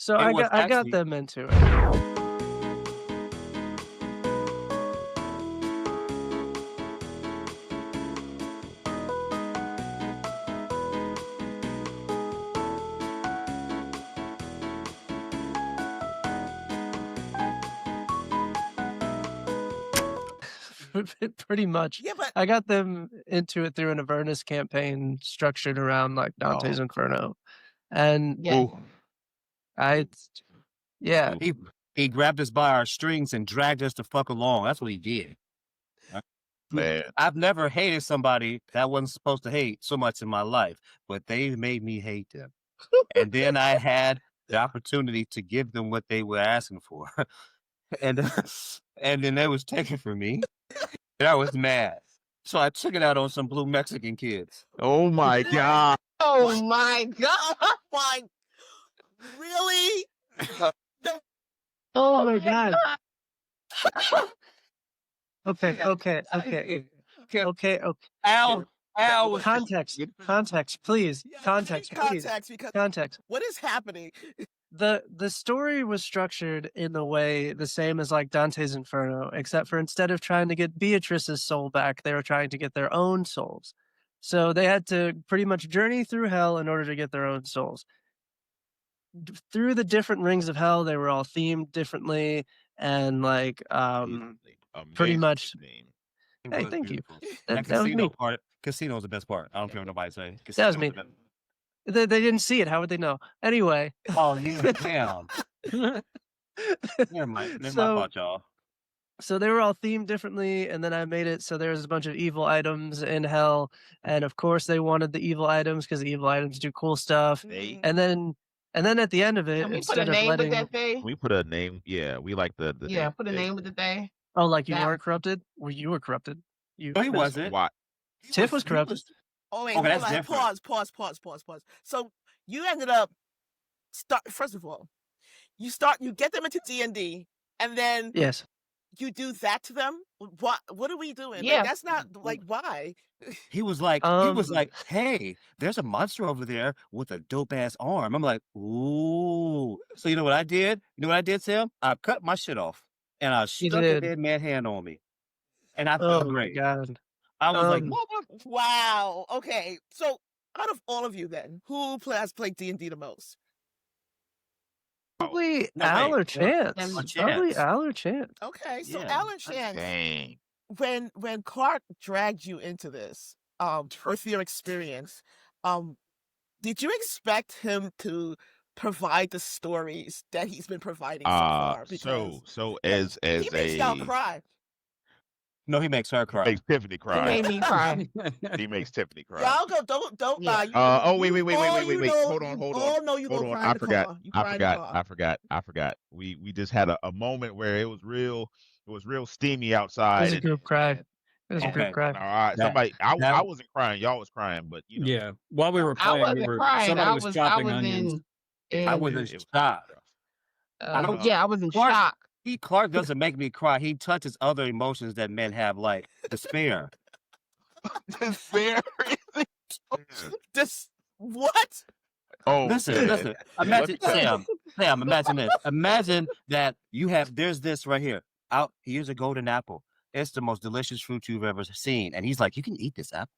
So It I was got actually them into it. Pretty much. Yeah, but I got them into it through an Avernus campaign structured around like Dante's Oh. Inferno. And Yeah. Ooh. I yeah. he grabbed us by our strings and dragged us the fuck along. That's what he did. Man. I've never hated somebody that I wasn't supposed to hate so much in my life, but they made me hate them. And then I had the opportunity to give them what they were asking for. and then they was taken from me. And I was mad. So I took it out on some blue Mexican kids. Oh my God. Oh my God. fine. Really? Oh my God. Okay. Al was Context, please. Yeah, Context, give please. context, because Context. what is happening? The story was structured in the way the same as like Dante's Inferno, except for instead of trying to get Beatrice's soul back, they were trying to get their own souls. So they had to pretty much journey through hell in order to get their own souls. Through the different rings of hell, they were all themed differently, and like pretty much. Name. Hey, thank you. That That was casino me. part. Casino's the best part. I don't care what nobody say. That was Casino's me. the best. They didn't see it. How would they know? Anyway. Oh, yeah, damn. Never mind. Never my fault, y'all. So they were all themed differently, and then I made it so there's a bunch of evil items in hell, and of course they wanted the evil items because the evil items do cool stuff. And then at the end of it, Can we put a instead of name letting with that thing? We put a name. Yeah, we like the Yeah, name put a thing. name with the thing. oh, like you That- weren't corrupted? Well, you were corrupted. You No, he wasn't. Why? Tiff was corrupted. Oh wait, Okay, hold that's on. different. Pause. So you ended up first of all, you get them into D&D, and then Yes. you do that to them. What are we doing? Yeah. Like, that's not like why. He was like, hey, there's a monster over there with a dope ass arm. I'm like, ooh. So you know what I did? You know what I did, Sam? I cut my shit off and I stuck a did. dead man hand on me. And I Oh felt my great. God. I was like, Wow. Okay. So out of all of you, then, who has played D&D the most? Probably No, Al wait. or Chance. Or Probably Chance. Al or Chance. Okay. So Yeah. Alan Chance, Dang. when Clark dragged you into this, with your experience, did you expect him to provide the stories that he's been providing so far? So as he makes y'all a cry. No, he makes her cry. makes Tiffany It cry. made me cry. He makes Tiffany cry. Y'all go. Don't Yeah. lie. Oh wait. You know, Hold you on. all know you Hold gonna on. cry in the car. You cry in the car. I forgot. We just had a moment where it was real steamy outside. It was a group cry. It was a Okay. group cry. All right. I wasn't crying. Y'all was crying, but you know. Yeah, while we were I playing, wasn't crying. somebody I was was chopping onions. I was in shock. Yeah, I was in shock. Clark doesn't make me cry. He touches other emotions that men have, like despair. Despair. This what? Oh, Listen. Imagine, Sam, imagine this. Imagine that there's this right here. Here's a golden apple. It's the most delicious fruit you've ever seen. And he's like, you can eat this apple.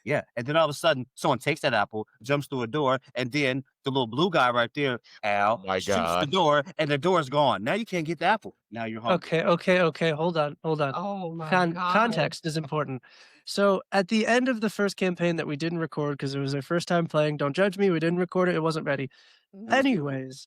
Yeah. And then all of a sudden, someone takes that apple, jumps through a door, and then the little blue guy right there, Al, shoots the door, and the door's gone. Now you can't get the apple. Now you're hungry. Okay. Hold on. Oh my God. Context is important. So at the end of the first campaign that we didn't record because it was our first time playing, don't judge me, we didn't record it, it wasn't ready. Anyways,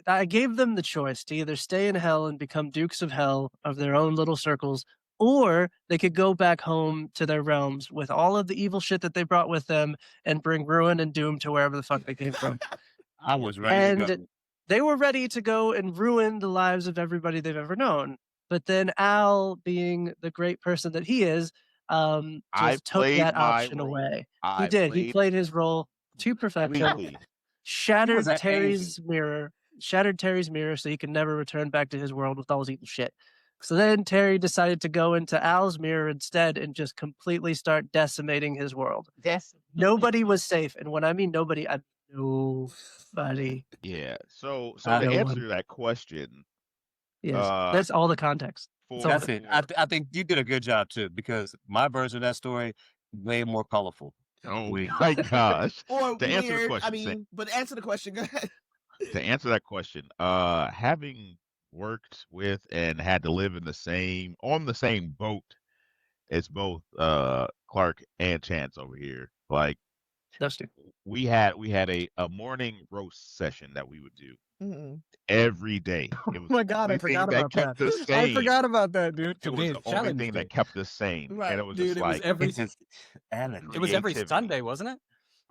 I gave them the choice to either stay in hell and become dukes of hell of their own little circles, or they could go back home to their realms with all of the evil shit that they brought with them and bring ruin and doom to wherever the fuck they came from. I was ready to go. They were ready to go and ruin the lives of everybody they've ever known. But then Al, being the great person that he is, just took that option away. He did. He played his role to perfection. Shattered Terry's mirror so he could never return back to his world with all his evil shit. So then Terry decided to go into Al's mirror instead and just completely start decimating his world. Nobody was safe. And when I mean nobody, I Nobody. Yeah. So to No one. answer that question, Yes. uh, That's all the context. That's all for That's it. I think you did a good job too, because my version of that story way more colorful. oh We my gosh. Or To answer the weird. I question, Sam, mean, but answer the question. Go ahead. to answer that question, having worked with and had to live in the same boat as both Clark and Chance over here, like those two. we had a morning roast session that we would do Mhm. every day. It Oh was my the God, I only thing forgot that about that. kept us I sane. forgot about that, dude. It was Today's the only challenge thing day. that kept us sane, and Right. it was Dude, just it was like every Alan. it was every creativity, Sunday, wasn't it?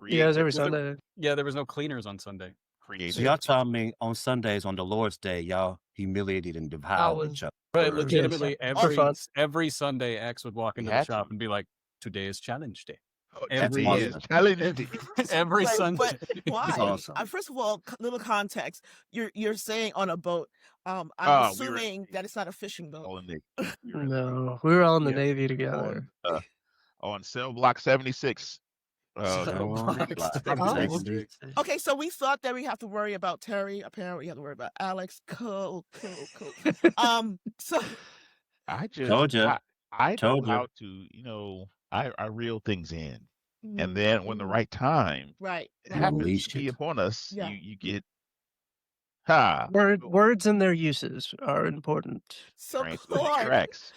Yeah, it was every creativity, Sunday. Yeah, there was no cleaners on Sunday. So y'all creativity. telling me on Sundays on the Lord's Day, y'all humiliated and I devoured was each other. Right, for- Yes. legitimately For fun. every Sunday X would walk We into the had shop to. and be like, "Today is challenge day." That's Every awesome. year. challenge day. Every But Sunday. why? awesome. First of all, little context. You're saying on a boat. I'm We were in assuming that it's not a fishing boat. all in the we were in the No, we were all in the yeah Navy together. on cell block 76. So Block box Oh, 76. Okay, so we thought that we have to worry about Terry. Apparently, we have to worry about Alex. Cool. So I just Told you. I know Told you. how to, I reel things in. And mhm, then when the mhm. right time Right. happens Unleash to be it. upon us, Yeah. you get Words and their uses are important. So trains through the Clark, tracks.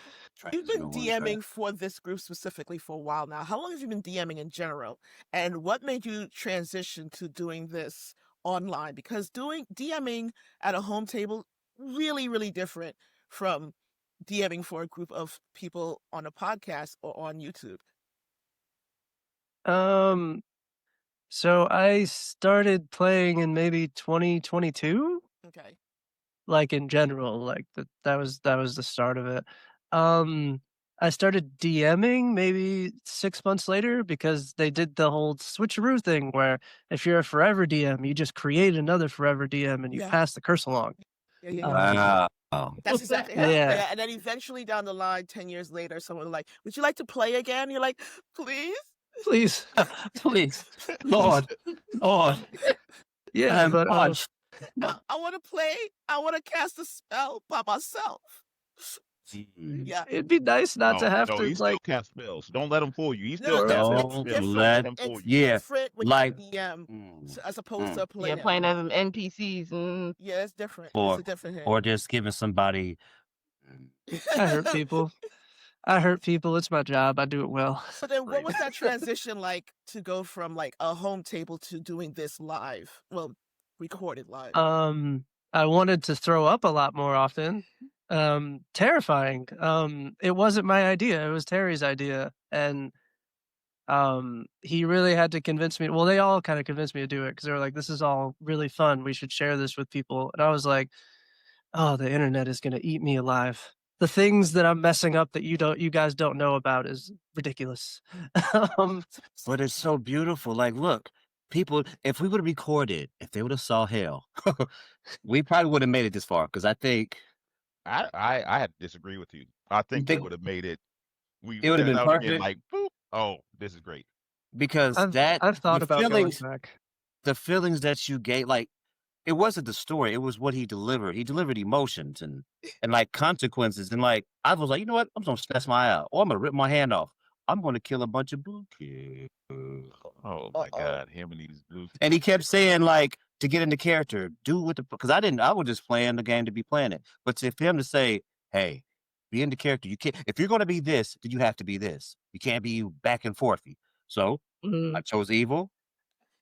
you've been DMing for this group specifically for a while now. How long have you been DMing in general? And what made you transition to doing this online? Because doing DMing at a home table really, really different from DMing for a group of people on a podcast or on YouTube. Um, so I started playing in maybe 2022, Okay. like in general, like that was the start of it. Um, I started DMing maybe 6 months later because they did the whole switcheroo thing where if you're a forever DM, you just create another forever DM and you Yeah. pass the curse along. Yeah, yeah, yeah. Wow. That's exactly how. Yeah. Yeah, and then eventually down the line, 10 years later, someone was like, "Would you like to play again?" You're like, "Please." Please. Please. Lord. Lord. Yeah, I'm but punched. I want to play. I want to cast a spell by myself. Yeah. it'd be nice not to have No, to he still cast spells. Don't let him fool you. He still No, cast it's spells. Don't different. Don't let let him fool It's you. yeah, different when like you DM mm, as opposed to a yeah, player. playing as them NPCs. Yeah, it's different. It's or a different hit. or just giving somebody I hurt people. It's my job. I do it well. So then what was that transition like to go from like a home table to doing this live? Well, recorded live. I wanted to throw up a lot more often. Terrifying. It wasn't my idea. It was Terry's idea. And he really had to convince me. Well, they all kind of convinced me to do it because they were like, this is all really fun. We should share this with people. And I was like, oh, the internet is going to eat me alive. The things that I'm messing up that you guys don't know about is ridiculous. but it's so beautiful. Like, look, people, if we would have recorded, if they would have saw hell, we probably would have made it this far. Because I think I had to disagree with you. I think we they, would have made it. We it would have that been would have been perfect like, boop. Oh, this is great. because I've thought about going back. the feelings that you gave, like, it wasn't the story, it was what he delivered. He delivered emotions and like consequences. And like, I was like, you know what? I'm gonna snatch my eye out, or I'm gonna rip my hand off. I'm gonna kill a bunch of blue kids. Oh my God, him and these blue. And he kept saying, like, to get into character, do what the because I was just playing the game to be playing it. But for him to say, hey, be into character. You can't if you're gonna be this, then you have to be this. You can't be back and forthy. So I chose evil.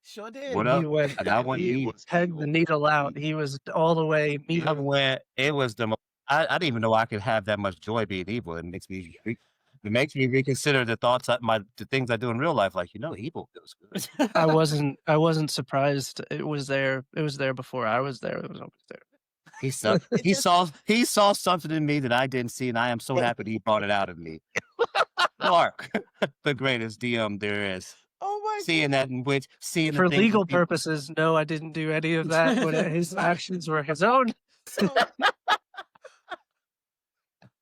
Sure did. What He up? went. And I went He evil. pegged the needle out. He was all the way I evil. went. It was the. I didn't even know I could have that much joy being evil. It makes me reconsider the things I do in real life. Like, evil feels good. I wasn't surprised. It was there. It was there before I was there. It was always there. He saw something in me that I didn't see, and I am so happy that he brought it out of me. Clark, the greatest DM there is. Oh my Seeing that in which seeing For the things legal that people- purposes, no, I didn't do any of that. But his actions were his own. So,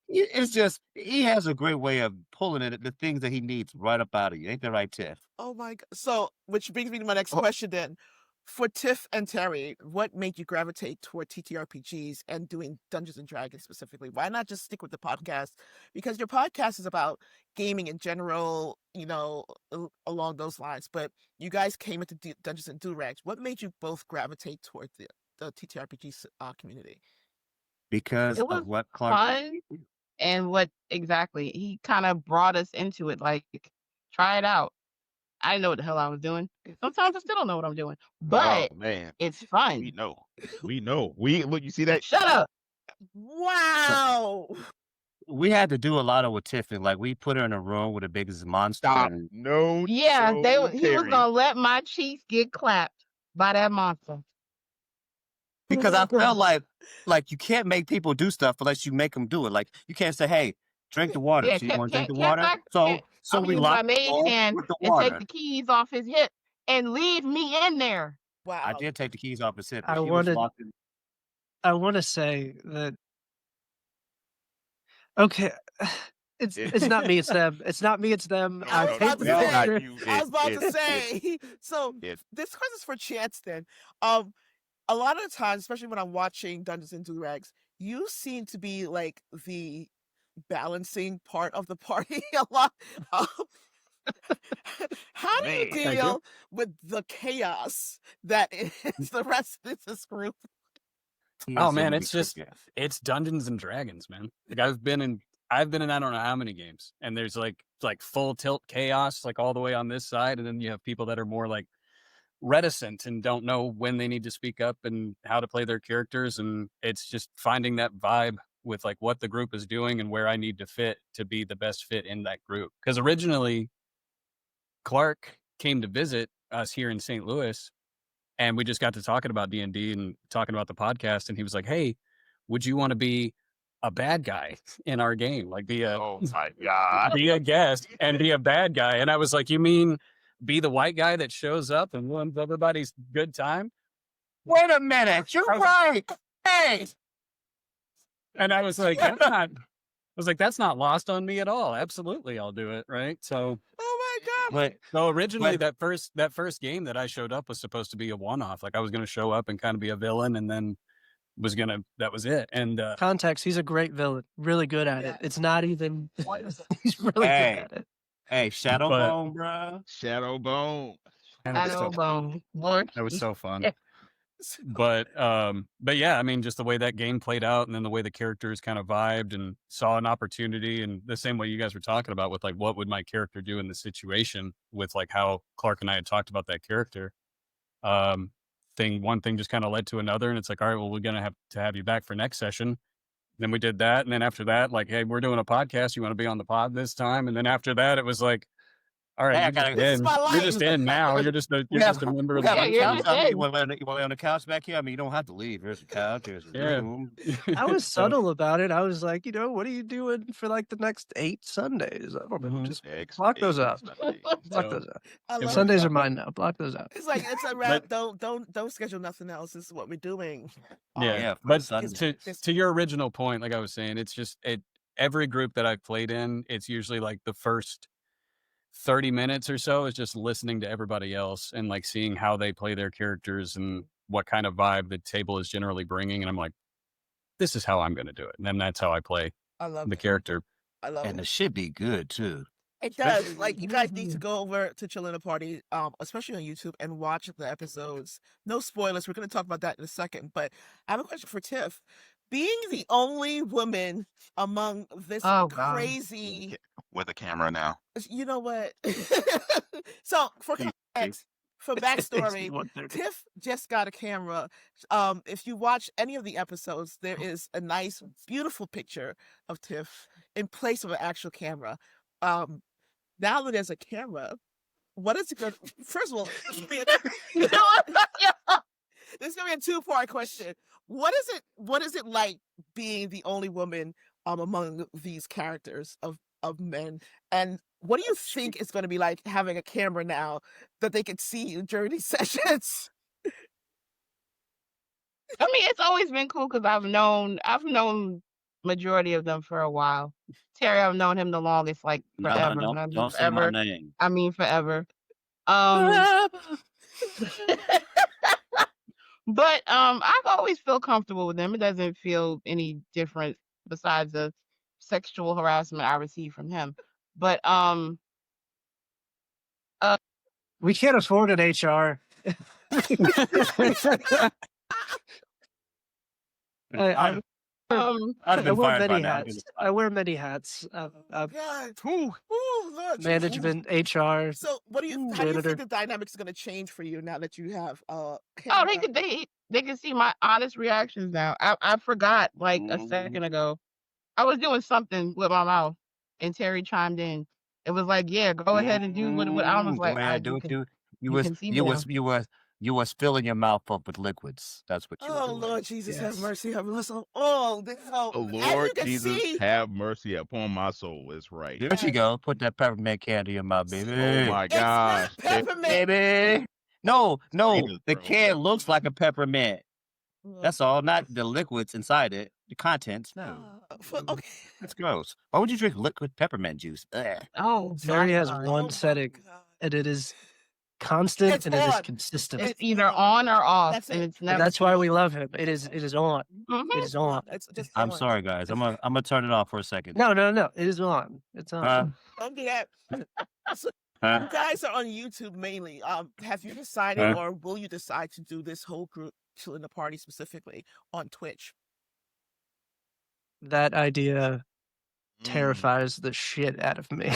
It's just he has a great way of pulling the things that he needs right up out of you. Ain't that right, Tiff? oh my God. So, which brings me to my next question then. For Tiff and Terry, what made you gravitate toward TTRPGs and doing Dungeons and Dragons specifically? Why not just stick with the podcast? Because your podcast is about gaming in general, along those lines. But you guys came into Dungeons and Durags. What made you both gravitate toward the TTRPG community? Because It was of what Clark. fun, and what exactly he kind of brought us into it. Like, try it out. I didn't know what the hell I was doing. Sometimes I still don't know what I'm doing, but man, it's fun. we know. Look. You see that? Shut up. Wow. We had to do a lot of with Tiffany. Like, we put her in a room with the biggest monster. Stop. And No. Yeah, no, he was Terry. gonna let my cheeks get clapped by that monster. because I felt like you can't make people do stuff unless you make them do it. Like, you can't say, "Hey, drink the water." Yeah, So you want to drink the can't water? So we my locked maid the hand with the and water. take the keys off his hip and leave me in there. Wow. I did take the keys off his hip. I But she was wanted- locked in. I want to say that. Okay, it's not me, it's them. It's not me, it's them. I was about to no, say. not you. I was about to It- say. So it- this question is for Chance then. A lot of the times, especially when I'm watching Dungeons and Durags, you seem to be like the balancing part of the party a lot. How do you Man. Thank you. deal with the chaos that is the rest of this group? Oh man, it's just it's Dungeons and Dragons, man. Like I've been in I don't know how many games, and there's like full tilt chaos like all the way on this side, and then you have people that are more like reticent and don't know when they need to speak up and how to play their characters, and it's just finding that vibe with like what the group is doing and where I need to fit to be the best fit in that group. Because originally Clark came to visit us here in St. Louis, and we just got to talking about D&D and talking about the podcast, and he was like, "Hey, would you want to be a bad guy in our game? Like be a Oh my God. be a guest and be a bad guy?" And I was like, "You mean be the white guy that shows up and ruins everybody's good time?" Wait a minute, you're right. Hey, And I was like, "That's not lost on me at all. Absolutely, I'll do it." Right. So Oh my God. but originally that first game that I showed up was supposed to be a one-off. Like I was going to show up and kind of be a villain, and then that was it. And Context, he's a great villain. Really good at it. It's not even. He's really Hey. good at it. hey, Shadowbone, bro. Shadowbone. and it was so- Shadowbone. Lord. That was so fun. Yeah. But yeah, I mean, just the way that game played out, and then the way the characters kind of vibed and saw an opportunity, and the same way you guys were talking about with like what would my character do in the situation, with like how Clark and I had talked about that character. One thing just kind of led to another, and it's like, all right, well, we're gonna have to have you back for next session. Then we did that, and then after that, like, hey, we're doing a podcast. You want to be on the pod this time? And then after that, it was like, all right, Hey, I you're just gotta- This is in. my You're just life. in now. You're just a member of We the have a you're couch. just I mean, in. you want to lay on the couch back here? I mean, you don't have to leave. Here's a couch. Here's a Yeah. room. I was So- subtle about it. I was like, what are you doing for like the next 8 Sundays? I don't know. Mhm. Just block those out. Sunday. block So- those out. I It love Sundays it. are mine now. Block those out. It's like it's a wrap. Don't schedule nothing else. This is what we're doing. Yeah, for but Sunday. to your original point, like I was saying, it's just every group that I've played in, it's usually like the first 30 minutes or so is just listening to everybody else and like seeing how they play their characters and what kind of vibe the table is generally bringing. And I'm like, this is how I'm going to do it. And then that's how I play I love the it. character. I love And it. it should be good too. It does. Like you guys need to go over to Chillin' Party, especially on YouTube, and watch the episodes. No spoilers. We're going to talk about that in a second. But I have a question for Tiff. Being the only woman among this Oh, God. crazy, with a camera now. you know what? So for context, for backstory, Tiff just got a camera. If you watch any of the episodes, there is a nice, beautiful picture of Tiff in place of an actual camera. Now that there's a camera, what is it going to... First of all, you know what? This is going to be a 2-part question. What is it like being the only woman among these characters of men? And what do you think it's going to be like having a camera now that they can see you during these sessions? I mean, it's always been cool because I've known majority of them for a while. Terry, I've known him the longest, like No, forever. And I mean don't say my forever. name. I mean forever. But I've always felt comfortable with them. It doesn't feel any different besides the sexual harassment I received from him. But uh We can't afford an HR. I, I'd have I been wear fired by many now. hats. I wear many hats. God. Ooh, Lord Jesus. Management, HR, So, how do you janitor. think the dynamics is going to change for you now that you have oh, him? they can see my honest reactions now. I forgot like a second ago. I was doing something with my mouth, and Terry chimed in. It was like, "Yeah, go ahead and do what." I was Go like, ahead, do you it. can, You you was can see you me was now. you was filling your mouth up with liquids. That's what you were Oh, doing. Lord Jesus, have Yes. mercy, have mercy on all. The As you Lord can Jesus see, have mercy upon my soul is right. There you go. Put that peppermint candy in your mouth, see, Oh baby. my it's not gosh. peppermint. Baby. No, Rita's, the bro. can looks like a peppermint. That's all, not the liquids inside it. The contents, no. Okay. That's gross. Why would you drink liquid peppermint juice? Ugh. Oh Terry my has god, one my setting, God. and it is constant It's and it is on. consistent. it's either on or off, That's and it. it's And never. that's why we love him. It is on. Mhm. It is on. It's just I'm on. sorry, guys. I'm gonna turn it off for a second. No. It is on. It's on. Huh? Don't do that. So, Huh? you guys are on YouTube mainly. Have you decided, Huh? or will you decide to do this whole group Chillin' the Party specifically on Twitch? That idea Mm. terrifies the shit out of me.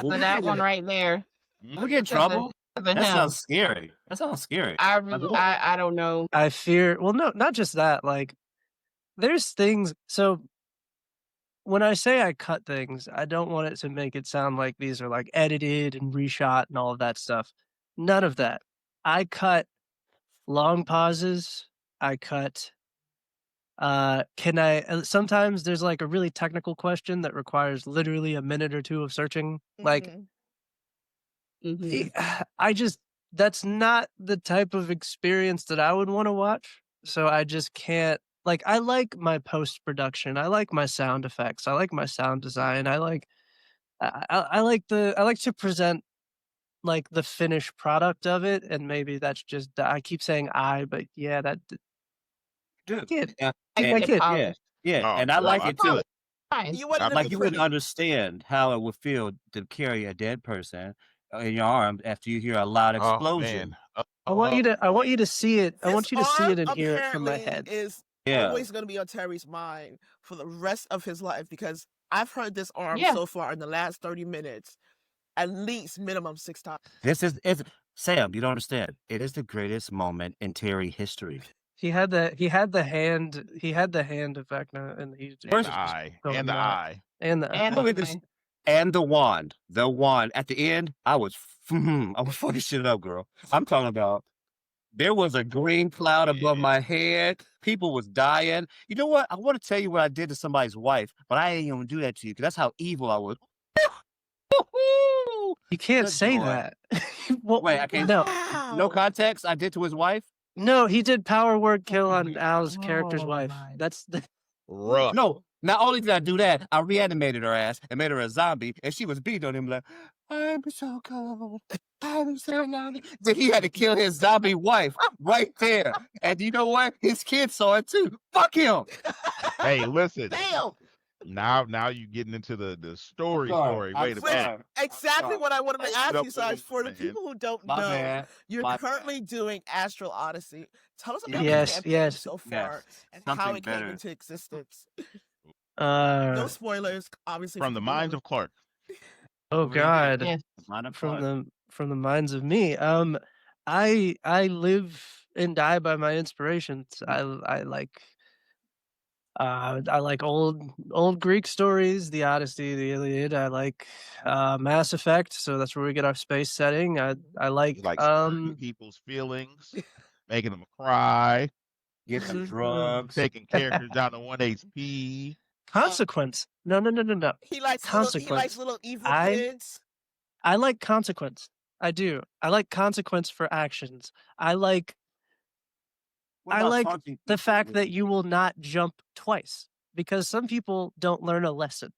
So that one right there. Look at trouble. That sounds scary. That sounds scary. I don't know. I fear. Well, no, not just that. Like, there's things. So when I say I cut things, I don't want it to make it sound like these are like edited and reshot and all of that stuff. None of that. I cut long pauses. I cut can I sometimes there's like a really technical question that requires literally a minute or two of searching. Like Mhm. I just that's not the type of experience that I would want to watch. So I just can't like I like my post production. I like my sound effects. I like my sound design. I I like to present like the finished product of it, and maybe that's just I keep saying I, but yeah, that Dude. kid, Like that the kid. Yeah. Yeah. Oh, And I bro, like I it feel too. it. fine. You want I it to Like be you pretty. wouldn't understand how it would feel to carry a dead person in your arm after you hear a loud Oh explosion. man. I want you to see it. I His want you to see arm it and hear it from my apparently head. is Yeah. always going to be on Terry's mind for the rest of his life, because I've heard this arm Yeah. so far in the last 30 minutes at least minimum 6 times. This is Sam, you don't understand. It is the greatest moment in Terry history. He had the hand of Vecna, and he And First, the was just eye. going And the nuts. eye. And the And look the at this. eye. And the wand. The wand. At the end, I was fucking shit up, girl. I'm talking about there was a green cloud above my head. People was dying. You know what? I want to tell you what I did to somebody's wife, but I ain't gonna do that to you because that's how evil I was. you can't Good say joy. that. Well, Wait, I can't. no, No context. I did to his wife. no, he did power word kill on Al's character's Oh wife. my. That's the Rough. No, not only did I do that, I reanimated her ass and made her a zombie, and she was beating on him like, I'm so cold. I'm so lonely. Then he had to kill his zombie wife right there. And you know what? His kids saw it too. Fuck him. Hey, listen. Damn. Now you getting into the story. I'm Wait a Which minute. exactly what I wanted to ask Up you, a Saj. little For the man. people who don't My know, bad. you're My currently doing Astral Odyssey. Tell us about the Yes, campaign yes. so far and how Something it came better. into existence. No uh spoilers, obviously. From the minds of Clark. oh What do you mean? god. Yes. Line up From front. the minds of me. I live and die by my inspirations. I like old Greek stories, the Odyssey, the Iliad. I like Mass Effect, so that's where we get our space setting. I like He's like stirring people's feelings, making them cry, Get some drugs. taking characters down to 1 HP. consequence. No. He likes Consequence. little evil I kids. I like consequence. I do. I like consequence for actions. I like What I about like taunting the people fact with- that you will not jump twice because some people don't learn a lesson.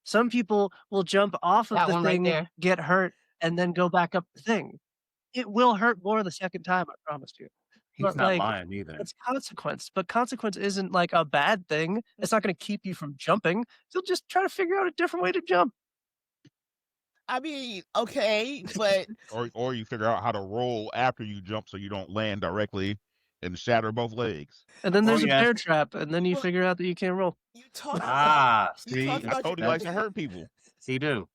Some people will jump off of That the one right thing, there. get hurt, and then go back up the thing. It will hurt more the second time, I promise you. He's but, not like, lying either. it's consequence, but consequence isn't, like, a bad thing. It's not gonna keep you from jumping. You'll just try to figure out a different way to jump. I mean, okay, but Or you figure out how to roll after you jump so you don't land directly and shatter both legs. And then Oh, there's a yeah. bear trap, and then you Well, figure out that you can't roll. you talk about Ah, you see? talk I about told your he likes to hurt people. He do.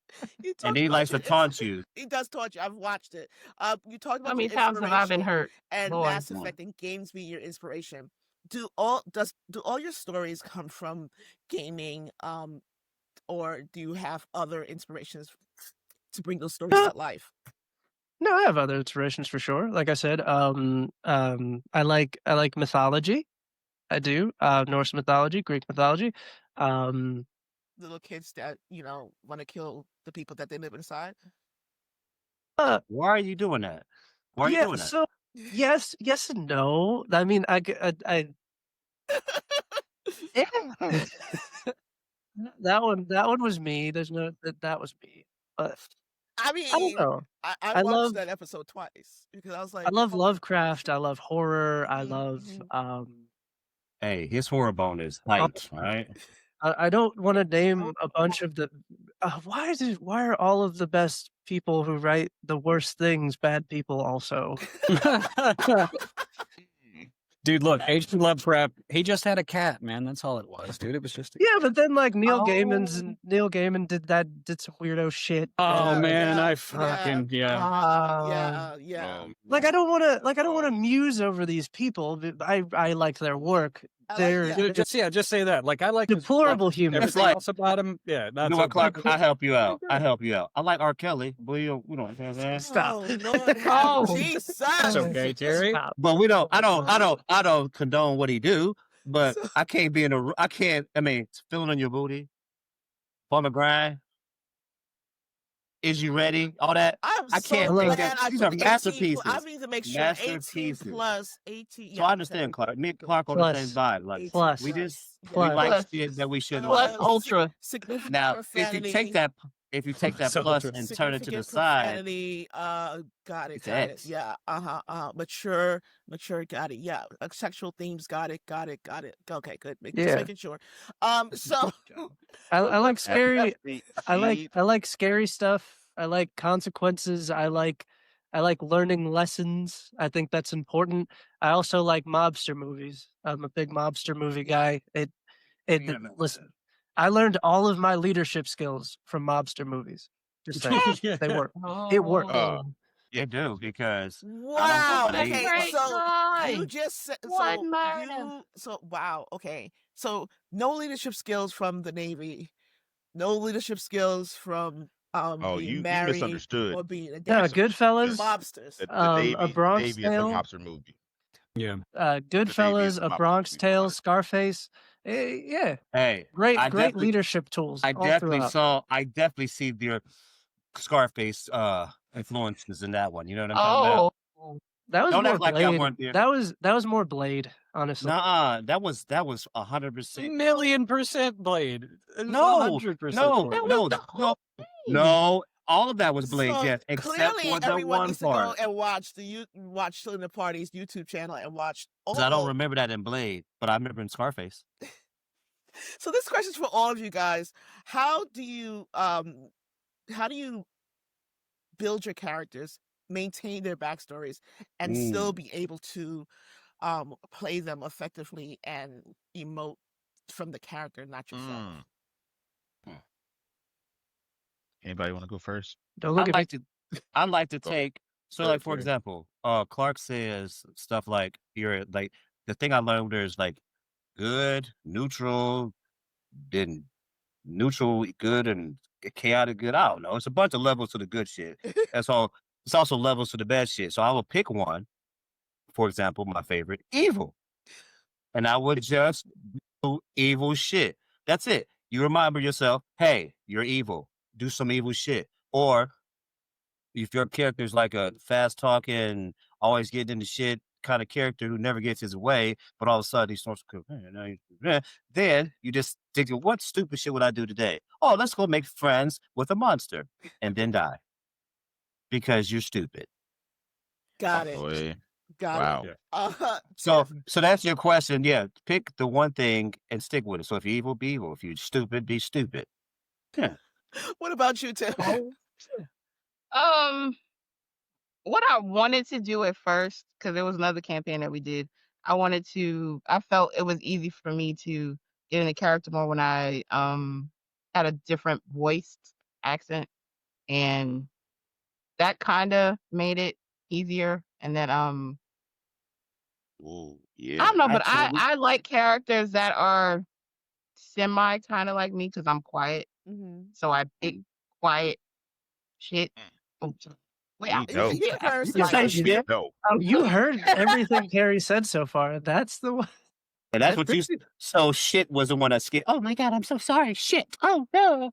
you And talk he about likes to your taunt you. He does taunt you. I've watched it. You talked How about many your times have I been inspiration hurt? and Boy. Mass Effect and games being your inspiration. Do all your stories come from gaming, or do you have other inspirations to bring those stories No, to life? no, I have other inspirations for sure. Like I said, I like mythology. I do, Norse mythology, Greek mythology. Um, Little kids that want to kill the people that they live inside. uh, Why are you doing that? Why are you yeah, doing that? so yes and no. I mean, yeah. That one was me. There's no that was me. But I I don't mean, know. I I watched love that episode twice because I was I like, love oh, Lovecraft. I love horror. I love mhm. Hey, his horror bone is all height, right? I don't want to name Oh, a bunch of the why are all of the best people who write the worst things bad people also? Dude, look, H.P. Lovecraft, he just had a cat, man. That's all it was, dude. It was just a Yeah, but then like Neil Oh, Gaiman did some weirdo shit. Oh yeah, man, yeah, I yeah, fucking yeah. yeah. Like I don't want to muse over these people. I like their work. I like, They're yeah. Just say that. Like I like his deplorable stuff. humans. It's Everything like, else about him, yeah, you not know so what, Clark? good. I help you out. Pretty I good. help you out. I like R. Kelly, but we don't, you know what I'm saying? Stop. Oh Lord, have oh, Jesus. It's okay, Terry. Stop. But we don't. I don't condone what he do. But So, I can't be in a. I can't. I mean, feeling on your booty, on the grind. Is you ready? All that. I'm I so can't Hello. take glad that. I These are put 18. I masterpieces. need to make sure 18 Masterpieces. plus 18. So Yeah, I okay. understand, Clark. Me and Clark on the same Plus vibe. Like 18 plus we just plus. we plus like plus, shit that we shouldn't plus like. ultra. Significant Now, profanity. if you take that So plus true. and turn it to the Significant side, profanity. Got it. it's Got it. X. Yeah. Mature. Got it. Yeah. Sexual themes. Got it. Okay. Good. Just yeah. making sure. So. I like scary. See, I like scary stuff. I like consequences. I like learning lessons. I think that's important. I also like mobster movies. I'm a big mobster movie guy. Listen, I learned all of my leadership skills from mobster movies. Just saying. They work. It works. Oh, They do because I don't go Wow. by the what a age. Okay. great So you guy. just said What murder? wow. Okay. So no leadership skills from the Navy. No leadership skills from oh, being you married misunderstood. or being a Yeah, dad. Goodfellas, Mobsters. The A Navy, Bronx Navy is a Tale, mobster movie. Yeah. The Navy is Goodfellas, a A mobster Bronx movie. Tale, Scarface. Yeah, Hey, great leadership tools I all throughout. definitely see their Scarface influences in that one. You know what I'm talking about? Oh, That was Don't more act like y'all Blade. weren't there. That was more Blade, honestly. Nuh-uh. That was 100%. $1,000,000% Blade. It's No, 100% no, for that me. was no, the no, whole thing. no. All of that was Blade, So yes, except clearly for the everyone one needs to go part. and watch Chillin the Party's YouTube channel and watch 'Cause I don't all. remember that in Blade, but I remember in Scarface. So this question's for all of you guys. How do you build your characters, maintain their backstories, and still Mm. be able to play them effectively and emote from the character, not yourself? Mm. Anybody want to go first? Don't look at me. I like to Go. take so Go, like for Terry. example, Clark says stuff like you're like the thing I learned there's like good, neutral, then neutral good and chaotic good. I don't know. It's a bunch of levels to the good shit. That's all. It's also levels to the bad shit. So I will pick one, for example, my favorite, evil. And I would just do evil shit. That's it. You remember yourself, hey, you're evil. Do some evil shit. Or if your character is like a fast talking, always getting into shit kind of character who never gets his way, but all of a sudden he starts to then you just think, what stupid shit would I do today? Oh, let's go make friends with a monster and then die because you're stupid. Got it. Boy. Got it. Wow. So Tiff, that's your question. Yeah, pick the one thing and stick with it. So if you're evil, be evil. If you're stupid, be stupid. Yeah. what about you, Tiff? Um, what I wanted to do at first, because there was another campaign that we did, I felt it was easy for me to get in the character more when I had a different voiced accent, and that kind of made it easier. And then Ooh, I yeah. don't know, but Actually, I like characters that are semi kind of like me because I'm quiet, so I pick quiet shit. Oh, wait, We You, know. you heard You can somebody. say you shit. did. No. You heard everything Carrie said so far. That's the one. And that's That's what you. pretty. So shit was the one that scared. Oh my god, I'm so sorry. Shit. Oh no.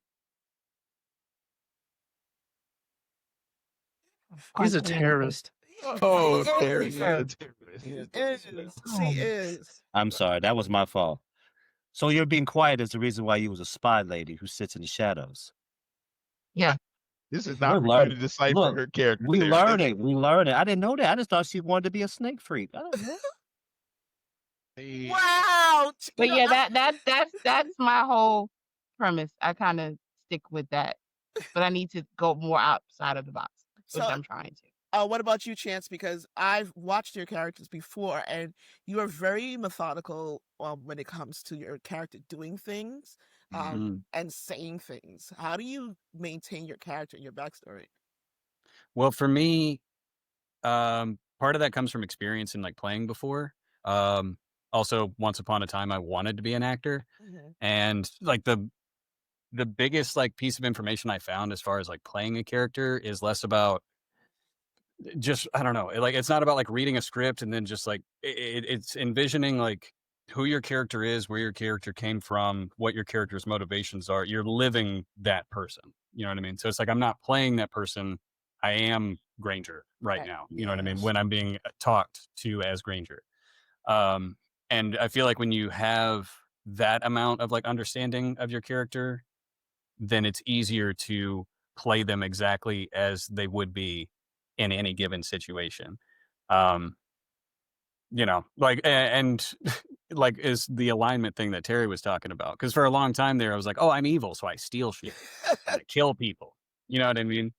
He's a terrorist. Oh, He Terry. is. He Terry. is. She is. I'm sorry. That was my fault. So you're being quiet is the reason why you was a spy lady who sits in the shadows. Yeah. This is We're not for you to learning. decipher Look, her character. we There. learning. We learning. I didn't know that. I just thought she wanted to be a snake freak. I don't know. Wow. But yeah, that's my whole premise. I kind of stick with that, but I need to go more outside of the box, which So, I'm trying to. what about you, Chance? Because I've watched your characters before, and you are very methodical when it comes to your character doing things and saying things. How do you maintain your character and your backstory? Well, for me, part of that comes from experience in like playing before. Also, once upon a time, I wanted to be an actor, and like the biggest like piece of information I found as far as like playing a character is less about just I don't know, like it's not about like reading a script and then just like it's envisioning like who your character is, where your character came from, what your character's motivations are. You're living that person. You know what I mean? So it's like I'm not playing that person. I am Granger right now. You know what I mean? When I'm being talked to as Granger. Um, and I feel like when you have that amount of like understanding of your character, then it's easier to play them exactly as they would be in any given situation. Um, you know, like, and like is the alignment thing that Terry was talking about. Cause for a long time there, I was like, oh, I'm evil. So I steal shit and I kill people. You know what I mean?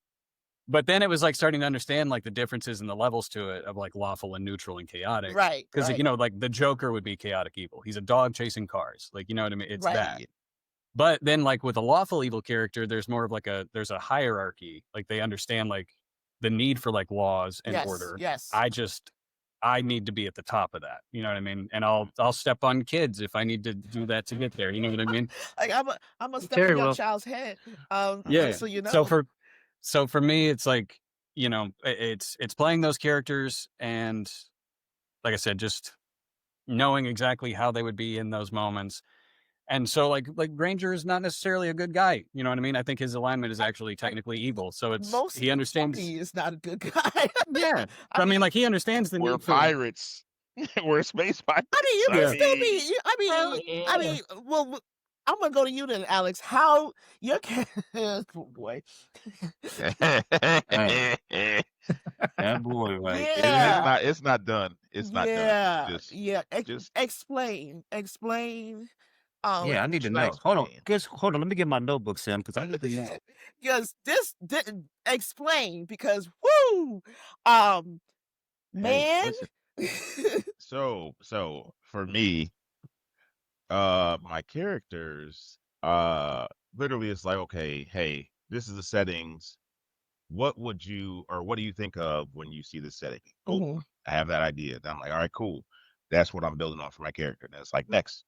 But then it was like starting to understand like the differences and the levels to it of like lawful and neutral and chaotic. Right. Cause Right. you know, like the Joker would be chaotic evil. He's a dog chasing cars. Like, you know what I mean? It's Right. that. But then like with a lawful evil character, there's more of like there's a hierarchy. Like they understand like the need for like laws and Yes. order. Yes. I need to be at the top of that. You know what I mean? And I'll step on kids if I need to do that to get there. You know what I mean? Like I'm a step Very in your well. child's head. Yeah. So you know. So for me, it's like, you know, it's playing those characters and like I said, just knowing exactly how they would be in those moments. And so like Granger is not necessarily a good guy. You know what I mean? I think his alignment is actually technically evil. So he understands. He is not a good guy. Yeah. I mean, like he understands the We're need for pirates. We're space pirates. I mean, you Yeah. can still be. I mean, well, I'm gonna go to you then, Alex. How your oh, boy? That boy, right? Yeah. It's not done. It's not Yeah. done. Yeah. Just Explain. Yeah, I need to know. Hold on. Hold on. Let me get my notebook, Sam, because I need to know. Because this didn't explain because woo, man. so for me, my characters, literally it's like, okay, hey, this is the settings. What do you think of when you see this setting? Oh, I have that idea. Then I'm like, all right, cool. That's what I'm building on for my character. And it's like, next,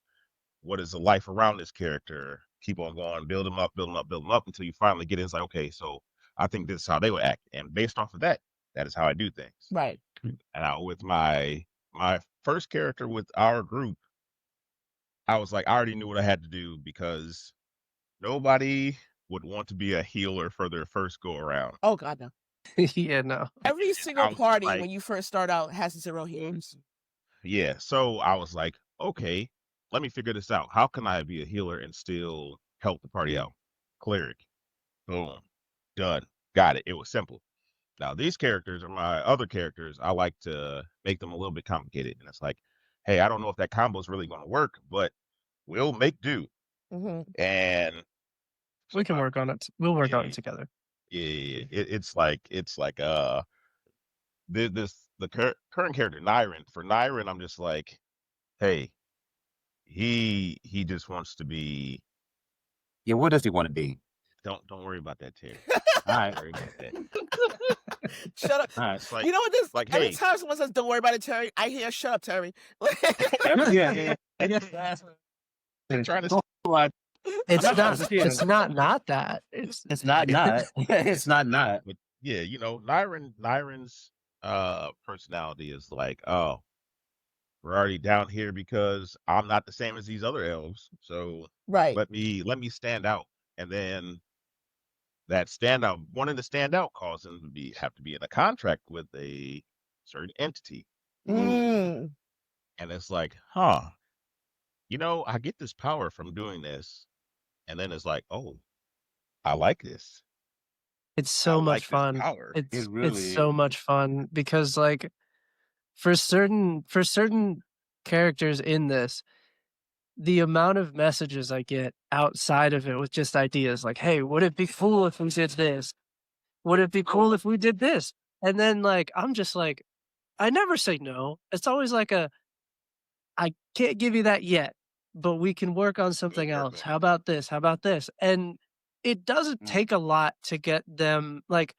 what is the life around this character? Keep on going, build them up until you finally get in. It's like, okay, so I think this is how they would act. And based off of that, that is how I do things. Right. And with my first character with our group, I was like, I already knew what I had to do because nobody would want to be a healer for their first go around. Oh God, no. Yeah, no. Every single was party like- when you first start out has 0 healers. Yeah, so I was like, okay, let me figure this out. How can I be a healer and still help the party out? Cleric. Boom. Done. Got it. It was simple. Now these characters are my other characters. I like to make them a little bit complicated, and it's like, hey, I don't know if that combo is really going to work, but we'll make do. And so we can work on it. We'll work on yeah, it together. yeah. It's like the current character Nyrin. For Nyrin, I'm just like, hey, he just wants to be. Yeah, what does he want to be? Don't worry about that, Terry. All right. Don't worry about that. Shut up. All right. It's like, You know what this? like, Every hey, time someone says, "Don't worry about it, Terry," I hear, "Shut up, Terry." yeah. trying to. It's not that. It's not. It's not. But yeah, you know, Nyrin's personality is like, oh, we're already down here because I'm not the same as these other elves. So Right. let me stand out. And then that standout, wanting to stand out, cause him to have to be in a contract with a certain entity. Mm. And it's like, huh, you know, I get this power from doing this. And then it's like, oh, I like this. It's I so much like this fun. power. It It's really so is. much fun because like for certain characters in this, the amount of messages I get outside of it with just ideas like, "Hey, would it be cool if we did this? Would it be cool if we did this?" And then like I'm just like, I never say no. It's always like I can't give you that yet, but we can work on We'll something work else. on How about this? How about this? And it doesn't take a lot to get them like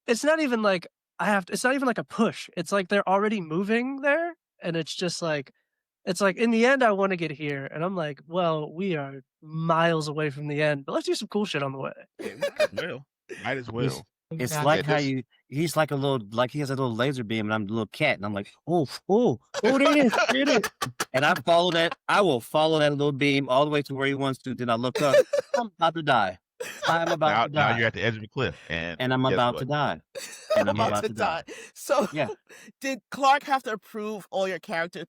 it's not even like it's not even like a push. It's like they're already moving there and it's just like it's like in the end I want to get here and I'm like, well, we are miles away from the end, but let's do some cool shit on the way. it. Might as well. Might as well. It's Yeah. like how this- he's like a little, like he has a little laser beam and I'm a little cat and I'm like, oh, there it is, there it is. And I will follow that little beam all the way to where he wants to. Then I look up, I'm about to die. I'm about to now die. you're at the edge of the cliff, and I'm guess about what? to die. And I'm about to die. So, Yeah. did Clark have to approve all your character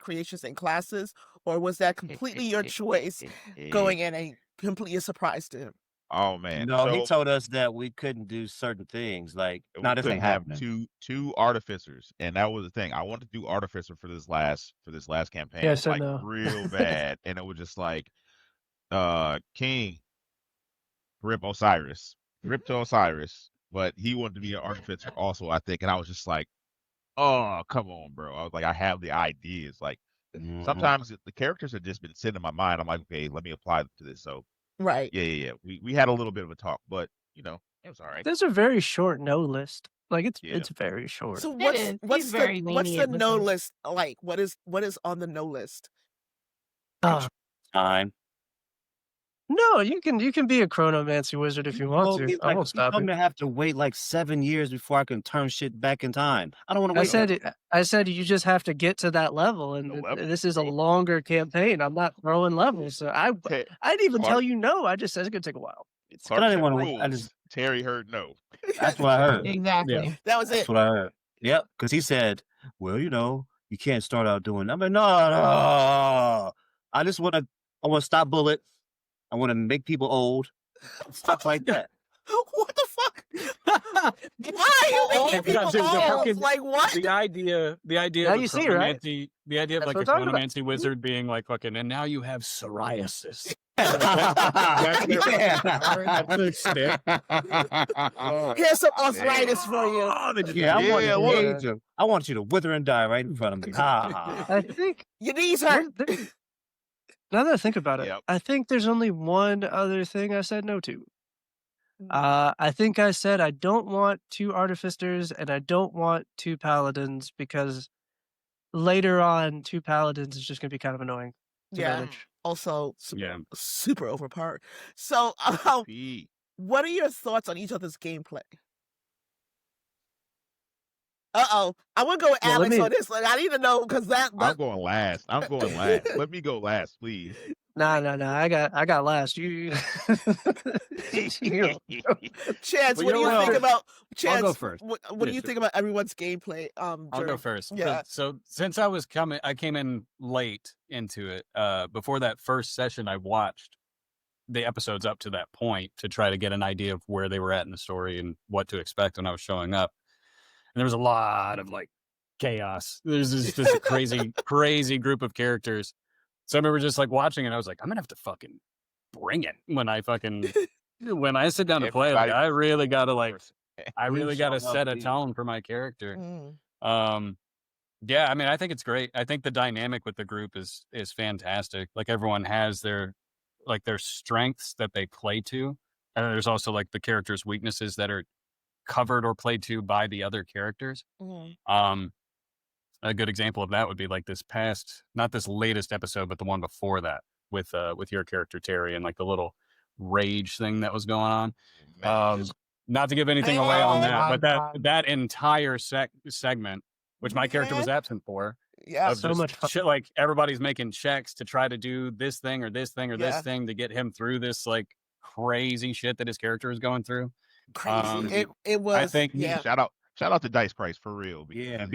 creations and classes, or was that completely your choice going in and completely a surprise to him? Oh man, No, he so told us that we couldn't do certain things. Like, we no, this couldn't ain't have happening. two artificers, and that was the thing. I wanted to do artificer for this last campaign, Yeah, I said like no. real bad, and it was just like, King rip to Osiris, but he wanted to be an artificer also, I think, and I was just like, oh come on, bro. I was like, I have the ideas. Like sometimes the characters have just been sitting in my mind. I'm like, okay, let me apply them to this. So Right. yeah. We had a little bit of a talk, but you know, it was all right. There's a very short no list. Like Yeah. it's very short. So It is. He's very what's the lenient with no them. list like? What is on the no list? Time. No, you can be a chronomancy wizard if you want to. I won't stop told you. me I have to wait like 7 years before I can turn shit back in time. I don't want to wait. I said you just have to get to that level, and The level, this is a bro. longer campaign. I'm not throwing levels, so I didn't even tell you no. I just said it's gonna take a while. Clark I didn't said wanna- rules. I just- Terry heard no. That's what I heard. Exactly. Yeah. That was That's it. what I heard. Yep, because he said, well, you know, you can't start out doing that. I'm like, no. I want to stop bullets. I want to make people old. Stuff like that. What the fuck? Why are you making Because people there's a old? fucking- Like what? The idea Now of you see, right? the idea of That's like a what I'm talking about. chronomancy wizard being like fucking, and now you have psoriasis. Here's some arthritis for you. Yeah, look. I want you to wither and die right in front of me. I think Your knees hurt. now that I think about it, Yep. I think there's only one other thing I said no to. I think I said I don't want 2 artificers and I don't want 2 paladins because later on 2 paladins is just gonna be kind of annoying to Yeah. manage. Also, Yeah. super overpowered. So, P. what are your thoughts on each other's gameplay? I'm gonna go with Well, let Alex me- on this. Like, I need to know because I'm going last. Let me go last, please. Nah. I got last. You. Chance, Well, what do you you know think what? about Chance? I'll go first. What do Yeah, you sure. think about everyone's gameplay? I'll go during- first. Yeah. So since I came in late into it. Before that first session I watched, the episodes up to that point to try to get an idea of where they were at in the story and what to expect when I was showing up. And there was a lot of like chaos. There's this crazy group of characters. So I remember just like watching it. I was like, I'm gonna have to fucking bring it when I sit down to play. Like, I really gotta set a tone for my character. Yeah, I mean, I think it's great. I think the dynamic with the group is fantastic. Like everyone has their strengths that they play to, and there's also like the characters' weaknesses that are covered or played to by the other characters. A good example of that would be like not this latest episode, but the one before that with your character Terry and like the little rage thing that was going on. Not to give anything away on that, but that entire segment, which my character was absent for, so much fun. shit, like everybody's making checks to try to do this thing or this thing or this thing to get him through this like crazy shit that his character is going through. Crazy. It was. I think. Shout out to Dice Price for real. Yeah.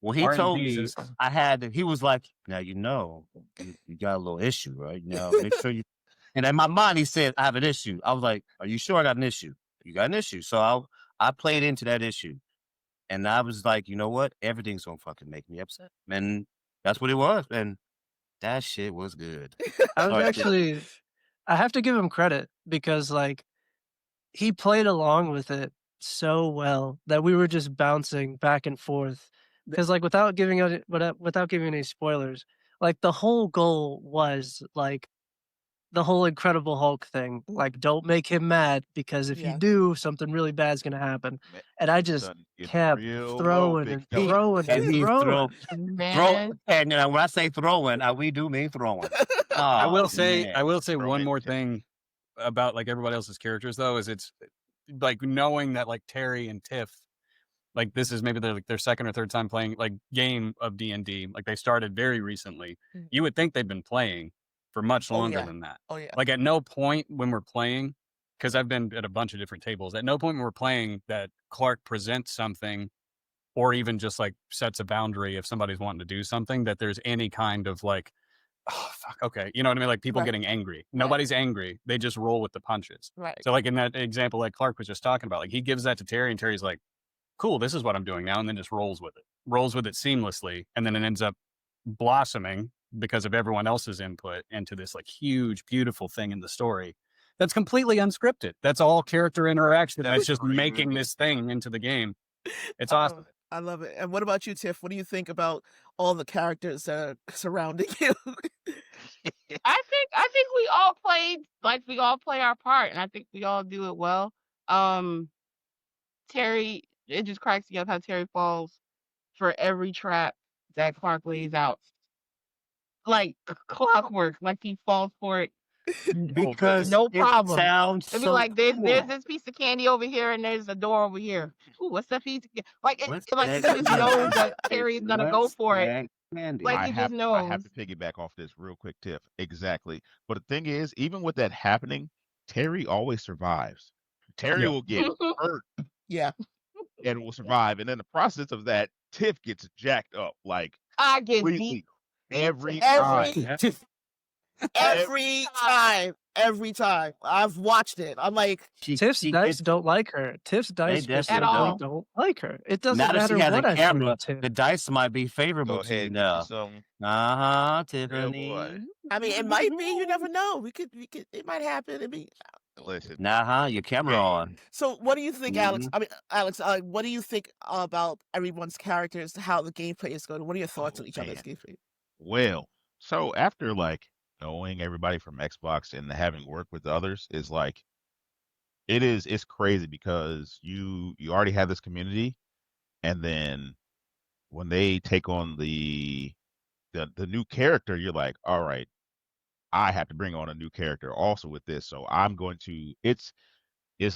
Well, he told me he was like, now you got a little issue, right? Make sure you. And in my mind, he said, I have an issue. I was like, are you sure I got an issue? You got an issue. So I played into that issue. And I was like, you know what? Everything's going to fucking make me upset. And that's what it was. And that shit was good. I have to give him credit because like he played along with it so well that we were just bouncing back and forth. Because like without giving any spoilers, like the whole goal was like the whole Incredible Hulk thing. Like, don't make him mad because if you do, something really bad's gonna happen. And I just kept throwing and throwing and throwing. And when I say throwing, we do mean throwing. I will say one more thing about like everybody else's characters though, is it's like knowing that like Terry and Tiff, like this is maybe their second or third time playing like game of D&D. Like they started very recently. You would think they'd been playing for much longer than that. Like at no point when we're playing, because I've been at a bunch of different tables, at no point when we're playing that Clark presents something or even just like sets a boundary if somebody's wanting to do something, that there's any kind of like, oh fuck, okay, you know what I mean? Like people getting angry. Nobody's angry. They just roll with the punches. So like in that example like Clark was just talking about, like he gives that to Terry and Terry's like, cool, this is what I'm doing now, and then just rolls with it seamlessly, and then it ends up blossoming because of everyone else's input into this like huge, beautiful thing in the story that's completely unscripted. That's all character interaction. That's just making this thing into the game. It's awesome. I love it. And what about you, Tiff? What do you think about all the characters that are surrounding you? I think we all play our part, and I think we all do it well. Terry, it just cracks me up how Terry falls for every trap that Clark lays out. Like clockwork, like he falls for it because no problem. It sounds It'd be like there's this piece of candy over here and there's a door over here. Ooh, what's that piece? Like he just knows that Terry's gonna go for it. Like he just knows. I have to piggyback off this real quick, Tiff. Exactly. But the thing is, even with that happening, Terry always survives. Terry will get hurt. And will survive. And in the process of that, Tiff gets jacked up. Like I get beat every time. Every time. I've watched it. I'm like, Tiff's dice don't like her. Tiff's dice specifically don't like her. It doesn't matter what I camera. The dice might be favorable to you now. Tiffany. I mean, it might be. You never know. It might happen. Listen. Your camera on. So what do you think, Alex? I mean, Alex, what do you think about everyone's characters, how the gameplay is going? What are your thoughts on each other's gameplay? Well, so after like knowing everybody from Xbox and having worked with others is like, it's crazy because you already have this community, and then when they take on the new character, you're like, all right, I have to bring on a new character also with this. So I'm going to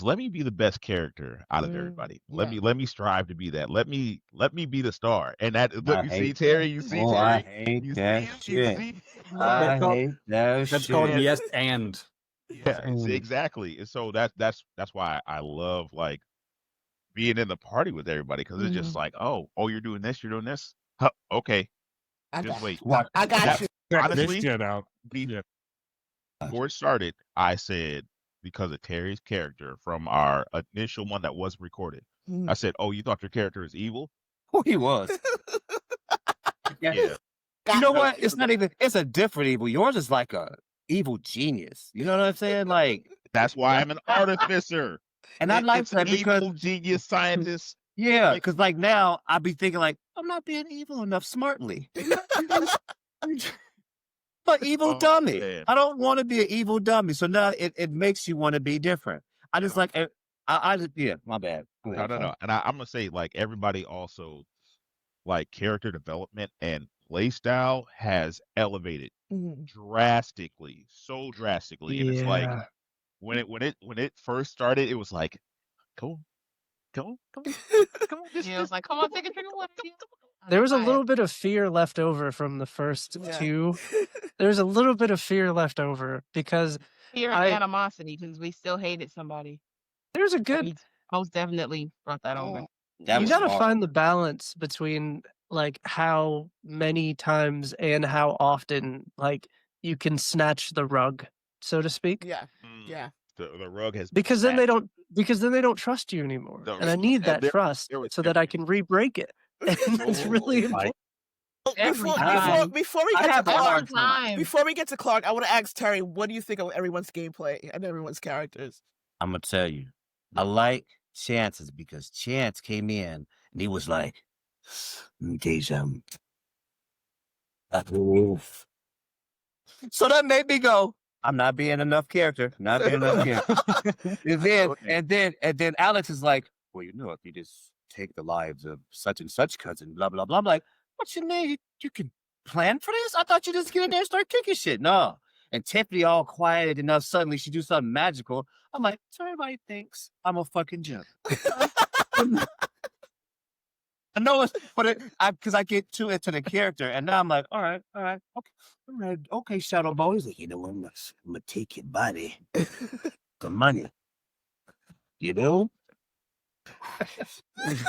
let me be the best character out of everybody. Let me strive to be that. Let me be the star. And that look, you see Terry, you see Terry. I hate that shit. I hate that shit. That's called yes and. Yeah, exactly. And so that's why I love like being in the party with everybody, because it's just like, oh, you're doing this, Huh, okay. Just wait. I got you. Honestly, this shit out. before it started, I said, because of Terry's character from our initial one that wasn't recorded, I said, "Oh, you thought your character is evil?" Who he was. Yeah. You know what? It's not even, it's a different evil. Yours is like a evil genius. You know what I'm saying? Like, that's why I'm an artificer. And I like it's that because evil genius scientist. Yeah, because like now I'd be thinking like, I'm not being evil enough smartly. But evil dummy. Man. I don't want to be an evil dummy. So now it makes you want to be different. I just like I just yeah, my bad. No. And I'm gonna say like everybody also like character development and play style has elevated drastically, so drastically. Yeah. And it's like when it first started, it was like, come on. Yeah, it was like, come on, take a drink of water. There was a little bit of fear left over from the first two. There's a little bit of fear left over because fear and animosity because we still hated somebody. There's a good. We most definitely brought that over. You gotta find the balance between like how many times and how often like you can snatch the rug, so to speak. Yeah. The rug has because then they don't trust you anymore, and I need that trust so that I can re-break it. And it's really important. Before we get to Clark, I want to ask Terry, what do you think of everyone's gameplay and everyone's characters? I'm gonna tell you, I like Chance's because Chance came in and he was like, "Let me tell you something." So that made me go, I'm not being enough character. Not being enough character. and then Alex is like, well, you know, if you just take the lives of such and such cousin, blah blah blah. I'm like, what you mean? You can plan for this? I thought you just get in there and start kicking shit. No. And Tiffany all quiet enough, suddenly she do something magical. I'm like, so everybody thinks I'm a fucking joke. I know it's, but because I get too into the character, and now I'm like, all right, okay, Shadow Boy. He's like, you know what? I'm gonna take your body for money. You know?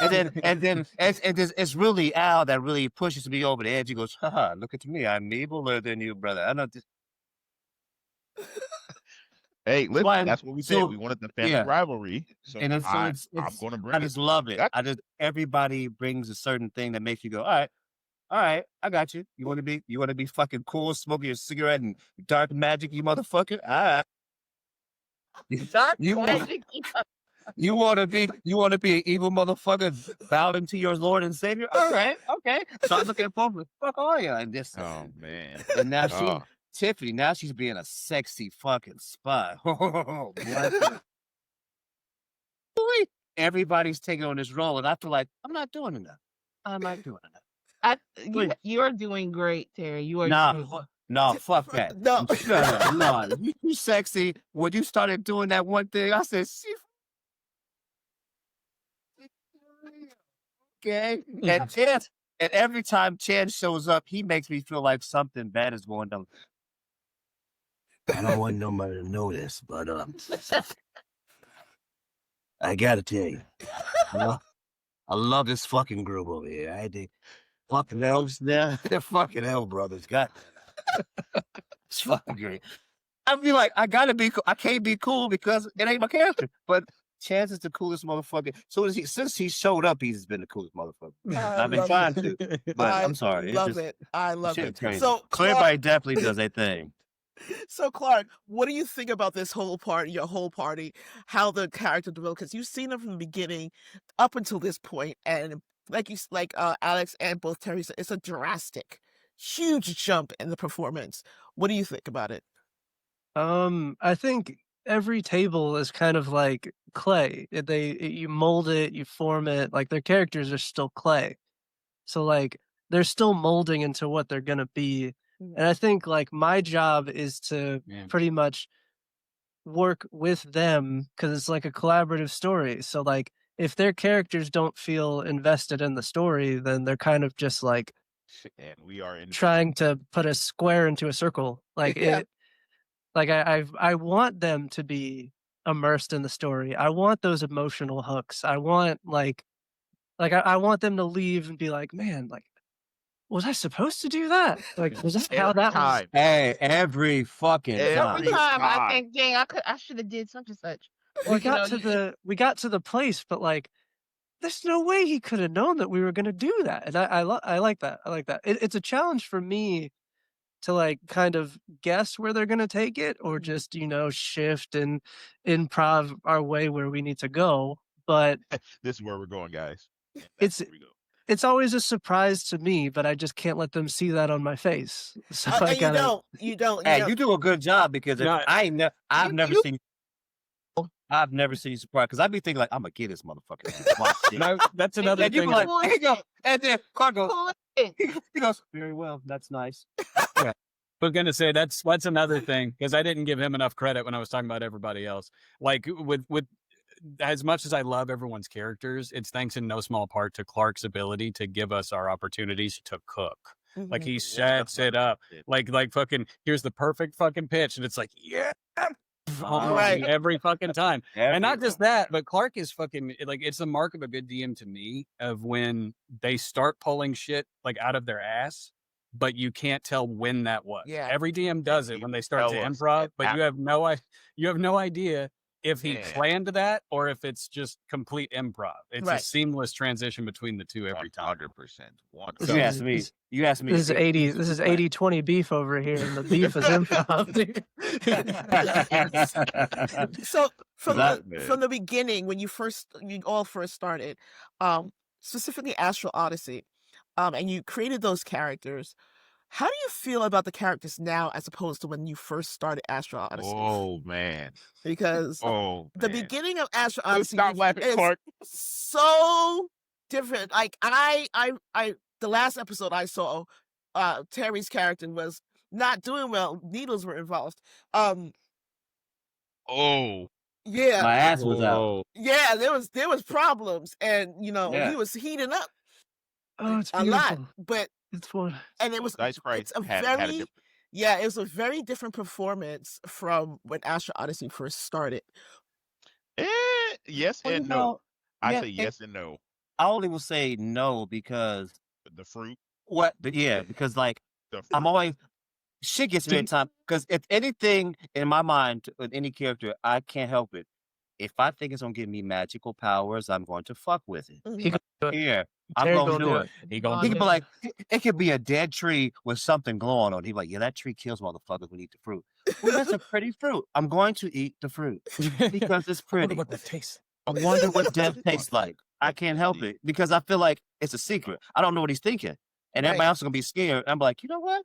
and then it's really Al that really pushes me over the edge. He goes, haha, look at me. I'm eviler than you, brother. I know this. Hey, listen, that's what we did. We wanted the family rivalry. So, and I'm going to bring it. I just love it. Everybody brings a certain thing that makes you go, all right, I got you. You want to be fucking cool, smoking your cigarette and dark magic, you motherfucker? All right. You want to be an evil motherfucker bowing to your Lord and Savior? All right, okay. So I'm looking forward. Fuck all you and this. Oh man. And now Tiffany, now she's being a sexy fucking spy. Everybody's taking on this role, and I feel like I'm not doing enough. You are doing great, Terry. You are. No, fuck that. No. You sexy. When you started doing that one thing, I said, okay. And every time Chance shows up, he makes me feel like something bad is going on. I don't want nobody to know this, but I gotta tell you, I love this fucking group over here. They fucking elves, they're fucking hell brothers. God, it's fucking great. I feel like I can't be cool because it ain't my character. But Chance is the coolest motherfucker. So since he showed up, he's been the coolest motherfucker. I've been trying to, but I'm sorry. I love it. Crazy. So everybody definitely does their thing. So Clark, what do you think about this whole party, your whole party, how the character developed? Because you've seen them from the beginning up until this point, and like Alex and both Terry said, it's a drastic, huge jump in the performance. What do you think about it? I think every table is kind of like clay. You mold it, you form it. Like their characters are still clay, so like they're still molding into what they're gonna be. And I think like my job is to pretty much work with them because it's like a collaborative story. So like if their characters don't feel invested in the story, then they're kind of just like trying to put a square into a circle. Like I want them to be immersed in the story. I want those emotional hooks. I want I want them to leave and be like, man, like was I supposed to do that? Like, was that how Every that was? time. Hey, every fucking Every time. Every time I time. think, dang, I should have did such and such. Or We got to the place, but like, there's no way he could have known that we were gonna do that. And I like that. I like that. It's a challenge for me to like kind of guess where they're gonna take it, or just shift and improv our way where we need to go. But This is where we're going, guys. it's Here we go. it's always a surprise to me, but I just can't let them see that on my face. So I And gotta. you don't. Hey, you do a good job because No, I've never you- seen. I've never seen you surprised because I'd be thinking like, I'm gonna get this motherfucker. Watch this. no, that's another And you thing. be like, here you go. And then Clark goes, Cool it. he goes, very well, that's nice. But gonna say that's another thing because I didn't give him enough credit when I was talking about everybody else. Like with as much as I love everyone's characters, it's thanks in no small part to Clark's ability to give us our opportunities to cook. Like he sets it up, like fucking. Here's the perfect fucking pitch, and it's like yeah, almost Right. every fucking time. And not just that, but Clark is fucking like it's the mark of a good DM to me of when they start pulling shit like out of their ass, but you can't tell when that was. Yeah. Every DM does it when they start to Tell us improv, it but you have no idea if he Yeah. planned that or if it's just complete improv. It's a Right. seamless transition between the two every time. 100%. You asked me. You asked me. This is 80. This is 80-20 beef over here, and the beef is improv. So from That- from the beginning, when you all first started, specifically Astral Odyssey, and you created those characters, how do you feel about the characters now as opposed to when you first started Astral Odyssey? Oh man. Because the man. beginning of Astral Odyssey Stop laughing, is Clark. so different. Like the last episode I saw, Terry's character was not doing well. Needles were involved. Oh. Yeah, My ass was out. yeah, there was problems, and Yeah. he was heating up Oh, it's a beautiful. lot. But It's fun. and it was Dice Price it's a had very a different. it was a very different performance from when Astral Odyssey first started. Yes Well, and you no. know, I yeah, say yes and no. I only will say no because The fruit. because like The fruit. I'm always shit gets me every time because if anything in my mind with any character, I can't help it. If I think it's gonna give me magical powers, I'm going to fuck with it. Mhm. He can do it. Yeah, I'm Terry gonna gonna do do it. He gonna He do could be like, it could be a dead tree with something glowing on it. He'd be like, yeah, that tree kills motherfuckers when you eat the fruit. Well, that's a pretty fruit. I'm going to eat the fruit because it's pretty. what that tastes. I wonder what death tastes like. I can't help it because I feel like it's a secret. I don't know what he's thinking. And everybody Right. else is gonna be scared. I'm like, you know what?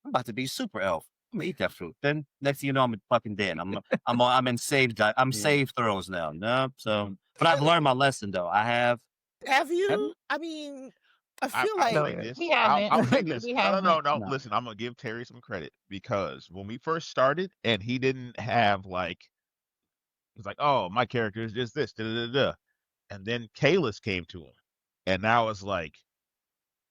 I'm about to be super elf. I'm gonna eat that fruit. Then next thing you know, I'm fucking dead. I'm in save throws now. No, so but I've learned my lesson though. I have. Have you? you? I mean, I I'll feel like say this. We haven't. I'll say this. We No. haven't. No. Listen, I'm gonna give Terry some credit because when we first started and he didn't have he's like, oh, my character is just this, da da da da. And then Kalis came to him. And now it's like,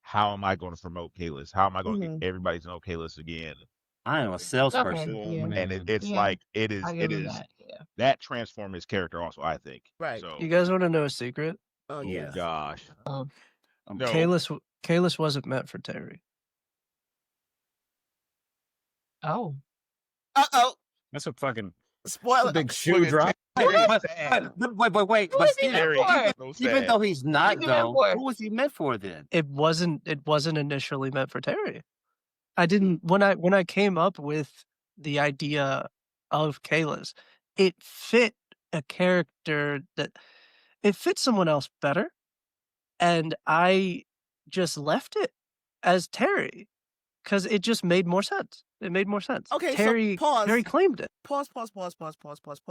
how am I going to promote Kalis? How am I going to get everybody to know Kalis again? I am a salesperson. Okay, yeah. And it's Yeah. like it I is give you that. Yeah. that transformed his character also, I think. Right. So You guys want to know a secret? oh Yeah. gosh. No. Kalis wasn't meant for Terry. Oh. Uh-oh. That's a fucking Spoiler. big shoe drop. Wait. Who But is he still, meant for? even though he's not Who's he meant though, for? who was he meant for then? It wasn't initially meant for Terry. I didn't when I came up with the idea of Kayla's, it fit a character that it fit someone else better, and I just left it as Terry because it just made more sense. It made more sense. Okay, so Terry pause. Terry claimed it. Pause.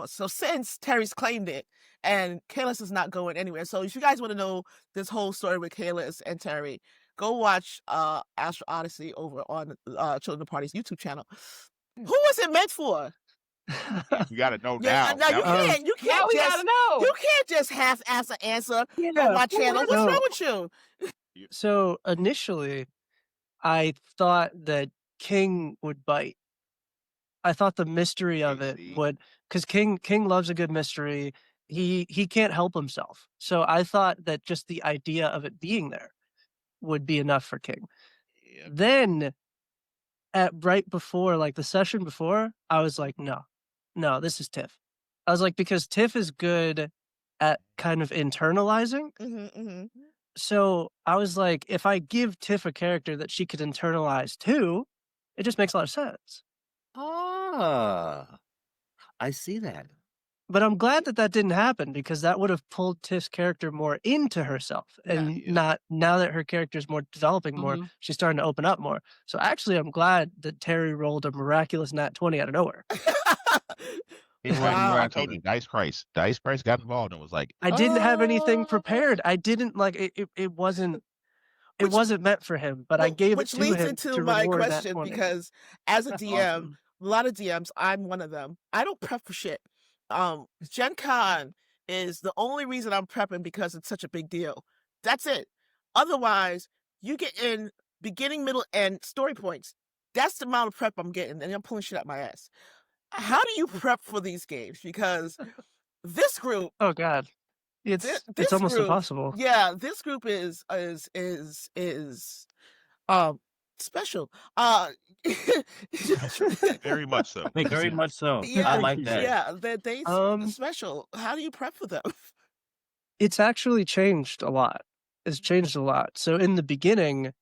So since Terry's claimed it and Kalis is not going anywhere, so if you guys want to know this whole story with Kalis and Terry, go watch Astral Odyssey over on Children Party's YouTube channel. Who was it meant for? You gotta know Yeah, now. now you Now- can't Now we just gotta know. you can't just half-ass an answer on my channel. What's no. wrong with you? So initially, I thought that King would bite. I thought the mystery of it see. would, because King loves a good mystery. He can't help himself. So I thought that just the idea of it being there would be enough for King. Yeah. Then at right before, like the session before, I was like, no, no, this is Tiff. I was like, because Tiff is good at kind of internalizing. So I was like, if I give Tiff a character that she could internalize too, it just makes a lot of sense. Ah, I see that. But I'm glad that that didn't happen because that would have pulled Tiff's character more into herself Yeah. and not now that her character is more developing more, she's starting to open up more. So actually, I'm glad that Terry rolled a miraculous nat 20 out of nowhere. It wasn't Wow. I told you, miraculous. Dice Price got involved and was like, I didn't have anything prepared. I didn't like it wasn't it Which wasn't meant for him, but I gave it which to leads him into to my reward that question 20. because as a That's DM, awesome. a lot of DMs, I'm one of them. I don't prep for shit. Gen Con is the only reason I'm prepping because it's such a big deal. That's it. Otherwise, you get in beginning, middle, and story points. That's the amount of prep I'm getting, and I'm pulling shit out my ass. How do you prep for these games? Because this group, Oh god. this, It's this almost group, impossible. yeah, this group is special. very much so. Very much so. I Yeah, like that. yeah, they Um special. How do you prep for them? It's actually changed a lot. It's changed a lot. So in the beginning,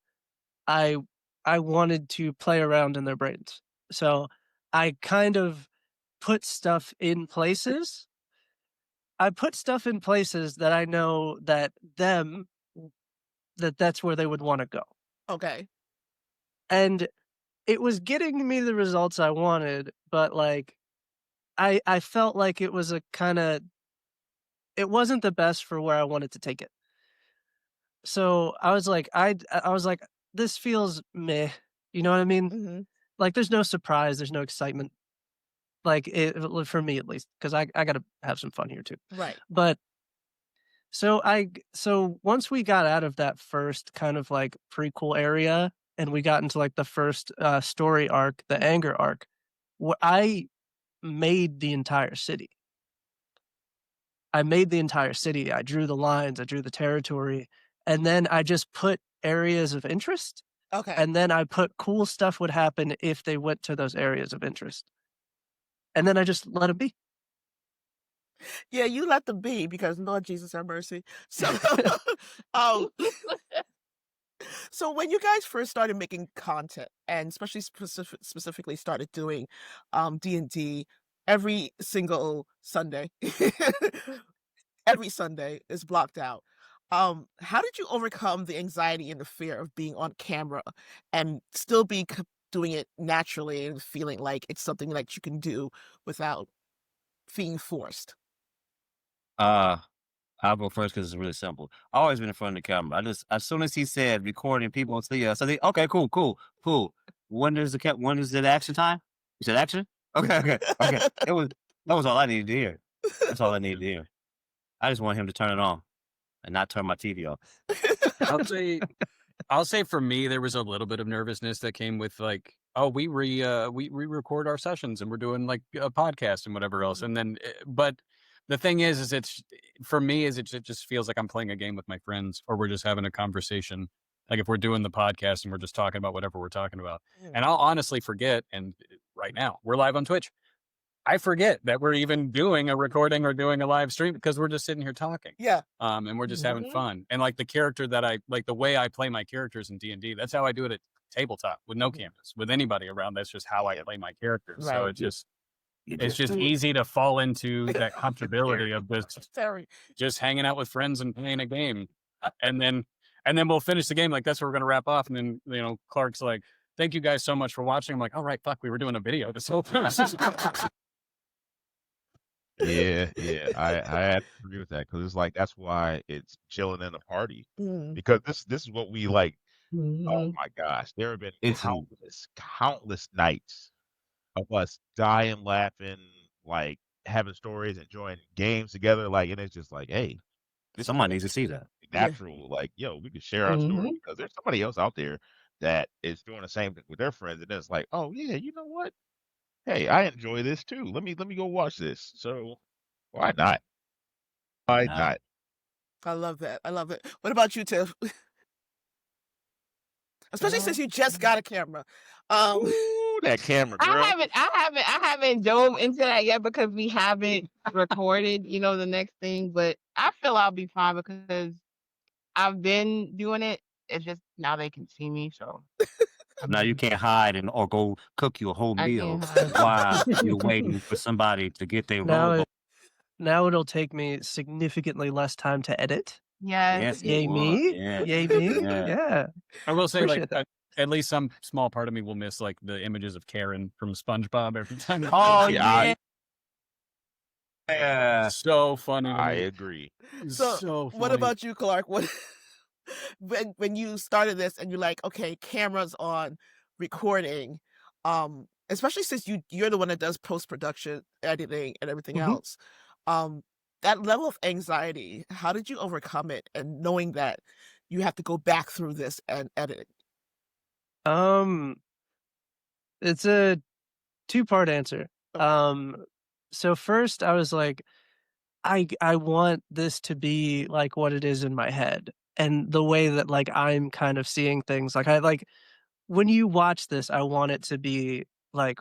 I I wanted to play around in their brains. So I kind of put stuff in places. I put stuff in places that I know that that's where they would want to go. Okay. And it was getting me the results I wanted, but like I felt like it was a kind of it wasn't the best for where I wanted to take it. So I was like, this feels meh. You know what I mean? hmm Like there's no surprise, there's no excitement. Like for me at least, because I gotta have some fun here too. Right. But so once we got out of that first kind of like prequel area and we got into like the first story arc, the anger arc, I made the entire city. I made the entire city. I drew the lines, I drew the territory, and then I just put areas of interest, Okay. and then I put cool stuff would happen if they went to those areas of interest. And then I just let them be. Yeah, you let them be because Lord Jesus have mercy. So, um, so when you guys first started making content, and especially specifically started doing D&D every single Sunday, every Sunday is blocked out. How did you overcome the anxiety and the fear of being on camera and still be doing it naturally and feeling like it's something that you can do without being forced? Uh, I'll go first because it's really simple. I always been in front of the camera. I just as soon as he said recording, people will see us. I think, okay, cool. When is it action time? You said action? Okay. That was all I needed to hear. That's all I needed to hear. I just want him to turn it on and not turn my TV off. I'll say for me, there was a little bit of nervousness that came with like, oh, we record our sessions and we're doing like a podcast and whatever else. And then, but the thing is it's for me is it just feels like I'm playing a game with my friends or we're just having a conversation. Like if we're doing the podcast and we're just talking about whatever we're talking about. And I'll honestly forget. And right now we're live on Twitch. I forget that we're even doing a recording or doing a live stream because we're just sitting here talking. Yeah. And we're just having fun. And like the character that I like, the way I play my characters in D&D, that's how I do it at tabletop with no cameras, with anybody around. That's just how I play my characters. Right. So it's just easy to fall into that comfortability of just hanging out with friends and playing a game. And then we'll finish the game. Like that's where we're going to wrap off. And then, Clark's like, thank you guys so much for watching. I'm like, all right, fuck, we were doing a video this whole time. Yeah, I have to agree with that because it's like that's why it's chilling in the party Mm. because this is what we like. Oh my gosh, there have been countless nights of us dying, laughing, like having stories, enjoying games together. Like, and it's just like, hey, Somebody needs to see that. Natural, like, yo, we can share our story because there's somebody else out there that is doing the same thing with their friends, and it's like, oh yeah, you know what? Hey, I enjoy this too. Let me go watch this. So why not? Why not? I love that. I love it. What about you, Tiff? especially since you just got a camera. Ooh, that camera, girl. I haven't dove into that yet because we haven't recorded, the next thing. But I feel I'll be fine because I've been doing it. It's just now they can see me, so Now you can't hide or go cook you a whole I meal can't hide. while you're waiting for somebody to get their robe. Now it'll take me significantly less time to edit. Yes. Yes, Yay it me. would. Yeah. Yay me. Yeah. Yeah. I will say, Appreciate that. at least some small part of me will miss like the images of Karen from SpongeBob every time. Oh Yeah. yeah. So funny. I agree. So funny. What about you, Clark? What when you started this and you're like, okay, cameras on, recording, especially since you're the one that does post-production, editing, and everything else, that level of anxiety, how did you overcome it? And knowing that you have to go back through this and edit. It's a two-part answer. So first I was like, I want this to be like what it is in my head, and the way that like I'm kind of seeing things. Like when you watch this, I want it to be like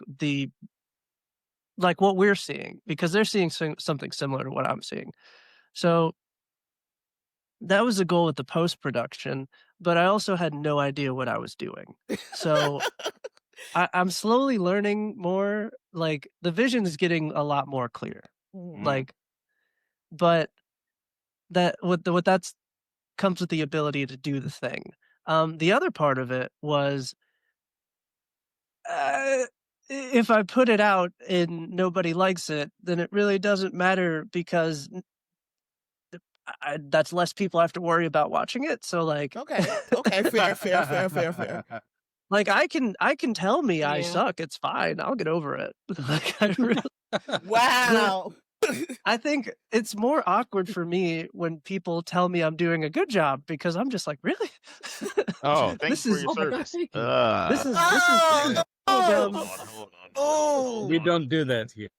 what we're seeing, because they're seeing something similar to what I'm seeing. So that was the goal with the post-production, but I also had no idea what I was doing. So I'm slowly learning more. Like the vision is getting a lot more clear. Like, but what that's comes with the ability to do the thing. The other part of it was, if I put it out and nobody likes it, then it really doesn't matter, because that's less people I have to worry about watching it. So like, Okay, fair. like I can tell me I Yeah. suck. It's fine. I'll get over it. Like I really, Wow. I think it's more awkward for me when people tell me I'm doing a good job, because I'm just like, really? Oh, thanks This for is your service. this is Oh, We don't do that here.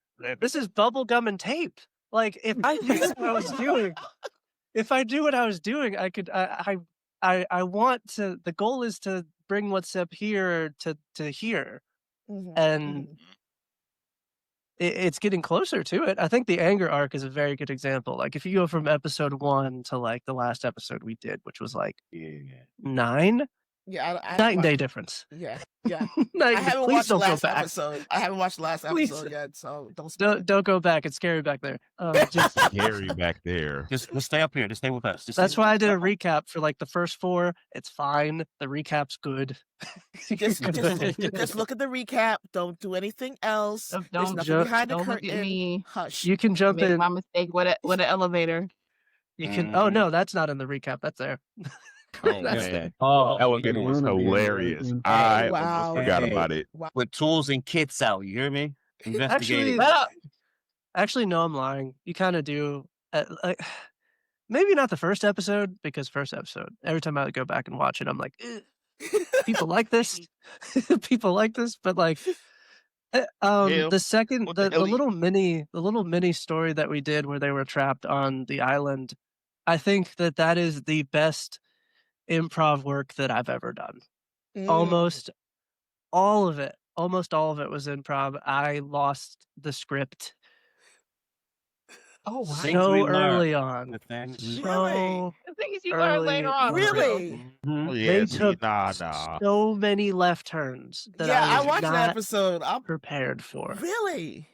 this is bubble gum and tape. Like if I do what I was doing, I could. I want to. The goal is to bring what's up here to here, and it's getting closer to it. I think the anger arc is a very good example. Like if you go from episode 1 to like the last episode we did, which was like 9, yeah, night and day difference. Yeah. I haven't please watched the don't go last back. episode. I haven't watched the last Please. episode yet, so don't spoil it. Don't go back. It's scary back there. Just, Gary back there. Just stay up here. Just stay with us. that's why I did a recap for like the first 4. It's fine. The recap's good. Just look at the recap. Don't do anything else. There's nothing behind the Don't look curtain. at me. Hush. You can jump Make in. my mistake with an elevator. You can. Oh no, that's not in the recap. That's there. Oh That's man, Oh, elevator was hilarious. I almost forgot about it. with tools and kits out. You hear me? Investigating. Actually, no, I'm lying. You kind of do. Maybe not the first episode, because first episode, every time I go back and watch it, I'm like, people like this. People like this, but like, the second, the little mini story that we did where they were trapped on the island, I think that is the best improv work that I've ever done. Almost all of it was improv. I lost the script Oh, wow. so early on. Really? The thing is, you learn later on. Really? Oh yeah, They took nah. so many left turns that I I was watched not that episode. I'm prepared for. really.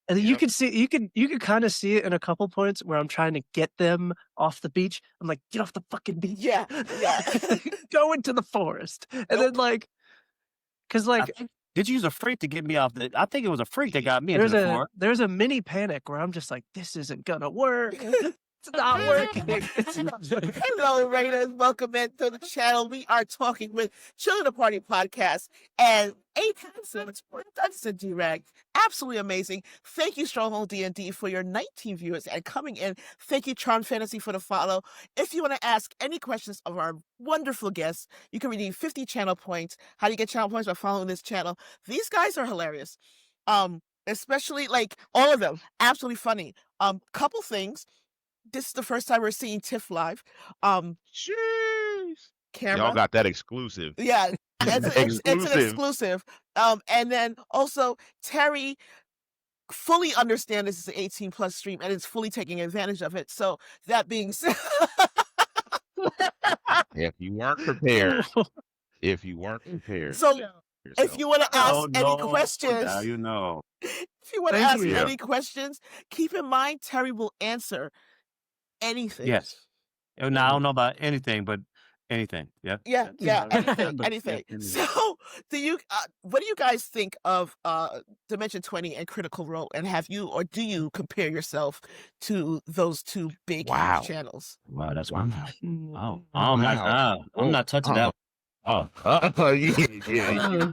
And you could see, you could kind of see it in a couple points where I'm trying to get them off the beach. I'm like, get off the fucking beach. Yeah. Go into the forest. And then like, because like, Did you use a freak to get me off the? I think it was a freak that got me into the forest. there's a mini panic where I'm just like, this isn't gonna work. It's not working. Hello, Raiders. Welcome into the channel. We are talking with Chillin' the Party podcast and 8 episodes for Dungeons and Durags. Absolutely amazing. Thank you, Stronghold D&D, for your 19 viewers and coming in. Thank you, Charm Fantasy, for the follow. If you want to ask any questions of our wonderful guests, you can redeem 50 channel points. How do you get channel points? By following this channel. These guys are hilarious. Especially like all of them. Absolutely funny. Couple things. This is the first time we're seeing Tiff live. Jeez. camera. Y'all got that exclusive. Yeah, it's an Exclusive. exclusive. And then also Terry fully understands this is an 18+ stream and is fully taking advantage of it. So that being said, If you weren't prepared, so if you want to ask any questions, now you know. if you want to ask any questions, keep in mind Terry will answer anything. Yes. Now I don't know about anything, but anything. Yeah. Yeah, anything. So, what do you guys think of Dimension 20 and Critical Role, and do you compare yourself to those two big channels? Wow, that's wow. I'm not touching that. Yeah.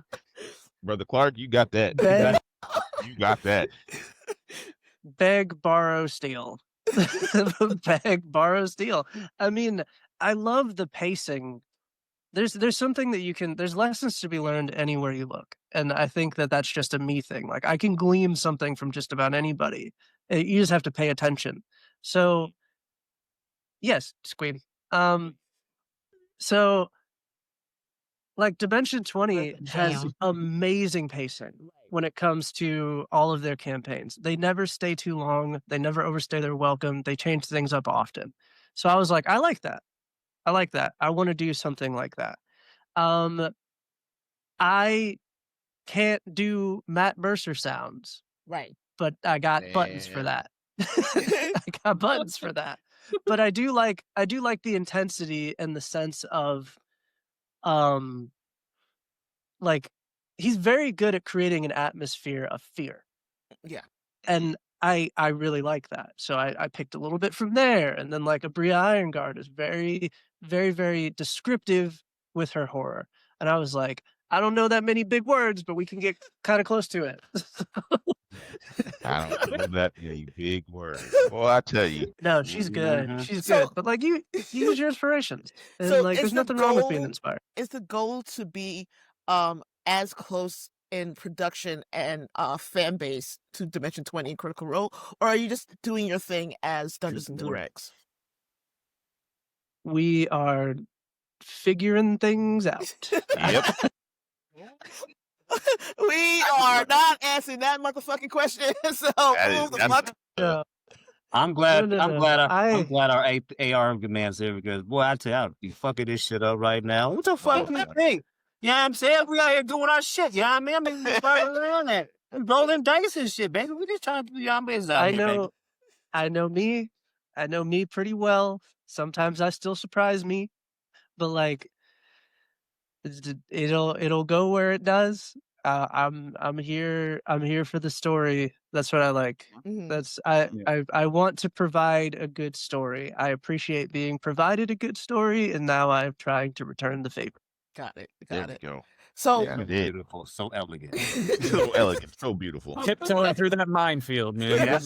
Brother Clark, you got that. You got that. Beg, borrow, steal. Beg, borrow, steal. I mean, I love the pacing. There's something that there's lessons to be learned anywhere you look. And I think that that's just a me thing. Like, I can glean something from just about anybody. You just have to pay attention. So, yes, Squeam. So, like, Dimension 20 has amazing pacing when it comes to all of their campaigns. They never stay too long. They never overstay their welcome. They change things up often. So I was like, I like that. I want to do something like that. I can't do Matt Mercer sounds. Right. But I got buttons for that. I got buttons for that. But I do like the intensity and the sense of like, he's very good at creating an atmosphere of fear. Yeah. And I really like that. So I picked a little bit from there. And then, like, Abria Ironguard is very, very, very descriptive with her horror. And I was like, I don't know that many big words, but we can get kind of close to it. I don't know that many big words. Well, I tell you. No, she's good. She's good. But, like, you use your inspirations. And, So like, there's nothing wrong with being inspired. Is the goal to be as close in production and fan base to Dimension 20 and Critical Role, or are you just doing your thing as Dungeons and Durags? We are figuring things out. Yep. We are not answering that motherfucking question. So move the fuck. No. I'm glad. No. I'm glad our AR demands here, because boy, I tell you, I'll be fucking this shit up right now. What the fuck do you think? You know what I'm saying? We out here doing our shit. You know what I mean? I mean, around that and rolling dice and shit, baby. We just trying to be on business out here, baby. I know me pretty well. Sometimes I still surprise me, but, like, it'll go where it does. I'm here for the story. That's what I like. Mm-hmm. I want to provide a good story. I appreciate being provided a good story, and now I'm trying to return the favor. Got it. There we go. So beautiful, so elegant. So elegant, so beautiful. Tiptoeing through that minefield, man.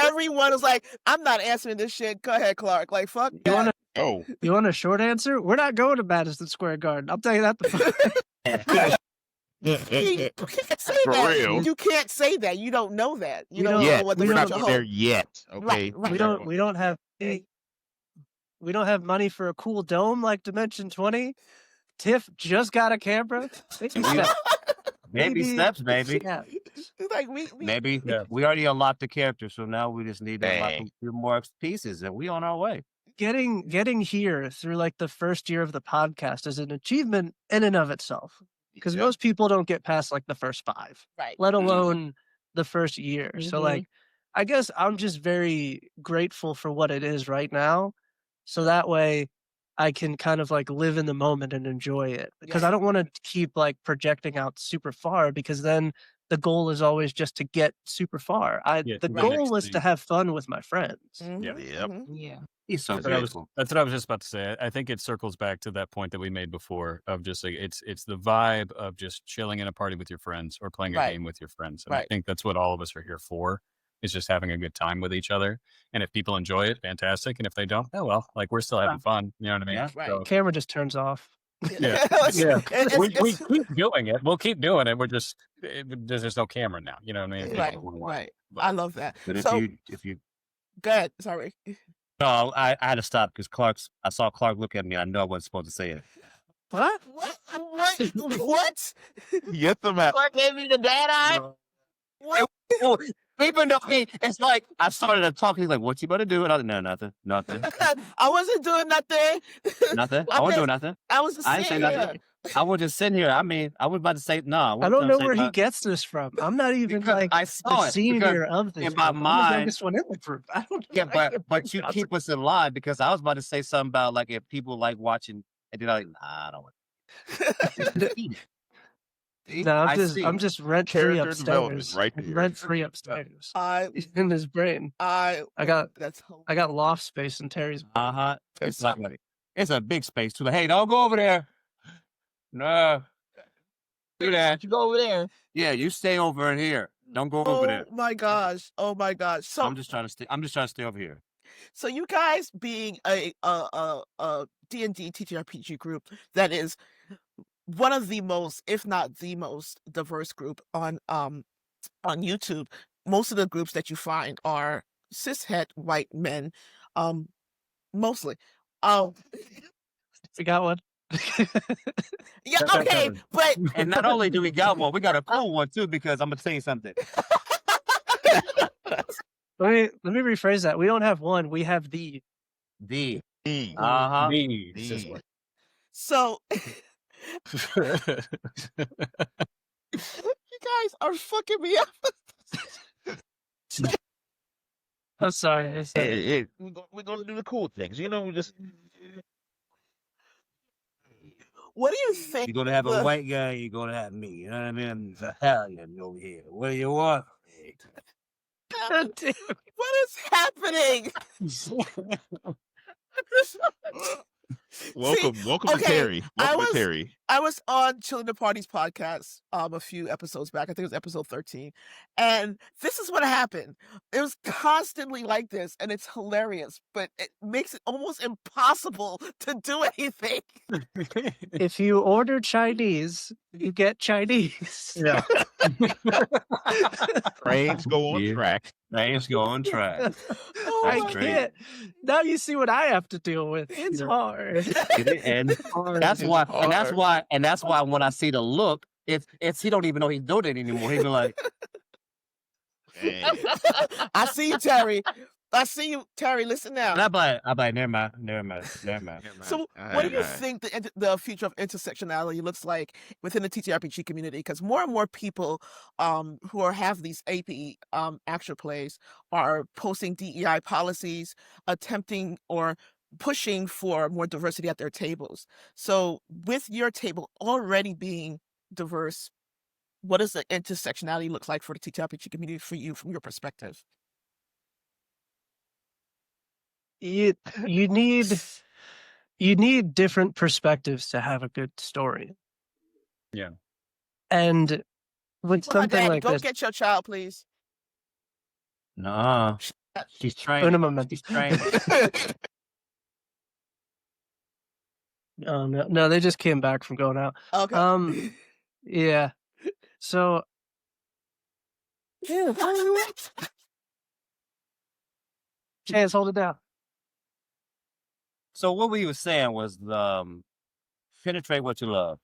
Everyone was like, I'm not answering this shit. Go ahead, Clark. Like, fuck. You want a short answer? We're not going to Madison Square Garden. I'll tell you that. You can't say For that. real. You can't say that. You don't know that. You We don't don't- know what the We're not future there holds. yet. Okay. Right. We don't have money for a cool dome like Dimension 20. Tiff just got a camera. Baby steps, baby. Yeah. It's like we Maybe we already unlocked the character, so now we just need to unlock a few more pieces, and we on our way. Getting here through, like, the first year of the podcast is an achievement in and of itself, because most people don't get past, like, the first 5, right. let alone the first year. So, Mhm. like, I guess I'm just very grateful for what it is right now, so that way I can kind of, like, live in the moment and enjoy it, because Yeah. I don't want to keep, like, projecting out super far, because then the goal is always just to get super far. The the goal next was thing. to have fun with my friends. Mhm, Yep. mhm. Yeah. He's so That's what beautiful. I was just about to say. I think it circles back to that point that we made before of just like it's the vibe of just chilling in a party with your friends or playing a Right. game with your friends. And I Right. think that's what all of us are here for, is just having a good time with each other. And if people enjoy it, fantastic. And if they don't, oh well, like, we're still having fun. You know what I mean? Yeah. Right. So, Camera just turns off. yeah. It's- we it's- keep doing it. We'll keep doing it. We're just there's no camera now. You know what I mean? Right. People wanna watch Right. it. I love that. But So if you go ahead. Sorry. No, I had to stop because I saw Clark look at me. I know I wasn't supposed to say it. What? What? Get them out. Clark gave me the bad eye. What? Even though it's like I started to talk, he's like, "What you about to do?" And I was like, "No, nothing. I wasn't doing nothing. Nothing. I wasn't doing nothing. I was just I ain't saying nothing. I was just sitting here. I mean, I was about to say no. I don't know where he gets this from. I'm not even like I saw the it senior of this in my group. I'm the mind. youngest one in the group. I don't know. Yeah, but you keep us in line because I was about to say something about like if people like watching, and then I like, nah, I don't want to. No, I'm just rent free Character development upstairs. right there. Rent free upstairs. I In his brain. I got loft space in Terry's brain. It's like it's a big space too. Like, hey, don't go over there. No, do that. You go over there. Yeah, you stay over in here. Don't go over there. Oh my gosh. So I'm just trying to stay over here. So you guys being a D&D TTRPG group that is one of the most, if not the most diverse group on YouTube, most of the groups that you find are cishet white men, mostly. We got one. Yeah, okay, but And not only do we got one, we got a cool one too. Because I'm gonna tell you something. Let me rephrase that. We don't have one. We have the. So you guys are fucking me up. I'm sorry. Hey, we're gonna do the cool things, just. What do you think? You're gonna have a white guy. You're gonna have me. You know what I mean? I'm the Italian over here. What do you want? What is happening? Welcome to Terry. Welcome to Terry. I was on Chillin' the Party's podcast a few episodes back. I think it was episode 13. And this is what happened. It was constantly like this, and it's hilarious, but it makes it almost impossible to do anything. If you order Chinese, you get Chinese. Yeah. Trains go on track. Trains go on track. Oh, I my can't. Now you see what I have to deal with. It's hard. And that's why when I see the look, it's he don't even know he's doing it anymore. He's like, I see you, Terry. I see you, Terry. Listen now. and I'm like, never mind. So, what do you think the future of intersectionality looks like within the TTRPG community? Because more and more people who have these AP actual plays are posting DEI policies, attempting or pushing for more diversity at their tables. So, with your table already being diverse, what does the intersectionality look like for the TTRPG community for you from your perspective? You need different perspectives to have a good story. Yeah. And with something like go this, get your child, please. No, she's trained. Una momento. She's trained. Oh no, they just came back from going out. Okay. Yeah. So Chance, hold it down. So what we were saying was penetrate what you love.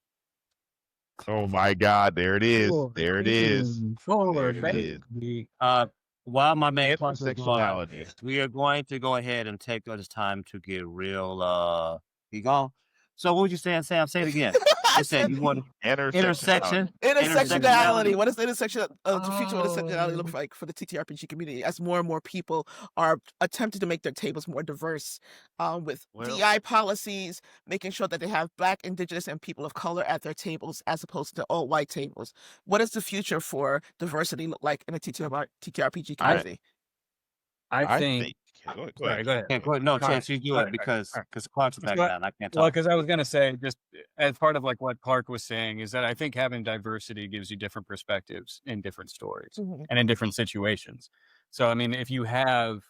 Oh my God! There it is. There it is. Forward, There it baby. While my man Intersectionality. we are going to go ahead and take this time to get real. You gone? So what would you saying, Sam? Say it again. You said you want intersection. Intersectionality. What does the future of intersectionality look like for the TTRPG community as more and more people are attempting to make their tables more diverse with DI policies, making sure that they have Black, Indigenous, and people of color at their tables as opposed to all white tables? What does the future for diversity look like in the TTRPG community? I think. Go ahead. Sorry, go ahead. No, Chance, you do it because Clark's back down. I can't talk. Well, because I was going to say, just as part of like what Clark was saying, is that I think having diversity gives you different perspectives in different stories and in different situations. So, I mean, if you have,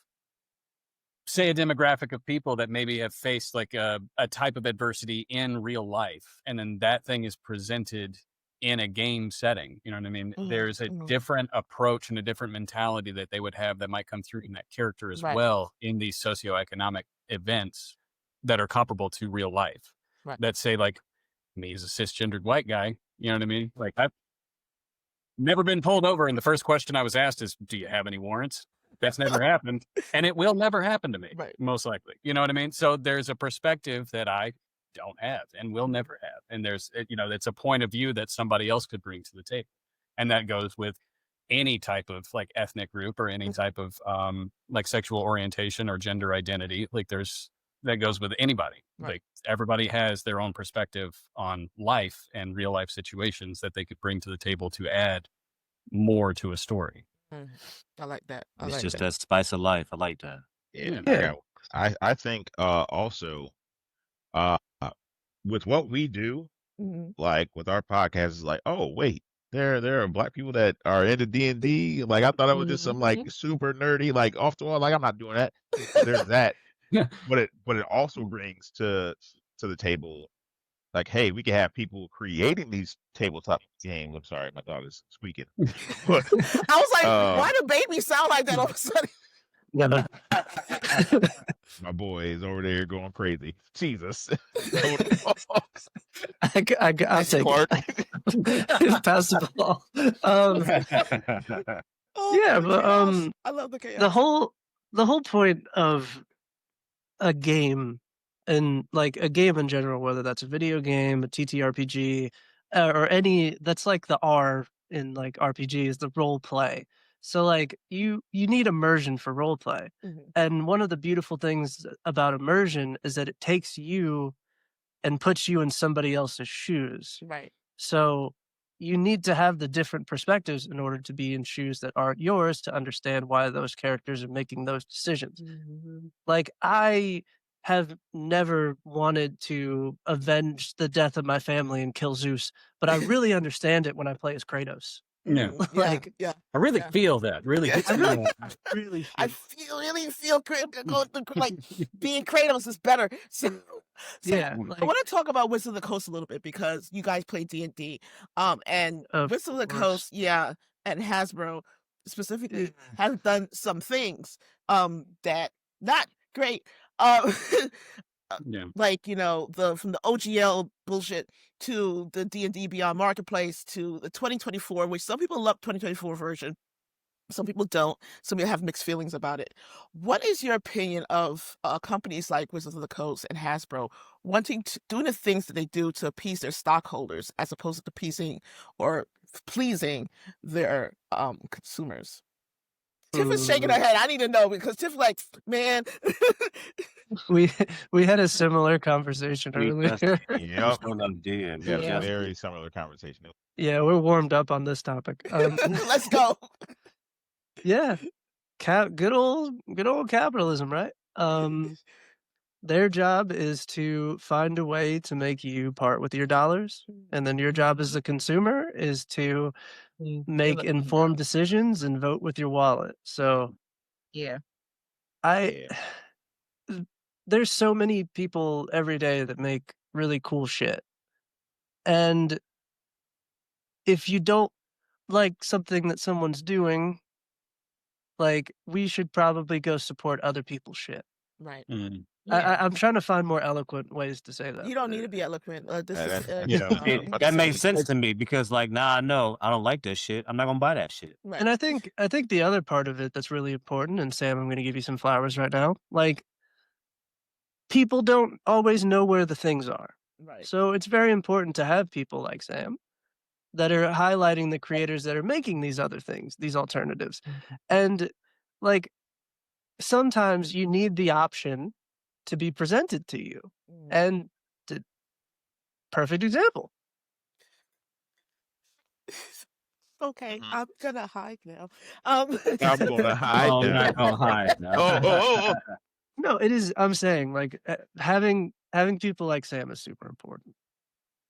say, a demographic of people that maybe have faced like a type of adversity in real life, and then that thing is presented in a game setting. You know what I mean? Mhm, There's a mhm. different approach and a different mentality that they would have that might come through in that character as well in these socioeconomic events that are comparable to real life. Right. That say, like, me as a cisgendered white guy, you know what I mean? Like, I've never been pulled over, and the first question I was asked is, "Do you have any warrants?" That's never happened, and it will never happen to me, Right. most likely. You know what I mean? So there's a perspective that I don't have and will never have, and there's, it's a point of view that somebody else could bring to the table, and that goes with any type of like ethnic group or any type of like sexual orientation or gender identity. Like that goes with anybody. Right. Like everybody has their own perspective on life and real life situations that they could bring to the table to add more to a story. I like that. It's just that spice of life. I like that. Yeah. I think also with what we do, like with our podcast, is like, oh wait, there are black people that are into D&D. Like I thought it was just some like super nerdy, like off the wall. Like I'm not doing that. There's that. But it also brings to the table, like, hey, we can have people creating these tabletop games. I'm sorry, my dog is squeaking. But, I was like, why do babies sound like that all of a sudden? Yeah. My boy is over there going crazy. Jesus. I'll take Clark. it. Pass the ball. Yeah, but I love the chaos. the whole point of a game, and like a game in general, whether that's a video game, a TTRPG, or any that's like the R in like RPG, is the role play. So like you need immersion for role play. And one of the beautiful things about immersion is that it takes you and puts you in somebody else's shoes. Right. So you need to have the different perspectives in order to be in shoes that aren't yours to understand why those characters are making those decisions. Like I have never wanted to avenge the death of my family and kill Zeus, but I really understand it when I play as Kratos. Yeah. Like, yeah. I really feel that. Really, Yeah. really I really feel going through, like being Kratos is better. So yeah. I want to talk about Wizards of the Coast a little bit because you guys play D&D. And Wizards of the Coast, and Hasbro specifically has done some things that not great. Like, from the OGL bullshit to the D&D Beyond Marketplace to the 2024, which some people love 2024 version. Some people don't. Some people have mixed feelings about it. What is your opinion of companies like Wizards of the Coast and Hasbro doing the things that they do to appease their stockholders as opposed to pleasing their consumers? Tiff is shaking her head. I need to know because Tiff like, man. we had a similar conversation earlier. Yep. Yeah. Very similar conversation. Yeah, we're warmed up on this topic. Let's go. Yeah. Good old capitalism, right? Their job is to find a way to make you part with your dollars, and then your job as a consumer is to make informed decisions and vote with your wallet. So there's so many people every day that make really cool shit. And if you don't like something that someone's doing, like, we should probably go support other people's shit. Right. I'm trying to find more eloquent ways to say that. You don't need to be eloquent. That makes sense to me because, like, I know I don't like that shit. I'm not gonna buy that shit. Right. And I think the other part of it that's really important, and Sam, I'm going to give you some flowers right now. Like, people don't always know where the things are. Right. So it's very important to have people like Sam that are highlighting the creators that are making these other things, these alternatives. And like, sometimes you need the option to be presented to you. And perfect example. Okay, I'm gonna hide now. I'm gonna hide. Oh, not gonna hide. Oh. No, it is. I'm saying, like, having people like Sam is super important.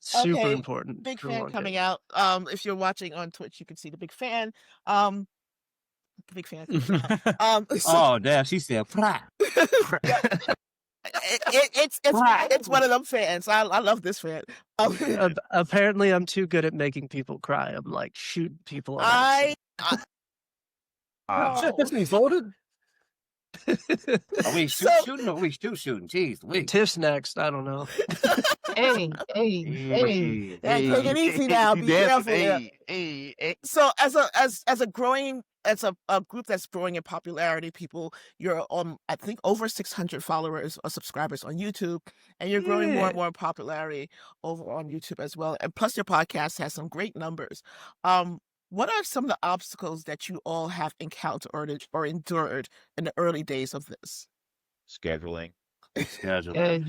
Super important. Big fan coming out. If you're watching on Twitch, you can see the big fan. Big fan. Oh, damn! She said, It's one of them fans. I love this fan. Apparently, I'm too good at making people cry. I'm like shooting people on I Shit, this thing's loaded. Are we shooting or are we shooting? Jeez, Tiff's next. I don't know. Hey. take it easy now. Be careful. So as a group that's growing in popularity, people, you're on I think over 600 followers or subscribers on YouTube, and you're growing more and more popularity over on YouTube as well. And plus, your podcast has some great numbers. What are some of the obstacles that you all have encountered or endured in the early days of this? Scheduling. Scheduling.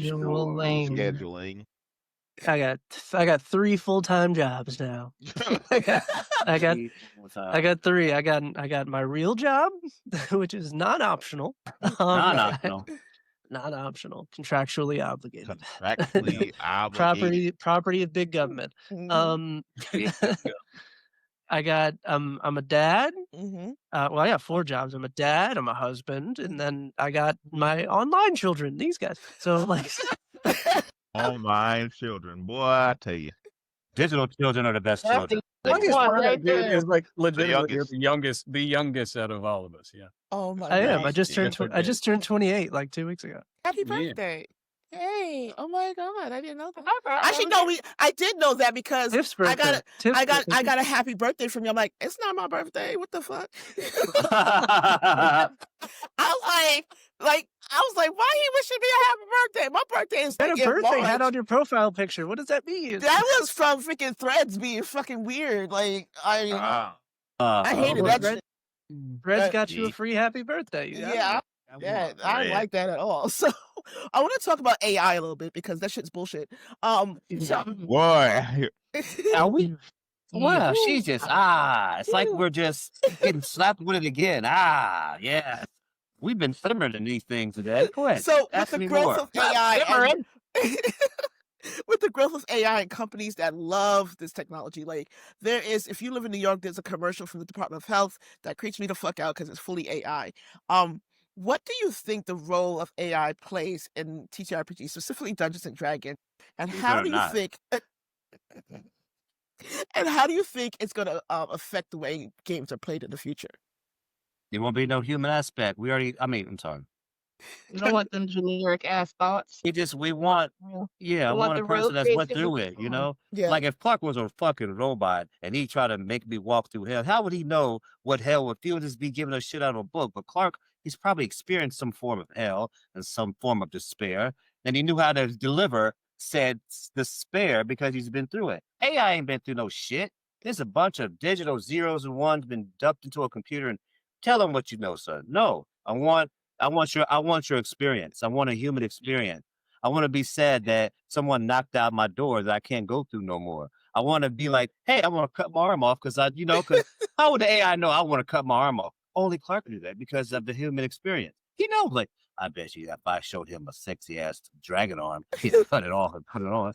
I got 3 full-time jobs now. I got 3. I got my real job, which is non-optional. Non-optional, contractually obligated. Contractually obligated. Property of big government. I got I'm a dad. Well, I got 4 jobs. I'm a dad, I'm a husband, and then I got my online children, these guys. So like Online children, boy, I tell you. Digital children are the best children. Is like legitimately the youngest out of all of us. Yeah. Oh my! I am. I just turned 28 like 2 weeks ago. Happy birthday! Hey! Oh my God! I didn't know that. Actually, no. I did know that because Tiff's I got birthday. I got a happy birthday from you. I'm like, it's not my birthday. What the fuck? I was like, why he wishing me a happy birthday? My birthday is like a birthday hat on your profile picture. What does that mean? That was from freaking Threads being fucking weird. Like I hated that shit. Threads got you a free happy birthday. Yeah, I don't like that at all. So I want to talk about AI a little bit because that shit's bullshit. Boy, Are we? Wow, she's just it's like we're just getting slapped with it again. Yeah. We've been simmering these things today. Go ahead. So with the growth of AI with the growth of AI and companies that love this technology, like there is, if you live in New York, there's a commercial from the Department of Health that creeps me the fuck out because it's fully AI. What do you think the role of AI plays in TTRPG, specifically Dungeons and Dragons, and how do you think? And how do you think it's going to affect the way games are played in the future? There won't be no human aspect. I'm sorry. You don't want them generic ass thoughts. We want a person that's went through it, you know? Yeah. Like if Clark was a fucking robot and he tried to make me walk through hell, how would he know what hell would feel? Just be giving a shit out of a book. But Clark, he's probably experienced some form of hell and some form of despair. And he knew how to deliver said despair because he's been through it. AI ain't been through no shit. There's a bunch of digital zeros and ones been dumped into a computer and tell him what you know, son. No, I want your experience. I want a human experience. I want to be sad that someone knocked out my door that I can't go through no more. I want to be like, hey, I want to cut my arm off because how would the AI know I want to cut my arm off? Only Clark can do that because of the human experience. He knows, like, I bet you if I showed him a sexy ass dragon arm, he'd cut it off and put it on.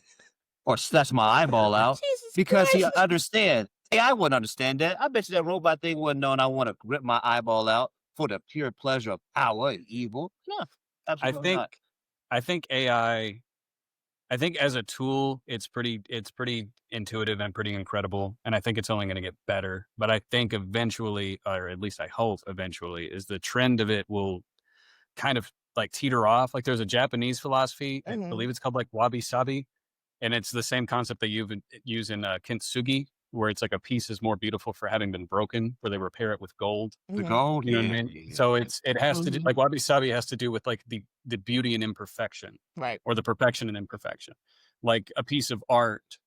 Or snatch my eyeball out because he understands. Hey, I wouldn't understand that. I bet you that robot thing wouldn't know, and I want to rip my eyeball out for the pure pleasure of power and evil. No, absolutely not. I think AI. I think as a tool, it's pretty intuitive and pretty incredible, and I think it's only going to get better. But I think eventually, or at least I hope eventually, is the trend of it will kind of like teeter off. Like there's a Japanese philosophy, I believe it's called like wabi sabi, and it's the same concept they use in kintsugi, where it's like a piece is more beautiful for having been broken, where they repair it with gold. The gold, you know what I mean? So it has to do, like wabi sabi has to do with like the beauty and imperfection, right? Or the perfection and imperfection. Like a piece of art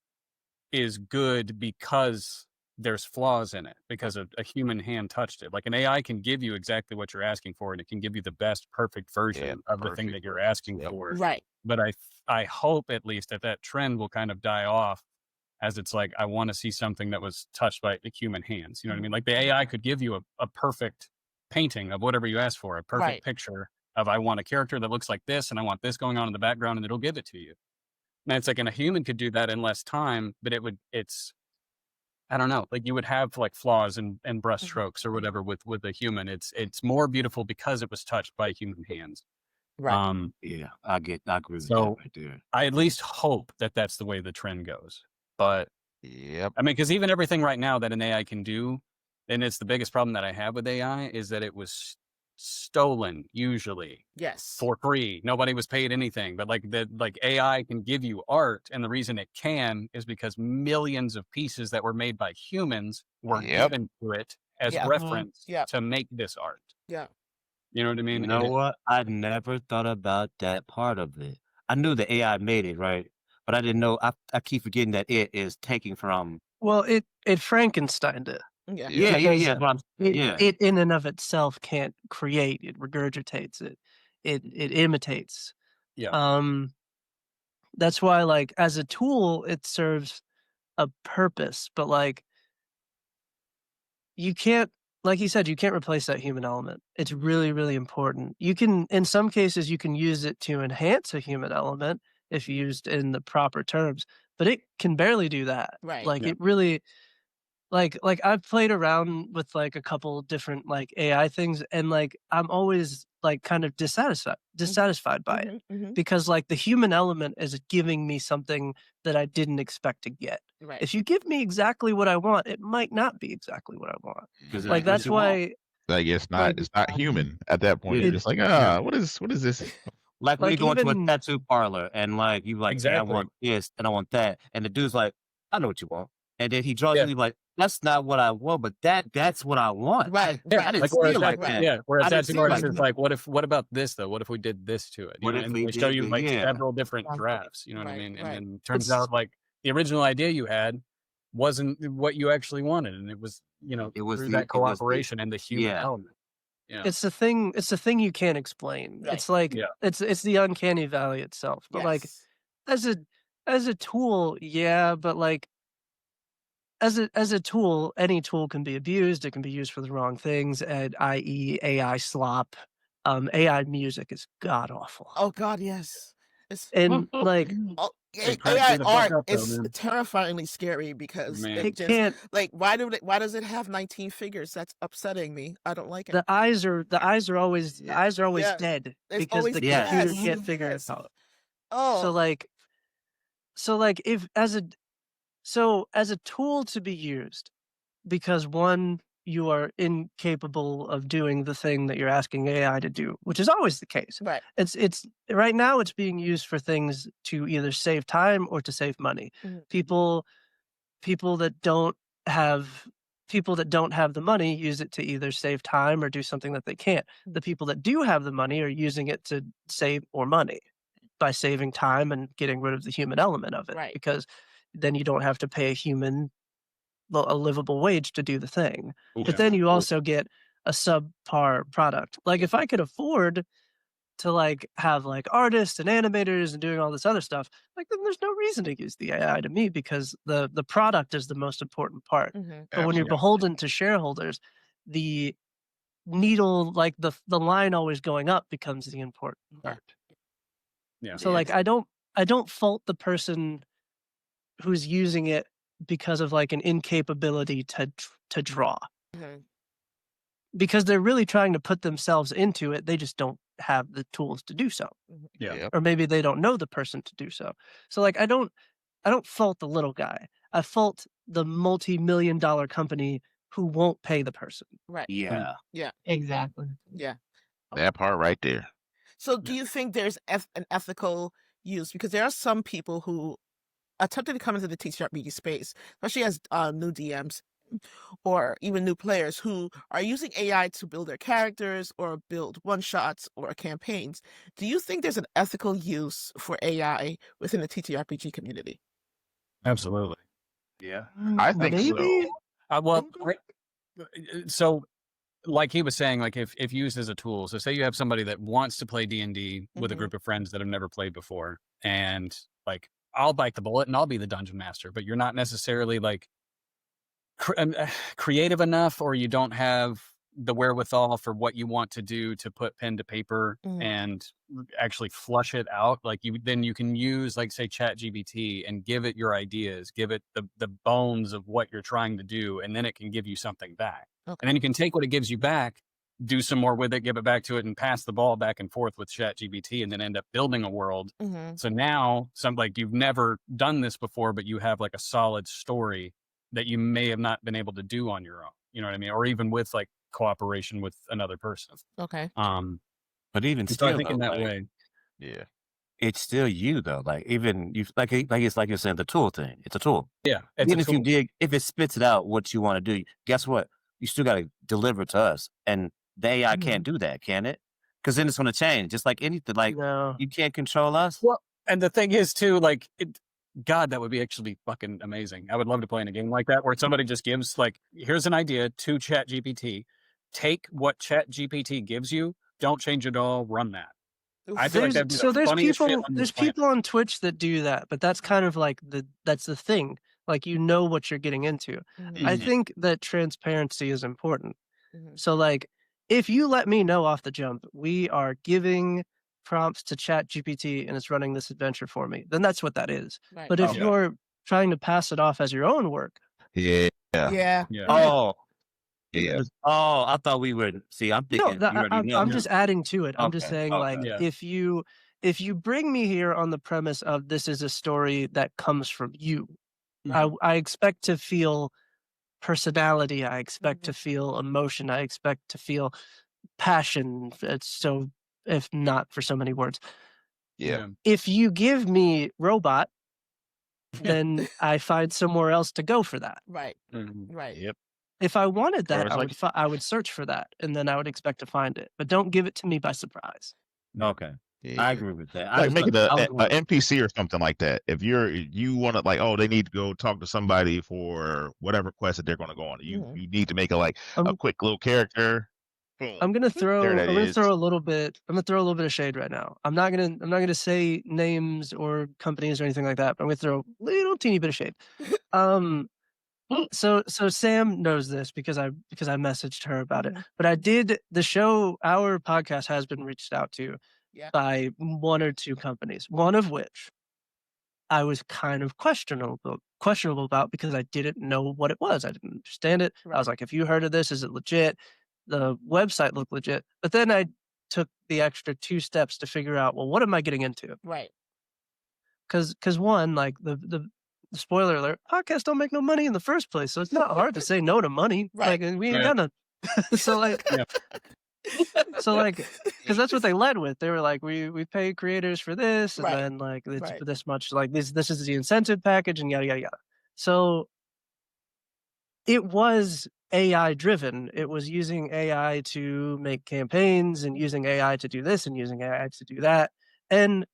is good because there's flaws in it, because a human hand touched it. Like an AI can give you exactly what you're asking for, and it can give you the best perfect version of the thing that you're asking for. Right. But I hope at least that trend will kind of die off, as it's like, I want to see something that was touched by human hands. You know what I mean? Like the AI could give you a perfect painting of whatever you ask for, a perfect picture of, I want a character that looks like this, and I want this going on in the background, and it'll give it to you. And it's like, and a human could do that in less time, but I don't know, like you would have like flaws and brush strokes or whatever with a human. It's more beautiful because it was touched by human hands. Right. Yeah, I agree with that So right there. I at least hope that that's the way the trend goes. But Yep. I mean, because even everything right now that an AI can do, and it's the biggest problem that I have with AI is that it was stolen usually Yes. for free. Nobody was paid anything, but like AI can give you art, and the reason it can is because millions of pieces that were made by humans were Yep. given to it as Yeah. reference Yeah. to make this art. Yeah. You know what I You mean? know what? I never thought about that part of it. I knew the AI made it, right? But I didn't know. I keep forgetting that it is taking from. Well, it Frankensteined it. Yeah. Yeah, Because yeah. But yeah, it in and of itself can't create. It regurgitates it. It imitates. Yeah. That's why, like, as a tool, it serves a purpose, but like you can't, like you said, you can't replace that human element. It's really, really important. You can, in some cases, you can use it to enhance a human element if used in the proper terms, but it can barely do that. Right. Like Yeah. it really, like I've played around with like a couple different like AI things, and like I'm always like kind of dissatisfied by it because like the human element is giving me something that I didn't expect to get. Right. If you give me exactly what I want, it might not be exactly what I want. because Like what that's you want. why Like it's like not human at that point. Yeah. You're it just like, Yeah. what is this? Like when you like go into a even tattoo parlor and like you like, hey, I Exactly. want this and I want that, and the dude's like, I know what you want, and then he draws Yeah. you like, that's not what I want, but that's what I want. Right. Yeah, I didn't like see where it like that. yeah, where a I didn't tattoo see it artist like is that. like, what about this though? What if we did this to it? You What know, if and we they show did you the like yeah? several different Exactly. drafts. You know what I Right. mean? And Right. then turns it's out like the original idea you had wasn't what you actually wanted, and it was through that It was the cooperation and the human yeah. element. Yeah, it's the thing you can't explain. Right. It's like yeah, it's the uncanny valley itself. But like Yes. as a as a tool, yeah, but like as a tool, any tool can be abused. It can be used for the wrong things, and i.e., AI slop. AI music is god awful, Oh God, yes. It's and like oh, it cracks AI me the fuck art up though, is man. terrifyingly scary because Man, it it just can't. like why does it have 19 figures? That's upsetting me. I don't like it. The eyes are always Yeah. Yeah. dead It's because always the Yes. computer yes. can't figure it Yes. out. So Oh. like so like if as a so as a tool to be used, because one, you are incapable of doing the thing that you're asking AI to do, which is always the case. Right. It's right now it's being used for things to either save time or to save money. Mhm. People people that don't have people that don't have the money use it to either save time or do something that they can't. The people that do have the money are using it to save more money by saving time and getting rid of the human element of it, Right. because then you don't have to pay a human a livable wage to do the thing. But yeah, then you also get a subpar product. Like if I could afford to like have like artists and animators and doing all this other stuff, like then there's no reason to use the AI to me because the product is the most important part. But when you're Absolutely. beholden to shareholders, the needle, like the line always going up becomes the important Yeah. part. yeah. So like I don't fault the person who's using it because of like an incapability to draw, Mhm. because they're really trying to put themselves into it. They just don't have the tools to do so, Yeah. Yep. or maybe they don't know the person to do so. So like I don't fault the little guy. I fault the multi-million-dollar company who won't pay the person. Right. Yeah. Yeah. Exactly. Yeah. That part right there. So do you think there's an ethical use? Because there are some people who attempted to come into the TTRPG space, especially as new DMs or even new players who are using AI to build their characters or build one-shots or campaigns. Do you think there's an ethical use for AI within the TTRPG community? Absolutely. Yeah. I think so. Maybe. So like he was saying, like if used as a tool, so say you have somebody that wants to play D&D with a group of friends that have never played before, and like I'll bite the bullet and I'll be the dungeon master, but you're not necessarily like creative enough, or you don't have the wherewithal for what you want to do to put pen to paper and actually flush it out. Like then you can use like say ChatGPT and give it your ideas, give it the bones of what you're trying to do, and then it can give you something back. Okay. And then you can take what it gives you back do some more with it, give it back to it, and pass the ball back and forth with ChatGPT, and then end up building a world. So now, you've never done this before, but you have like a solid story that you may have not been able to do on your own. You know what I mean? Or even with like cooperation with another person. Okay. But even So still, I think in that like, way, Yeah. it's still you though. Like even you, it's like you're saying the tool thing. It's a tool. yeah. It's Even a if you tool. dig, if it spits it out what you want to do, guess what? You still got to deliver it to us, and the AI can't do that, can it? Because then it's going to change, just like anything. Like No. you can't control us. Well, and the thing is too, like, God, that would be actually fucking amazing. I would love to play in a game like that where somebody just gives like, here's an idea to ChatGPT. Take what ChatGPT gives you, don't change it all, run that. I feel like that'd be the funniest shit on the There's planet. people on Twitch that do that, but that's kind of like that's the thing. Like you know what you're getting into. I think that transparency is important. So like if you let me know off the jump, we are giving prompts to ChatGPT and it's running this adventure for me, then that's what that is. Right. But if you're trying to pass it off as your own work, Yeah. Yeah. Oh, Yeah. oh, I thought we were. See, I'm no, thinking. You already know. I'm just adding to it. I'm just Okay, saying, like, Yeah. if you bring me here on the premise of this is a story that comes from you, I expect to feel personality. I expect to feel emotion. I expect to feel passion. So, if not for so many words, Yeah. if you give me robot, then I find somewhere else to go for that. Right. Right. Yep. If I wanted that, it's like- I would search for that, and then I would expect to find it. But don't give it to me by surprise. Okay, Yeah. I agree with that. Like make it a NPC or something like that. If you want to like, oh, they need to go talk to somebody for whatever quest that they're going to go on. You need to make a quick little character. Boom. I'm gonna throw a little bit. I'm gonna throw a little bit of shade right now. I'm not gonna say names or companies or anything like that. But I'm gonna throw a little teeny bit of shade. So Sam knows this because I messaged her about it. But I did the show. Our podcast has been reached out to by one or two companies. One of which I was kind of questionable about because I didn't know what it was. I didn't understand it. I was like, "Have you heard of this? Is it legit?" The website looked legit, but then I took the extra 2 steps to figure out, well, what am I getting into? Right. Because one, like the spoiler alert, podcasts don't make no money in the first place, so it's not hard to say no to money. Right. Like we ain't gonna. So like, because that's what they led with. They were like, we pay creators for this, and then like it's this much. Like this is the incentive package, and yada yada yada. So it was AI driven. It was using AI to make campaigns and using AI to do this and using AI to do that. And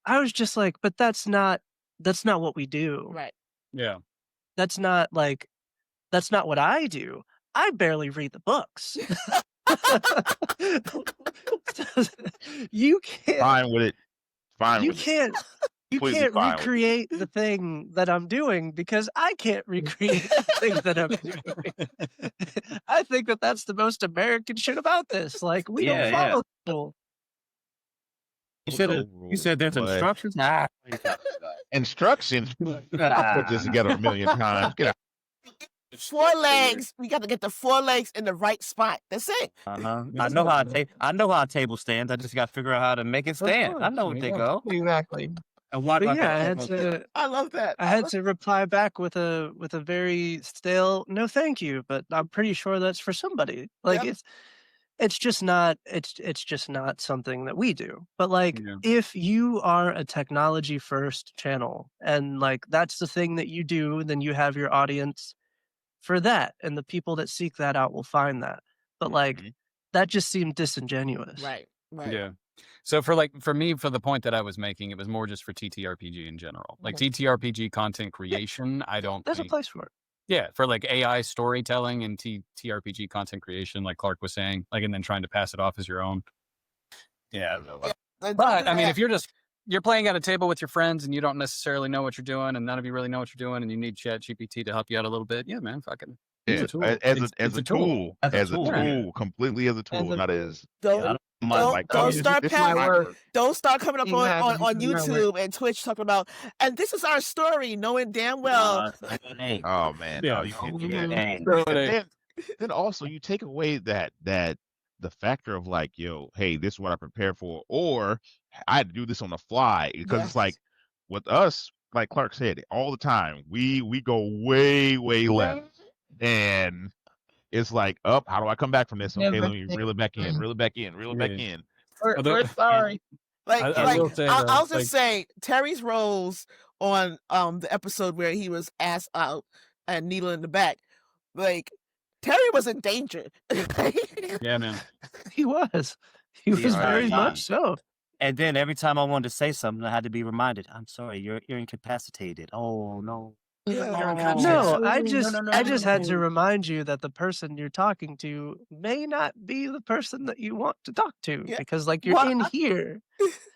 I was just like, but that's not what we do. Right. Yeah. That's not what I do. I barely read the books. You can't. Fine with it. Fine You with can't. You Completely can't fine with recreate the thing that I'm doing because I can't recreate the thing that I'm doing. I think that that's the most American shit about this. Like we don't follow people. You said there's instructions. Instructions. I put this together a million times. Get out. 4 legs. We got to get the 4 legs in the right spot. That's it. I know how a table stands. I just got to figure out how to make it stand. I know where they go. Exactly. And why? But yeah, I had to. I love that. I had to reply back with a very stale no thank you, but I'm pretty sure that's for somebody. Like it's just not something that we do. But like if you are a technology first channel and like that's the thing that you do, then you have your audience for that, and the people that seek that out will find that. But like that just seemed disingenuous. Right. Yeah. So for me, for the point that I was making, it was more just for TTRPG in general. Like TTRPG content creation, I don't There's think a place for it. Yeah, for like AI storytelling and TRPG content creation, like Clark was saying, like, and then trying to pass it off as your own. Yeah. But I mean, if you're playing at a table with your friends and you don't necessarily know what you're doing and none of you really know what you're doing and you need ChatGPT to help you out a little bit, yeah, man, fucking. Yeah, as a tool, completely as a tool, not as. Don't start coming up on YouTube and Twitch talking about, and this is our story, knowing damn well. Oh man, no, you can't do that. Then also you take away that the factor of like, yo, hey, this is what I prepared for, or I had to do this on the fly, because it's like Yes. with us, like Clark said, all the time we go way left, and it's like, up, how do I come back from this? Okay, Never let me think. reel it back in, reel it back in, reel it back Yeah. in. Although, We're sorry. Like, I will say though, I'll just like, say Terry's roles on the episode where he was ass out and needle in the back, like Terry was in danger. yeah, man. He was. He was very much so. And then every time I wanted to say something, I had to be reminded, I'm sorry, you're incapacitated. Oh no. No, I just had to no. remind you that the person you're talking to may not be the person that you want to talk to, Yeah. because like you're Well, in here.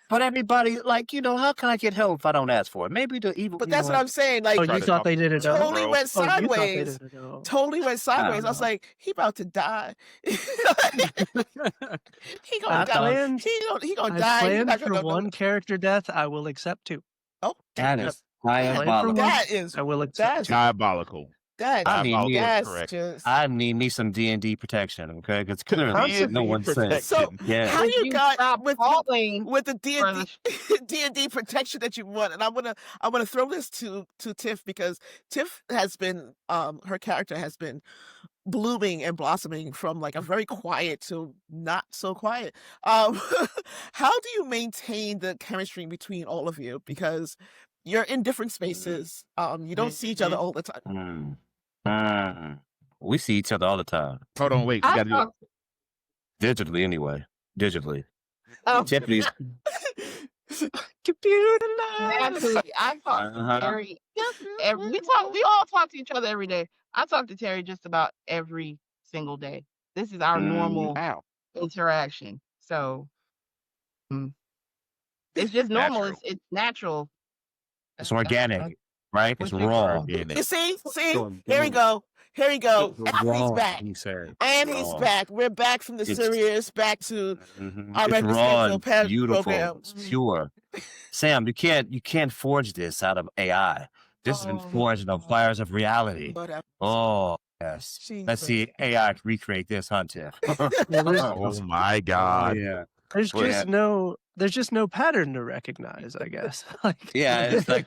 But everybody, like, how can I get help if I don't ask for it? Maybe the evil. But that's what I'm saying. Like, Oh, Try you to thought talk they didn't know? totally bro. went Oh, you thought they sideways. didn't know. Totally went sideways. I was know. like, he about to die. he gonna I die. planned. He gonna I die. He planned not for gonna one character death. I will accept 2. Oh, That damn. is Plan for diabolical. one. That is I will accept that's 2. Diabolical. that's I need me. that's correct. just I need me some D&D protection, okay? Because clearly D&D no one said. so. Yeah. How Would you you got stop falling with the for the D&D protection that you want? And I'm gonna throw this to Tiff, because Tiff has been her character has been blooming and blossoming from like a very quiet to not so quiet. How do you maintain the chemistry between all of you? Because you're in different spaces. You don't see each other all the time. We see each other all the time. Hold on, wait, we I gotta do it. talk, Digitally, anyway. Digitally. oh, Tiffany's. Computer love. naturally, I talk to Uh-huh. Terry. We all talk to each other every day. I talk to Terry just about every single day. This is our normal Ow. interaction. So it's just normal. Natural. It's natural. It's organic, right? It's What you- raw. Organic. You see, Sure. here we go. Here we go. And he's Raw. back. He said, And he's Raw. back. We're back from the It's- serious, back to Mhm. our It's regular raw schedule and beautiful. program. It's pure. Sam, you can't forge this out of AI. This has been forged on fires of reality. Whatever. Oh yes. Let's Jesus. see AI recreate this, huh, Tiff? Oh my God. Yeah. There's Well, just no pattern to recognize, I guess. Like, Yeah, it's like,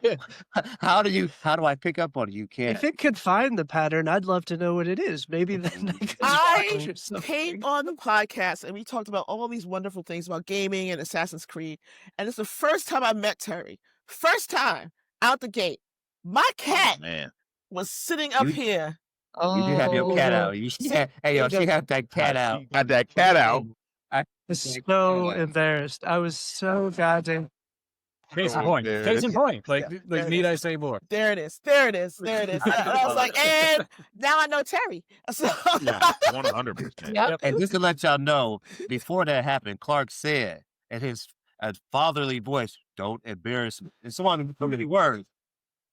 how do I pick up on it? You can't. if it could find the pattern, I'd love to know what it is. Maybe then could I structure something. came on the podcast and we talked about all these wonderful things about gaming and Assassin's Creed. And it's the first time I met Terry. First time out the gate. My cat Man. was sitting up You- here. You do have your cat out. She had that cat out. She got that cat out. I was so embarrassed. I was so goddamn. case in Oh, point. dude. Case in point. Yeah, there it Need is. I say more? There it is. There it is. There it is. And I was like, and now I know Terry. So Yeah, 100%. Yep. And just to let y'all know, before that happened, Clark said in his fatherly voice, "Don't embarrass me." And someone so many words.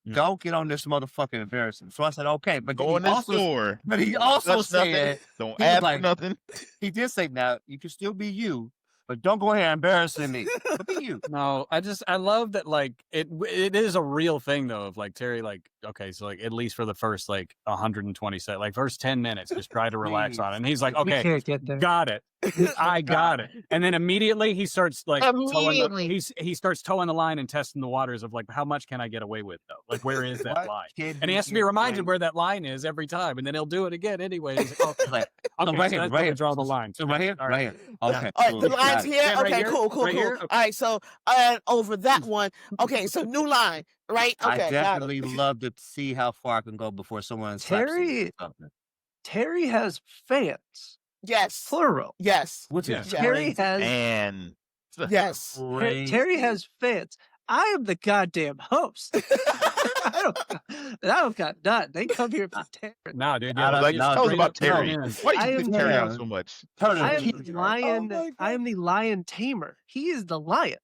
Yeah. Don't get on this motherfucking embarrassment. So I said, okay, but Go in the store. But he also Touch nothing. said, Don't he was ask for like- nothing. he did say, now you can still be you, but don't go ahead embarrassing me. But be you. No, I love that, like, it is a real thing though, of like Terry, like, okay, so like at least for the first like 120 like first 10 minutes, just try to relax on it. And he's like, We okay, can't get there. got it. I got it. And then immediately he starts like Immediately. he starts towing the line and testing the waters of like, how much can I get away with though? Like, where is that line? And he has to be reminded where that line is every time, and then he'll do it again anyway. He's like, oh, Like, okay, right so here, that's right where here. we draw the line. So right here, All right here. Okay. all right, cool. the Got line's it. here. Yeah, right Okay, here, cool. right here, okay. All right, so over that one. Okay, so new line, right? Okay, I got it. definitely love to see how far I can go before someone slaps me Terry- with something. Terry has fans, Yes. plural. Yes. Which Yeah. is Terry has And Yes. Terry has fans. I am the goddamn host. I don't got nothing. They come here for Terry. Nah, dude. I don't like, know, tell us straight about up, Terry. man. Why do I you am pick Terry out there. so much? Turn I it am up. the lion. Oh my God. I am the lion tamer. He is the lion.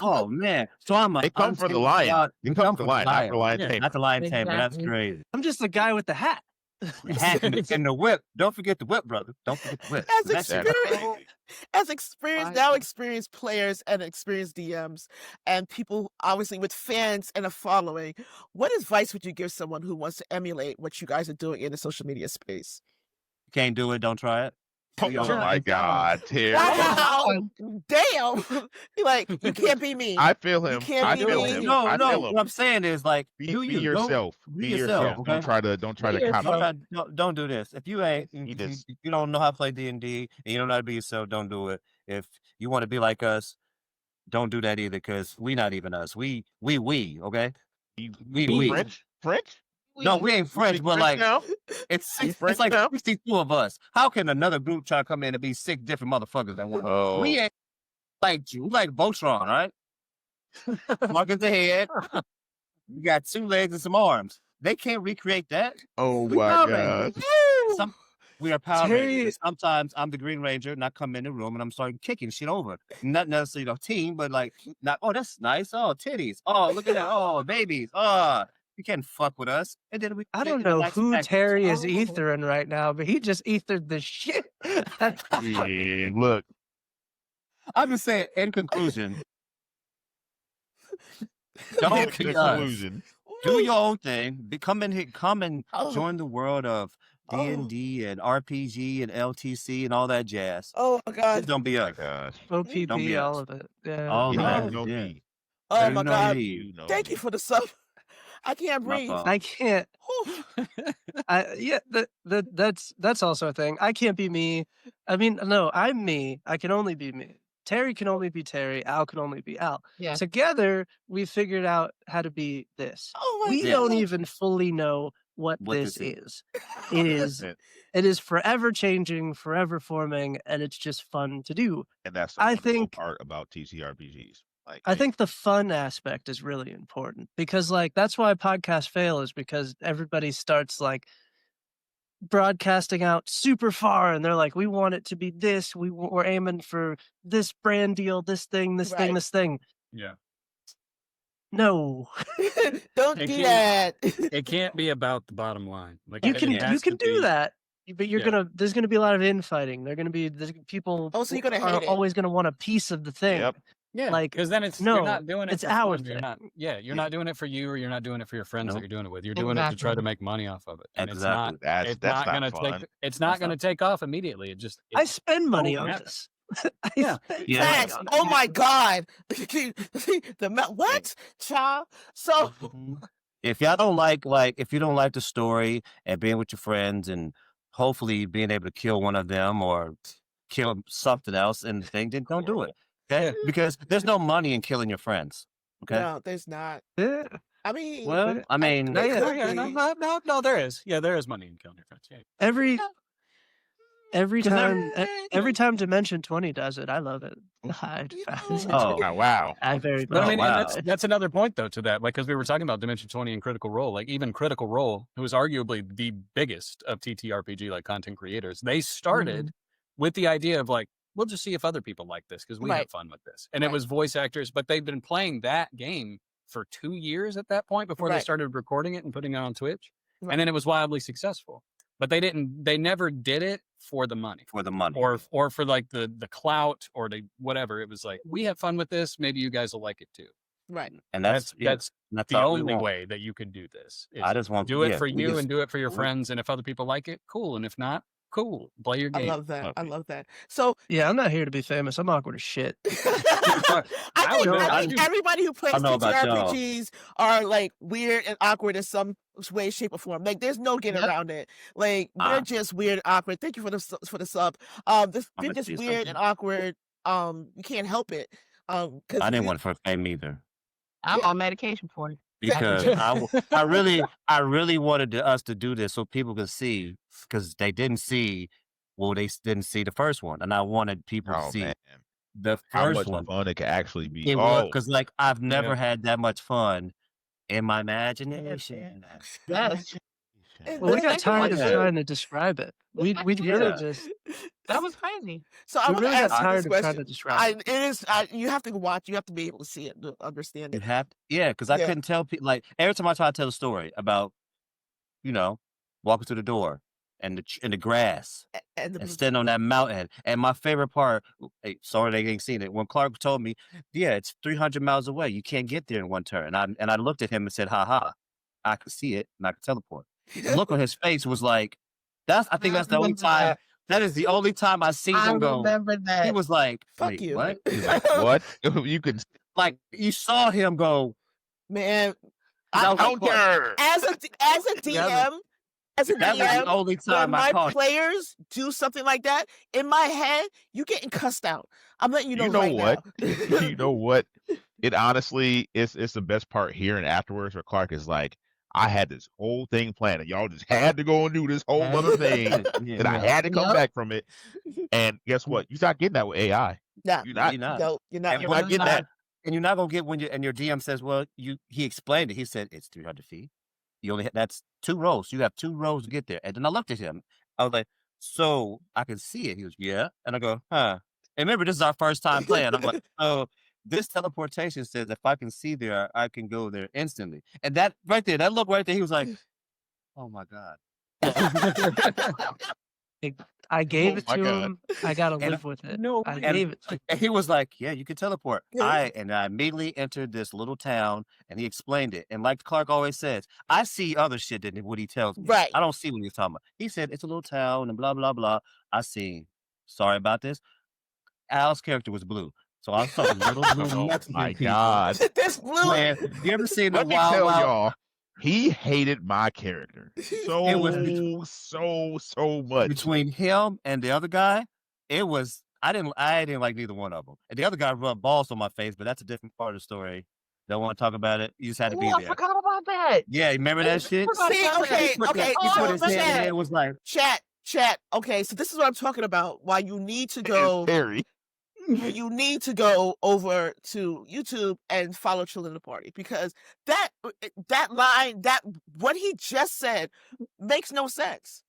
Oh man! So I'm a. They come for the lion. They come for the lion, not for lion Yeah, tamer. Not the lion tamer. That's Exactly. crazy. I'm just the guy with the hat. The hat and the whip. Don't forget the whip, brother. Don't forget the whip. As That's it. experienced, as experienced players and experienced DMs and people obviously with fans and a following, what advice would you give someone who wants to emulate what you guys are doing in the social media space? Can't do it. Don't try it. Oh my God, Terry. Wow. Damn. You're like, you can't be me. I feel him. You can't I be feel me. him. No, I no. feel him. What I'm saying is like, Be do you yourself. Be yourself. Okay. Don't try to copy. Don't do this. If you ain't, He if just you don't know how to play D&D and you don't know how to be yourself, don't do it. If you want to be like us, don't do that either. Because we not even us. We. Okay. We. French. No, we ain't French, but like now? it's French like now? 62 of us. How can another group try to come in and be 6 different motherfuckers at once? Oh, We ain't like you. We like Voltron, right? Marcus the head. You got 2 legs and some arms. They can't recreate that. oh We my Power God. Rangers. We are Power Terry- Rangers. Sometimes I'm the Green Ranger and I come in the room and I'm starting kicking shit over. Not necessarily the team, but like, not, oh, that's nice. Oh, titties. Oh, look at that. Oh, babies. Oh, you can't fuck with us. And then we I don't know who Terry is ethering right now, but he just ethered the shit. Yeah, look. I'm just saying, in conclusion, don't be us. Conclusion. Do your own thing. Come and Oh. join the world of D&D and RPG and LTC and all that jazz. Oh my God. Just don't be Oh my us. gosh. OPP, Don't be all us. of it. Yeah. All You that. have no Yeah. need. Oh There's my no God. need. You know Thank you for the sub. I can't My breathe. fault. I can't. Whew. That's also a thing. I can't be me. I mean, no, I'm me. I can only be me. Terry can only be Terry. Al can only be Al. Yeah. Together, we figured out how to be this. Oh my We God. don't even fully know what this is. It is forever changing, forever forming, and it's just fun to do. And that's the wonderful part about TCRPGs. Like, I think the fun aspect is really important because, like, that's why podcasts fail is because everybody starts like broadcasting out super far, and they're like, "We want it to be this. We're aiming for this brand deal, this thing, this thing, Right. this thing." Yeah. No, Don't It do can't- that. It can't be about the bottom line. Like you it can has to do be- that, but Yeah. there's gonna be a lot of infighting. There's people. Oh, so you're gonna are hate it. always gonna want a piece of the thing. Yep. Yeah, Like, because then it's no, you're not doing it it's for our fun. thing. You're not doing it for you, or you're not doing it for your friends that Nope. you're doing it with. You're doing it to try to make money off of it. And Exactly. it's not not gonna fun. take it's not gonna take off immediately. I spend money on happen. this. Yeah. Yeah. Facts. Oh my God. What? Child. So If y'all don't like if you don't like the story and being with your friends and hopefully being able to kill one of them or kill something else in the thing, then don't do it. Okay? Because there's no money in killing your friends. Okay. no, there's not. Yeah. I mean, Well, I mean, There Oh, could yeah, be. no, there is. Yeah, there is money in killing your friends. Yeah. Every 'Cause every time Dimension 20 does it, I love it. Hide fast. oh, Wow. I very But I Oh, mean, wow. and that's another point though to that, like because we were talking about Dimension 20 and Critical Role, like even Critical Role, who was arguably the biggest of TTRPG like content creators, they started with the idea of like, we'll just see if other people like this because we have Right. fun with this, and it Right. was voice actors, but they've been playing that game for 2 years at that point before they Right. started recording it and putting it on Twitch, Right. and then it was wildly successful. But they never did it for the money. for the money. Or for like the clout or the whatever. It was like, we have fun with this. Maybe you guys will like it too. Right. And That's that's the all we only want. way that you can do this. Is I just want do it yeah, for we you just- and do it for your friends. And if other people like it, cool. And if not, cool. Play your I game. love that. Love I it. love that. So Yeah, I'm not here to be famous. I'm awkward as shit. I would think know. everybody who plays I know about y'all. TTRPGs are like weird and awkward in some way, shape, or form. Like there's no getting Yep. around it. Like we're Ah. just weird and awkward. Thank you for the sub. I'm They're gonna just see weird and awkward. You can't help it. Cause I didn't want for fame either. I'm on medication for it. Because I really wanted us to do this so people could see because they didn't see didn't see the first one, and I wanted people to Oh see man. the How first much one. fun it could actually be. It was because like I've never Yeah. had that much fun in my imagination. Yes. Well, we got tired of Yeah. trying to describe it. We really Yeah. just That was crazy. So I we want to really got ask you tired this of trying question. to describe it. It is. You have to watch. You have to be able to see it to understand You it. have because I Yeah. couldn't tell people like every time I try to tell a story about walking through the door and in the grass And and standing on that mountain. And my favorite part, sorry they ain't seen it. When Clark told me, yeah, it's 300 miles away. You can't get there in one turn. And I looked at him and said, ha ha, I could see it and I could teleport. The look on his face was like, I think that's the only time That is the only time I seen I him go. remember that. He was like, Fuck wait, you. what? He's like, what? You can Like, you saw him go, Man, I was like, what? counter. as a DM, That was the only when time I my caught. players do something like that, in my head, you getting cussed out. I'm letting you know, what? now. You know what? It honestly it's the best part here and afterwards where Clark is like, I had this whole thing planned and y'all just had to go and do this whole other thing that I had to come back from it. And guess what? You're not getting that with AI. Nah, You're not. No, you're not. And You're what not you're getting that. And you're not gonna get when your DM says, well, he explained it. He said it's 300 feet. You only that's 2 rows. You have 2 rows to get there. And then I looked at him. I was like, so I can see it. He was, yeah. And I go, huh. And remember, this is our first time playing. I'm like, oh, this teleportation says if I can see there, I can go there instantly. And that right there, that look right there, he was like, oh my God. I gave it to him. I gotta live with it. No, I gave it to him. And he was like, yeah, you can teleport. Yeah. I immediately entered this little town and he explained it. And like Clark always says, I see other shit than what he tells me. Right. I don't see what he's talking about. He said it's a little town and blah, blah, blah. I see. Sorry about this. Al's character was blue. So I saw a little blue Oh Mexican my people. God. This blue. Man, you ever seen the Let me Wild tell Wild? y'all, he hated my character so It was so much. Between him and the other guy, it was I didn't like neither one of them. And the other guy rubbed balls on my face, but that's a different part of the story. Don't want to talk about it. You just had to be I there. forgot about that. Yeah, remember that shit? See, okay. He put his hand in there. It was like Chat. Okay, so this is what I'm talking about. Why you need to go. Terry. You need to go over to YouTube and follow Chillin' the Party, because that line, that what he just said makes no sense.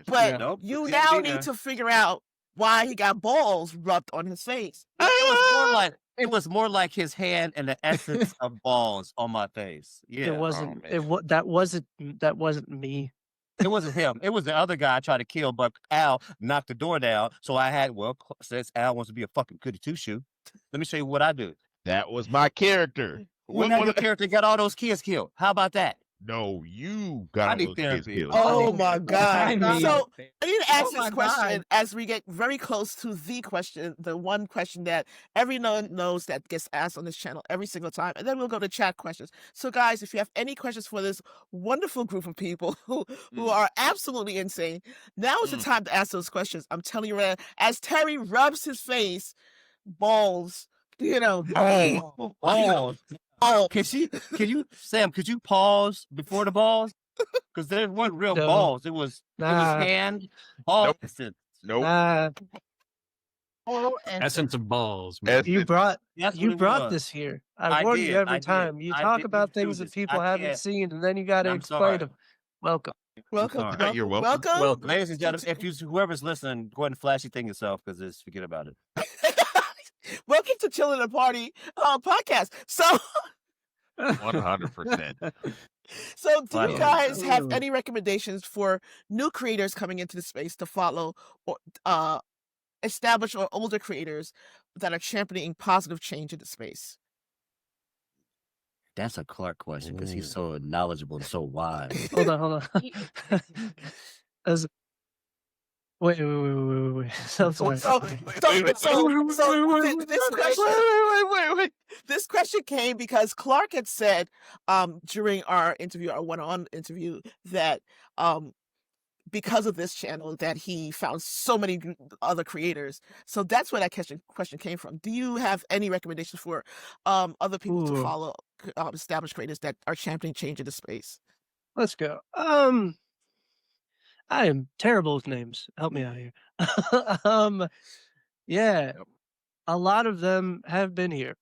But Nope, you it's now gotta be need there. to figure out why he got balls rubbed on his face. It was more like his hand and the essence of balls on my face. Yeah, It wasn't. That wasn't me. it wasn't him. It was the other guy I tried to kill, but Al knocked the door down. So I had since Al wants to be a fucking goody two shoe, let me show you what I do. That was my character. Well, now your character got all those kids killed. How about that? No, you I got all need those kids therapy. killed. Oh my God. So I need to ask Oh my this question God. as we get very close to the question, the one question that everyone knows that gets asked on this channel every single time. And then we'll go to chat questions. So guys, if you have any questions for this wonderful group of people who are absolutely insane, now is the time to ask those questions. I'm telling you, as Terry rubs his face, balls, Balls. Oh, Sam, could you pause before the balls? Because there weren't real No. balls. It was hand, balls. Nope. Essence of balls. Man. You brought That's what you it brought was. this here. I I warn did, you every I did. time. You I talk didn't about do things that this. people I haven't can't. seen, and then you got to I'm explain sorry. them. Welcome. welcome. sorry. You're welcome. Welcome. Ladies and gentlemen, if whoever's listening, go ahead and flash your thing yourself because forget about it. Welcome to Chillin' the Party podcast. So 100%. So do you Wow. guys have any recommendations for new creators coming into the space to follow, or established or older creators that are championing positive change in the space? That's a Clark question because he's so knowledgeable and so wise. Hold on. Wait. So sorry. This question came because Clark had said during our interview, our one-on interview, that because of this channel that he found so many other creators. So that's where that question came from. Do you have any recommendations for other people to follow, established creators that are championing change in the space? Let's go. I am terrible with names. Help me out here. Yeah, a lot of them have been here.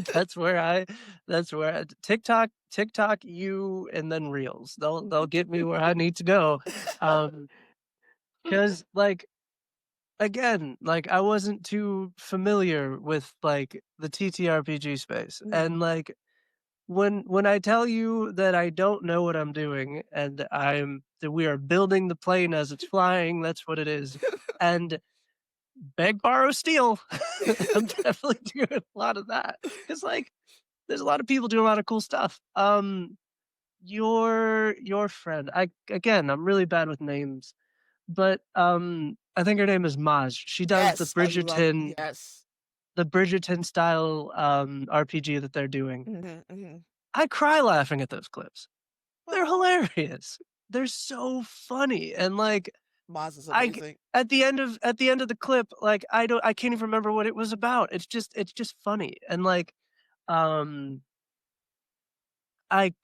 That's where TikTok, you, and then Reels. They'll get me where I need to go. Because again, I wasn't too familiar with the TTRPG space, and when I tell you that I don't know what I'm doing and that we are building the plane as it's flying, that's what it is. And beg, borrow, steal. I'm definitely doing a lot of that. It's there's a lot of people doing a lot of cool stuff. Your friend, I'm really bad with names, but I think her name is Maj. She does Yes, I love yes. the Bridgerton style RPG that they're doing. Mm-hmm. I cry laughing at those clips. They're Well, hilarious. They're so funny, and like Maz is I amazing. at the end of the clip, like I can't even remember what it was about. It's just funny, and like I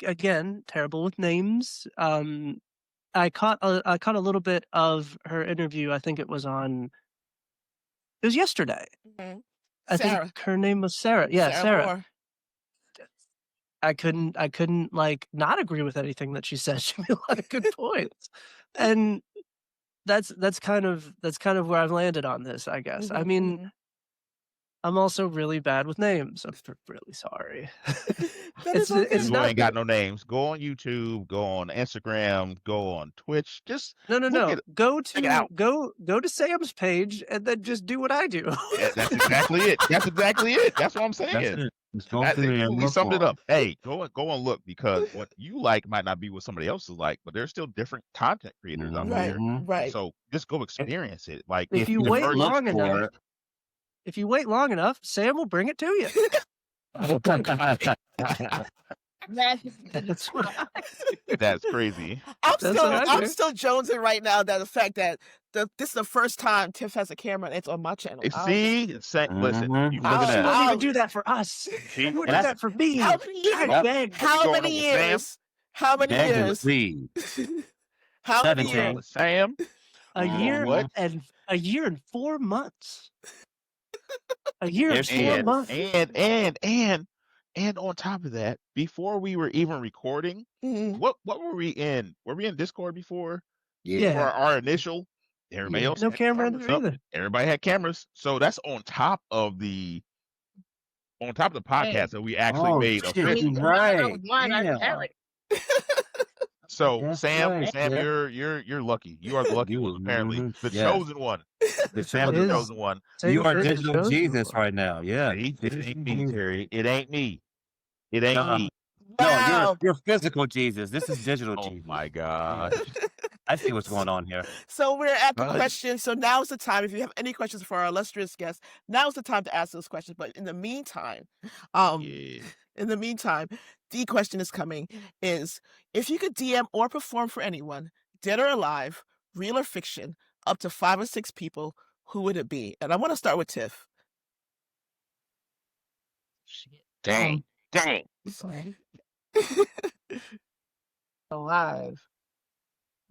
again terrible with names. I caught a little bit of her interview. I think it was yesterday. Mm-hmm. I Sarah. think her name was Sarah. Yeah, Sarah. Moore. I couldn't like not agree with anything that she said. She made a lot of good points, and that's kind of where I've landed on this, I guess. I mean, I'm also really bad with names. I'm really sorry. It's you ain't got no names. Go on YouTube. Go on Instagram. Go on Twitch. Just no. Go to Sam's page and then just do what I do. That's exactly it. That's exactly it. That's what I'm saying. We summed it up. Hey, go and look, because what you like might not be what somebody else is like, but there's still different content creators out there. Right. So just go experience it. Like if you wait long enough, Sam will bring it to you. That's crazy. I'm still jonesing right now that the fact that this is the first time Tiff has a camera and it's on my channel. See, listen, you she won't even do that for us. She would do that for me. How many years? How many years? Sam? A year and 4 months. A year and 4 months. And on top of that, before we were even recording, what were we in? Were we in Discord before? Yeah. For our initial, everybody else no had camera in there either. Everybody had cameras, so that's on top of the podcast that we actually made official. Right. So Sam, you're lucky. You are the lucky one, apparently. The chosen one. The chosen one. You are digital Jesus right now. Yeah. It ain't me, Terry. It ain't me. It ain't me. No, you're physical Jesus. This is digital Jesus. Oh my God. I see what's going on here. So we're at the question. So now's the time. If you have any questions for our illustrious guests, now's the time to ask those questions. But in the meantime, the question is coming: is if you could DM or perform for anyone, dead or alive, real or fiction, up to 5 or 6 people, who would it be? And I want to start with Tiff. Dang. Sorry. Alive.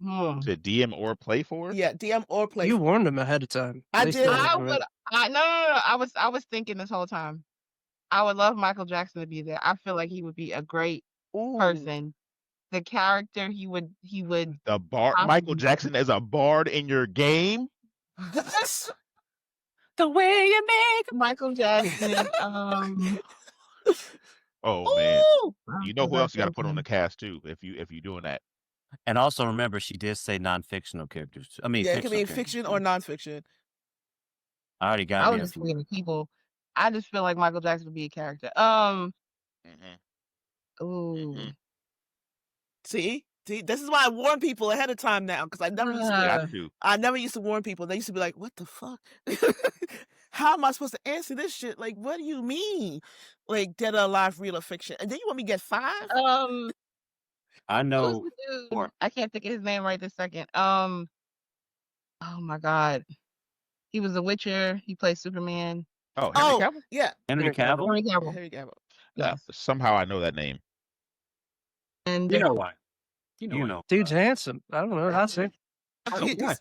To DM or play for? Yeah, DM or play. You warned him ahead of time. I did. No. I was thinking this whole time. I would love Michael Jackson to be there. I feel like he would be a great person. The character he would. The bard. Michael Jackson as a bard in your game. The way you make Michael Jackson. Oh man, you know who else you got to put on the cast too if you doing that. And also remember, she did say non-fictional characters. I mean, it can be fiction or non-fiction. I already got. I was just thinking of people. I just feel like Michael Jackson would be a character. See, this is why I warn people ahead of time now, because I never used to warn people. They used to be like, "What the fuck? How am I supposed to answer this shit? Like, what do you mean? Like, dead or alive, real or fiction? And then you want me to get 5? I know. I can't think of his name right this second. Oh my God, he was a Witcher. He played Superman. Oh, Henry Cavill? Yeah, Henry Cavill. Henry Cavill. Yeah, somehow I know that name. And you know why? You know. Dude's handsome. I don't know. I'll say. He's fine.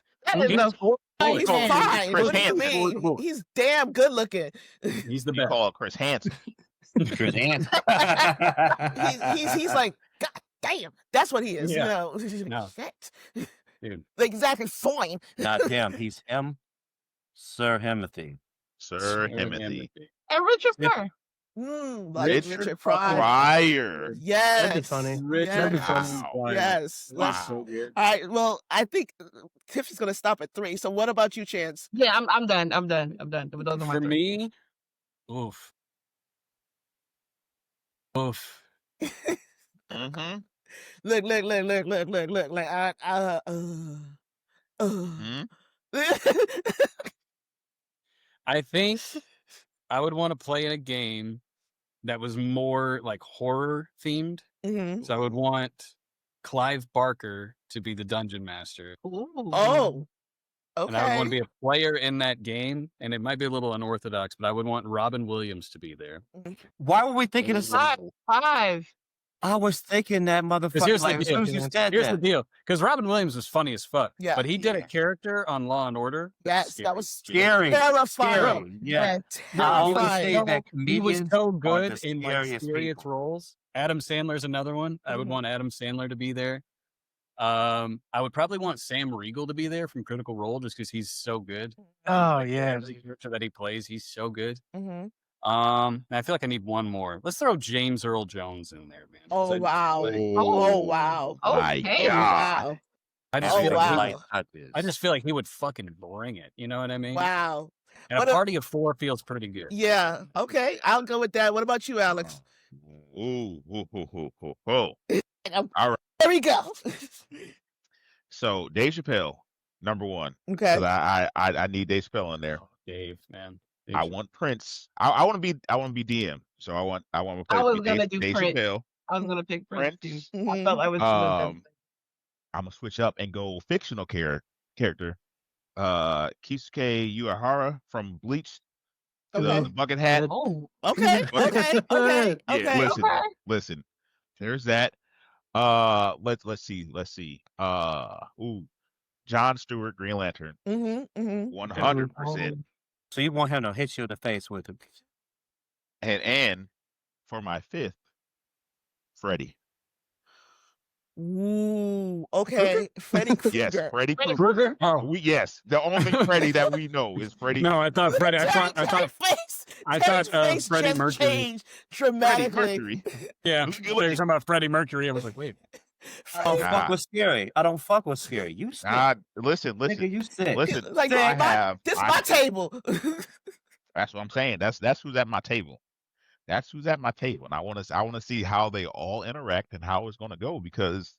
What do you mean? He's damn good looking. He's the best. You call Chris Hansen. Chris Hansen. he's like, God damn. That's what he is. Yeah. You know. No. Shit. Dude. Exactly. Fine. Not him. He's him. Sir Himothy. Sir Himothy. And Richard Pryor. Richard Pryor. Yes. That'd be funny. Yes. Wow. So weird. All right. Well, I think Tiff is gonna stop at 3. So what about you, Chance? Yeah, I'm done. Those are my For 3. me, oof. Look. Like, Hmm? I think I would want to play in a game that was more like horror themed. Mhm. So I would want Clive Barker to be the dungeon master. Oh, And I would want to okay. be a player in that game. And it might be a little unorthodox, but I would want Robin Williams to be there. Why were we thinking of Five. I was thinking that Because motherfucker. here's Like, the as soon as you deal. said Here's the that, deal. Because Robin Williams was funny as fuck. Yeah. But he did a character on Law and Order. Yes, Scary. that was scary, terrifying. scary. Yeah, I always Terrifying. say that He was comedians so are good the in like scariest scariest people. roles. Adam Sandler's another one. I would want Adam Sandler to be there. I would probably want Sam Riegel to be there from Critical Role just because he's so good. Oh Like, yeah. every character that he plays, he's so good. Mhm. And I feel like I need one more. Let's throw James Earl Jones in there, man. 'cause Oh I, wow. like, Oh wow. My Okay. Oh God. wow. I just Oh, feel like wow. he Light would, touches. I just feel like he would fucking bring it. You know what I mean? Wow. And What a a- party of 4 feels pretty good. Yeah. Okay. I'll go with that. What about you, Alex? Ooh. All right. There we go. So Dave Chappelle, number one. Okay. 'Cause I need Dave Chappelle in there. Dave, man. Dave I want Prince. I want to be DM. So I want to play I was with gonna Dave, do Dave Prince. Chappelle. I was gonna pick Prince too. Prince. I Mhm. felt I was I'm gonna switch up and go fictional character. Kisuke Uehara from Bleach. Okay. The bucket hat. Oh, Okay. Okay. Okay. Yeah, Okay. listen. There's that. Let's see. John Stewart, Green Lantern, Mhm. Mhm. 100%. So you want him to hit you in the face with him? And for my fifth, Freddy. Ooh. Okay. Freddy Krueger. Yes, Freddy Krueger. Krueger? Oh, Yes, the only Freddy that we know is Freddy. no, I thought Freddie. I thought Terry's Terry's face Freddie just Mercury. changed Freddie dramatically. Mercury. Yeah, Look- they were talking about Freddie Mercury. I was like, wait. I don't Nah. fuck with scary. I don't fuck with scary. You sick. Listen. Nigga, you sick. Listen. Like, this is my table. That's what I'm saying. That's who's at my table. That's who's at my table, and I want to see how they all interact and how it's going to go, because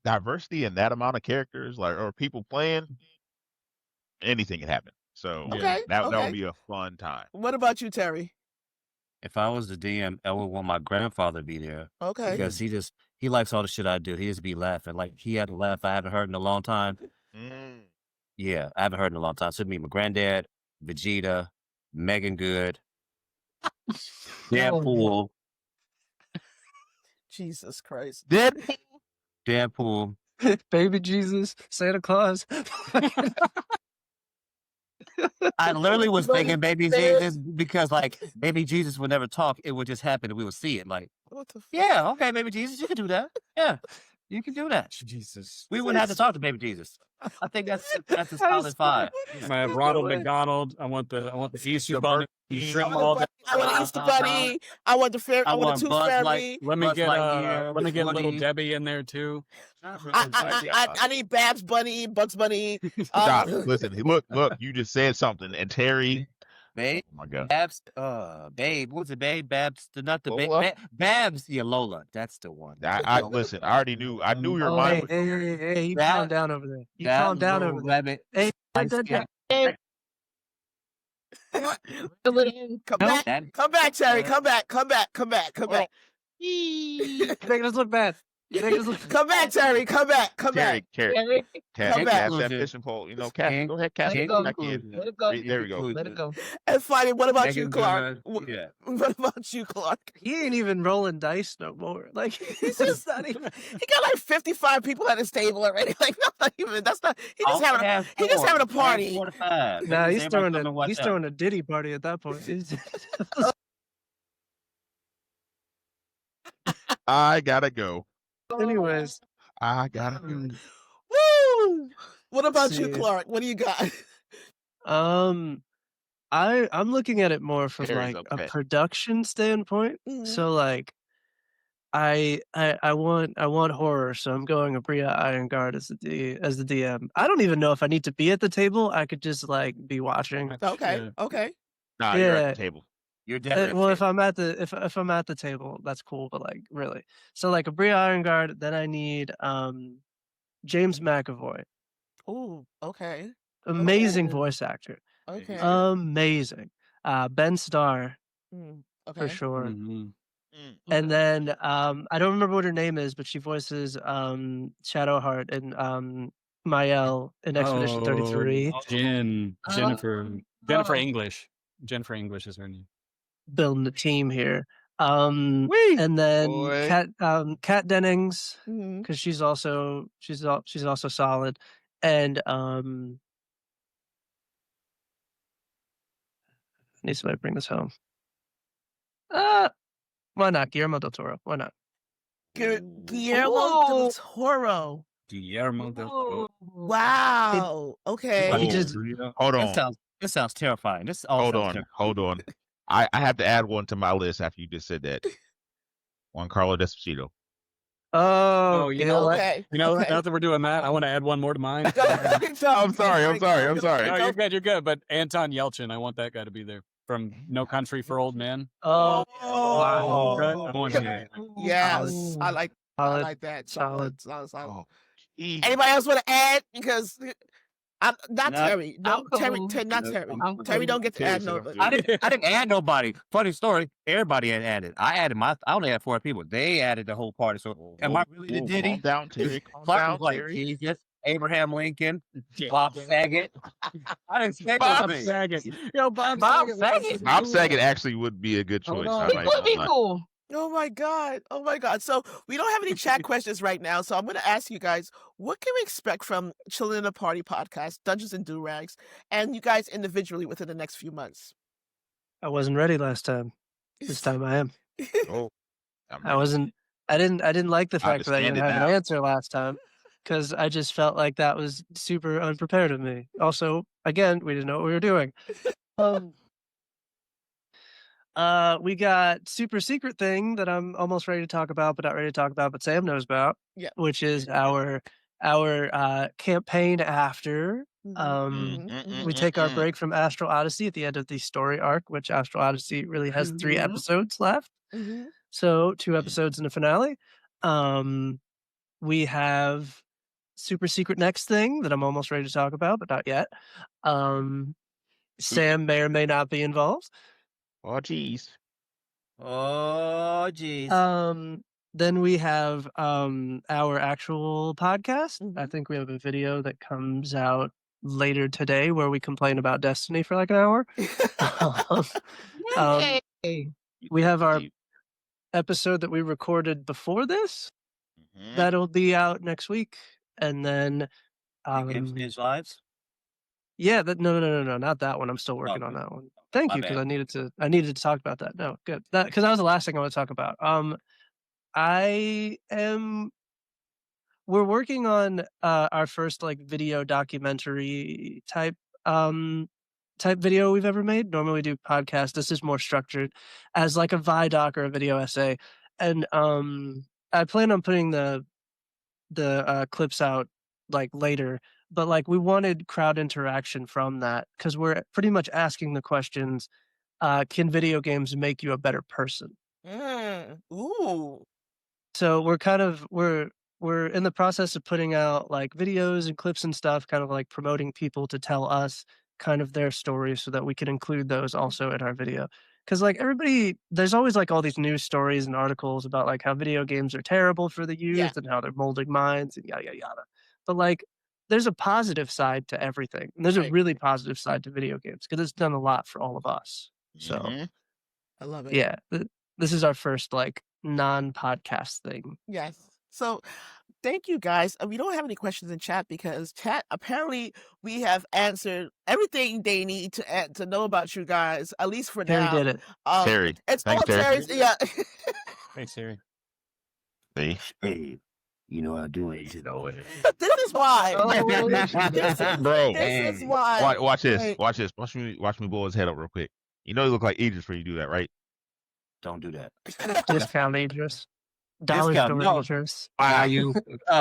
diversity in that amount of characters, like, or people playing, anything can happen. So Okay. that Okay. would be a fun time. What about you, Terry? If I was the DM, I would want my grandfather to be there Okay. because he likes all the shit I do. He just be laughing. Like, he had a laugh I haven't heard in a long time. Mm. Yeah, I haven't heard in a long time. So it'd be my granddad, Vegeta, Megan Good, Deadpool, Jesus Christ. Deadpool. Baby Jesus, Santa Claus. I literally was thinking Baby There's- Jesus because, like, Baby Jesus would never talk. It would just happen and we would see it. Like, What the yeah, okay, Baby Jesus, you can do that. Yeah, you can do that. Jesus. We wouldn't have to talk to Baby Jesus. I think that's a solid 5. I have Ronald McDonald. I want the Easter Bunny. Shrimp all that. I want the Easter Bunny. I want the fairy. I want the Tooth Buzz Fairy. Let me Buzz get Lightyear, little Woody. Debbie in there too. I need Babs Bunny, Bugs Bunny. Stop. Listen. Look. You just said something, and Terry. Babe, Oh my God. Babs, Babe, what's it, Babe? Babs, not the Lola? Babe. Babs, yeah, Lola, that's the one. I listen. I already knew. I knew your Oh, mind. hey, you That- calm down over there. You That calm down little over there. rabbit. Hey, Come back, That- come back, Terry. Come back. you're making us look bad. You're making us look Come back, Terry. Come back. Terry. Terry, Cast Come back. that fishing pole. Cast. Go ahead, cast let it it go. back in. Let it go. There we go. Let it go. And finally, what about you, Megan Clark? Good, yeah. What about you, Clark? He ain't even rolling dice no more. Like, he's just not even. He got like 55 people at his table already. Like, not even. That's not. He just I'll having. have He just four. having a I'll have party. 4 to 5. Nah, he's Everybody come and watch he's out. throwing a Diddy party at that point. I gotta go. Anyways, I gotta go. Woo! What about you, See. Clark? What do you got? I'm looking at it more from Terry's like okay. a production standpoint. Mhm. So like, I want horror, so I'm going Abria Ironguard as the DM. I don't even know if I need to be at the table. I could just like be watching. Okay. Yeah. Okay. Nah, you're at Yeah. the table. You're definitely. Well, if I'm at the table, that's cool. But like, really, so like Abria Ironguard. Then I need James McAvoy. Oh, okay. Amazing voice actor. Okay. Amazing. Ben Starr, for Okay. sure. Mhm. And then I don't remember what her name is, but she voices Shadowheart and Mael in Expedition 33. Jennifer English. Jennifer English is her name. Building the team here. Wee, And then boy. Kat Dennings, Mhm. because she's also solid. And need somebody to bring this home. Why not? Guillermo del Toro. Why not? Guillermo del Toro. Guillermo del Toro. Wow. Okay. He Whoa. just Hold on. This sounds terrifying. This all Hold sounds on. terrifying. Hold on. I have to add one to my list after you just said that. Juan Carlo Despacito. Oh, you you know know what? Okay. You know, okay. now that we're doing that, I want to add one more to mine. I'm sorry. No, you're good. But Anton Yelchin, I want that guy to be there from No Country for Old Men. Oh, Oh. Wow. I want him. Yes. I like solid. that. Solid. Solid. Oh, geez. Anybody else want to add? Because not No, Terry. No, I'm Terry. cool. Not Terry. I'm Terry cool. don't get to Terry add said no. I'm good. I didn't add nobody. Funny story. Everybody had added. I only had 4 people. They added the whole party. So am I really the Whoa, Diddy? calm down, Terry. Calm Clark down, was like Terry. Jesus, Abraham Lincoln, Bob Saget. I didn't say Bob those things. Saget. Yo, Bob Saget. Bob Saget actually would be a good Hold choice. on. I He might would be lie. cool. Oh my god. Oh my god. So we don't have any chat questions right now. So I'm going to ask you guys, what can we expect from Chillin' in a Party podcast, Dungeons and Durags, and you guys individually within the next few months? I wasn't ready last time. This time I am. Oh, I'm I ready. wasn't. I didn't like the I fact that I understand didn't it have an now. answer last time, because I just felt like that was super unprepared of me. Also, again, we didn't know what we were doing. We got super secret thing that I'm almost ready to talk about, but not ready to talk about, but Sam knows about. Yeah. Which is our campaign after. We take our break from Astral Odyssey at the end of the story arc, which Astral Odyssey really has 3 episodes left. So 2 episodes in the finale. We have super secret next thing that I'm almost ready to talk about, but not yet. Sam may or may not be involved. Oh, geez. Oh, geez. Then we have our actual podcast. I think we have a video that comes out later today where we complain about Destiny for like an hour. Yay. We have our episode that we recorded before this. That'll be out next week. And then Games Lives? yeah, no, not that one. I'm still working on that one. Thank you, because I needed to talk about that. No, good. Because that was the last thing I want to talk about. We're working on our first like video documentary type video we've ever made. Normally we do podcasts. This is more structured as like a ViDoc or a video essay. And I plan on putting the clips out like later, but like we wanted crowd interaction from that, because we're pretty much asking the questions, can video games make you a better person? Ooh. So we're in the process of putting out like videos and clips and stuff, kind of like promoting people to tell us kind of their stories so that we can include those also in our video. Because like there's always like all these news stories and articles about like how video games are terrible for the youth and how they're molding minds and yada, yada, yada. But like there's a positive side to everything. And there's a really positive side to video games because it's done a lot for all of us. So I love it. yeah, this is our first like non-podcast thing. Yes. So thank you guys. We don't have any questions in chat because chat, apparently we have answered everything they need to know about you guys, at least for Terry now. did it. Terry. It's Thanks, all Terry. Terry's. Yeah. Thanks, Terry. See? Hey, you know I do it. You know it. This is why. Bro. This is why. Watch this. Wait. Watch this. Watch me blow his head up real quick. You know you look like Idris when you do that, right? Don't do that. Discount Idris. Dollar Discount, store no. Idris. Value.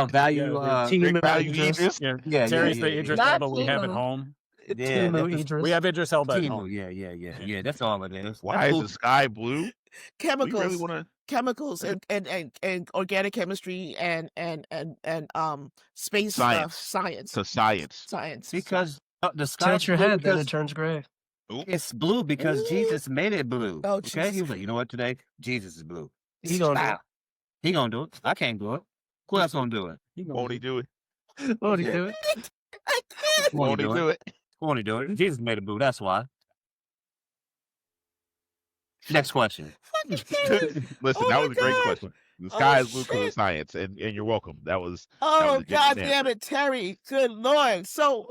Value. Team Big value Idris. Idris. Yeah, Terry's yeah, the yeah, Idris yeah. Elba we have at Not home. Yeah, Timu Idris. We have Idris Elba at Timo. home. Yeah. That's all it is. Why is the sky blue? Chemicals. We really want to. chemicals and organic chemistry and space stuff, science. So science. Science. Because the sky's Tilt your blue head, then because it turns gray. it's blue because Jesus made it blue. Oh, Okay, Jesus. he was like, you know what? Today Jesus is blue. He gonna do it. He gonna do it. I can't do it. Who else gonna do it? Won't he do it? Won't he do it? I can't. Won't he do it? Won't he do it? Jesus made it blue. That's why. Next question. Listen, Oh that my was a great God. question. The sky is blue because shit. of science, and you're welcome. That was Oh, a genuine God answer. damn it, Terry. Good Lord. So,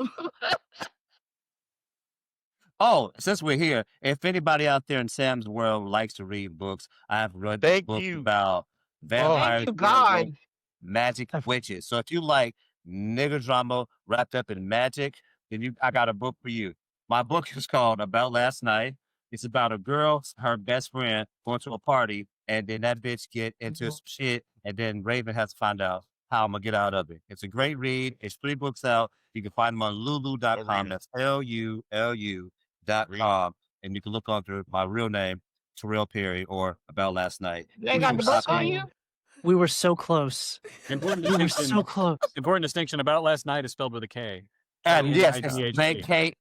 Oh, since we're here, if anybody out there in Sam's world likes to read books, I have read Thank books you. about vampires, Thank you, God. werewolves, magic, witches. So if you like nigger drama wrapped up in magic, then I got a book for you. My book is called About Last Night. It's about a girl, her best friend, going to a party, and then that bitch get into some shit, and then Raven has to find out how I'm gonna get out of it. It's a great read. It's 3 books out. You can find them on lulu.com. That's LULU.com. And you can look under my real name, Terrell Perry, or About Last Night. They got the book on you? We were so close. Important We were distinction. so close. Important distinction. About Last Night is spelled with a K. And yes, K-I-G-H-T. thank Kate.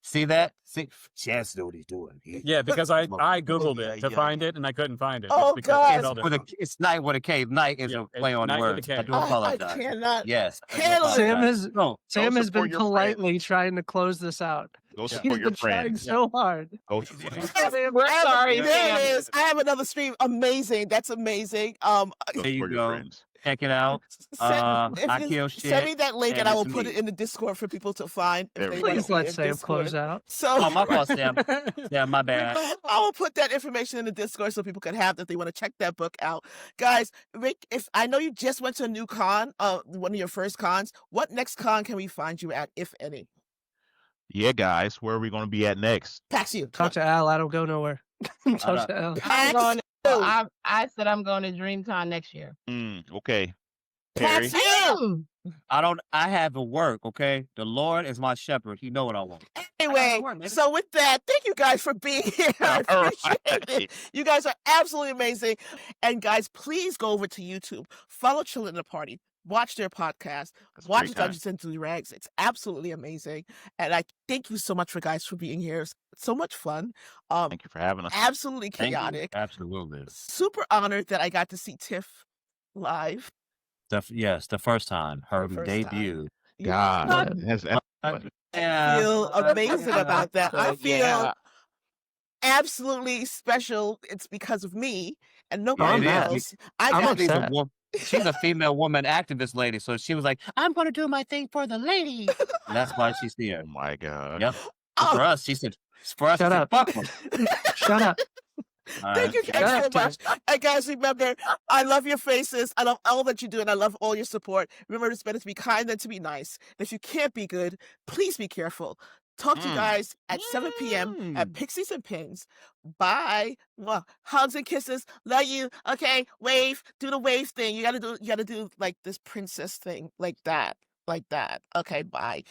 See that? See, Chance knew what he's doing. Yeah, because I googled it to find it and I couldn't find it. Oh, It's because God. it's spelled different. It's night with a K. Night is Yeah, a play it's on night with a words. K. I do I apologize. cannot Yes. I do handle it. Sam apologize. has No, Sam has support been your friend. politely trying to close this out. Go He's support your been trying friend. so hard. Go We're sorry, There Sam. it is. I have another stream. Amazing. That's amazing. Go there you support your go. friends. Check it out. I kill shit. Send me that link and and I will it's put me. it in the Discord for people to find. There If we they go. want Please to let be in Sam Discord. close out. So Oh, my fault, Sam. Yeah, my bad. I will put that information in the Discord so people can have that if they want to check that book out. Guys, Rick, if I know you just went to a new con, one of your first cons, what next con can we find you at, if any? Yeah, guys, where are we going to be at next? Pass you. Talk to Al. I don't go nowhere. Talk to Al. I'm going to, Pass you. I said I'm going to DreamCon next year. Okay. Terry. Pass you. I have to work, okay? The Lord is my shepherd. He know what I want. Anyway, so with that, thank you guys for being here. I All appreciate it. right. You guys are absolutely amazing. And guys, please go over to YouTube, follow Chillin' the Party, watch their podcast, That's a watch great time. Dungeons and Durags. It's absolutely amazing. And I thank you so much for guys for being here. It's so much fun. Thank you for having us. Absolutely Thank you. chaotic. Absolutely. Super honored that I got to see Tiff live. Yes, the first time. Her The first debut. God. I feel amazing about that. I feel absolutely special. It's because of me and nobody Yeah, it else. I'm got upset. She's a female woman activist lady, so she was like, I'm going to do my thing for the ladies. And that's why she's here. Oh my God. Yep. For us, she said, for us, Shut she up. said, fuck 'em. Shut up. All Thank you right. guys so much. And guys, remember, I love your faces. I love all that you do, and I love all your support. Remember, it's better to be kind than to be nice. And if you can't be good, please be careful. Talk to you guys at 7 p.m. at Pixies and Pins. Bye. Well, hugs and kisses. Love you. Okay, wave. Do the wave thing. You gotta do like this princess thing, like that. Okay, bye.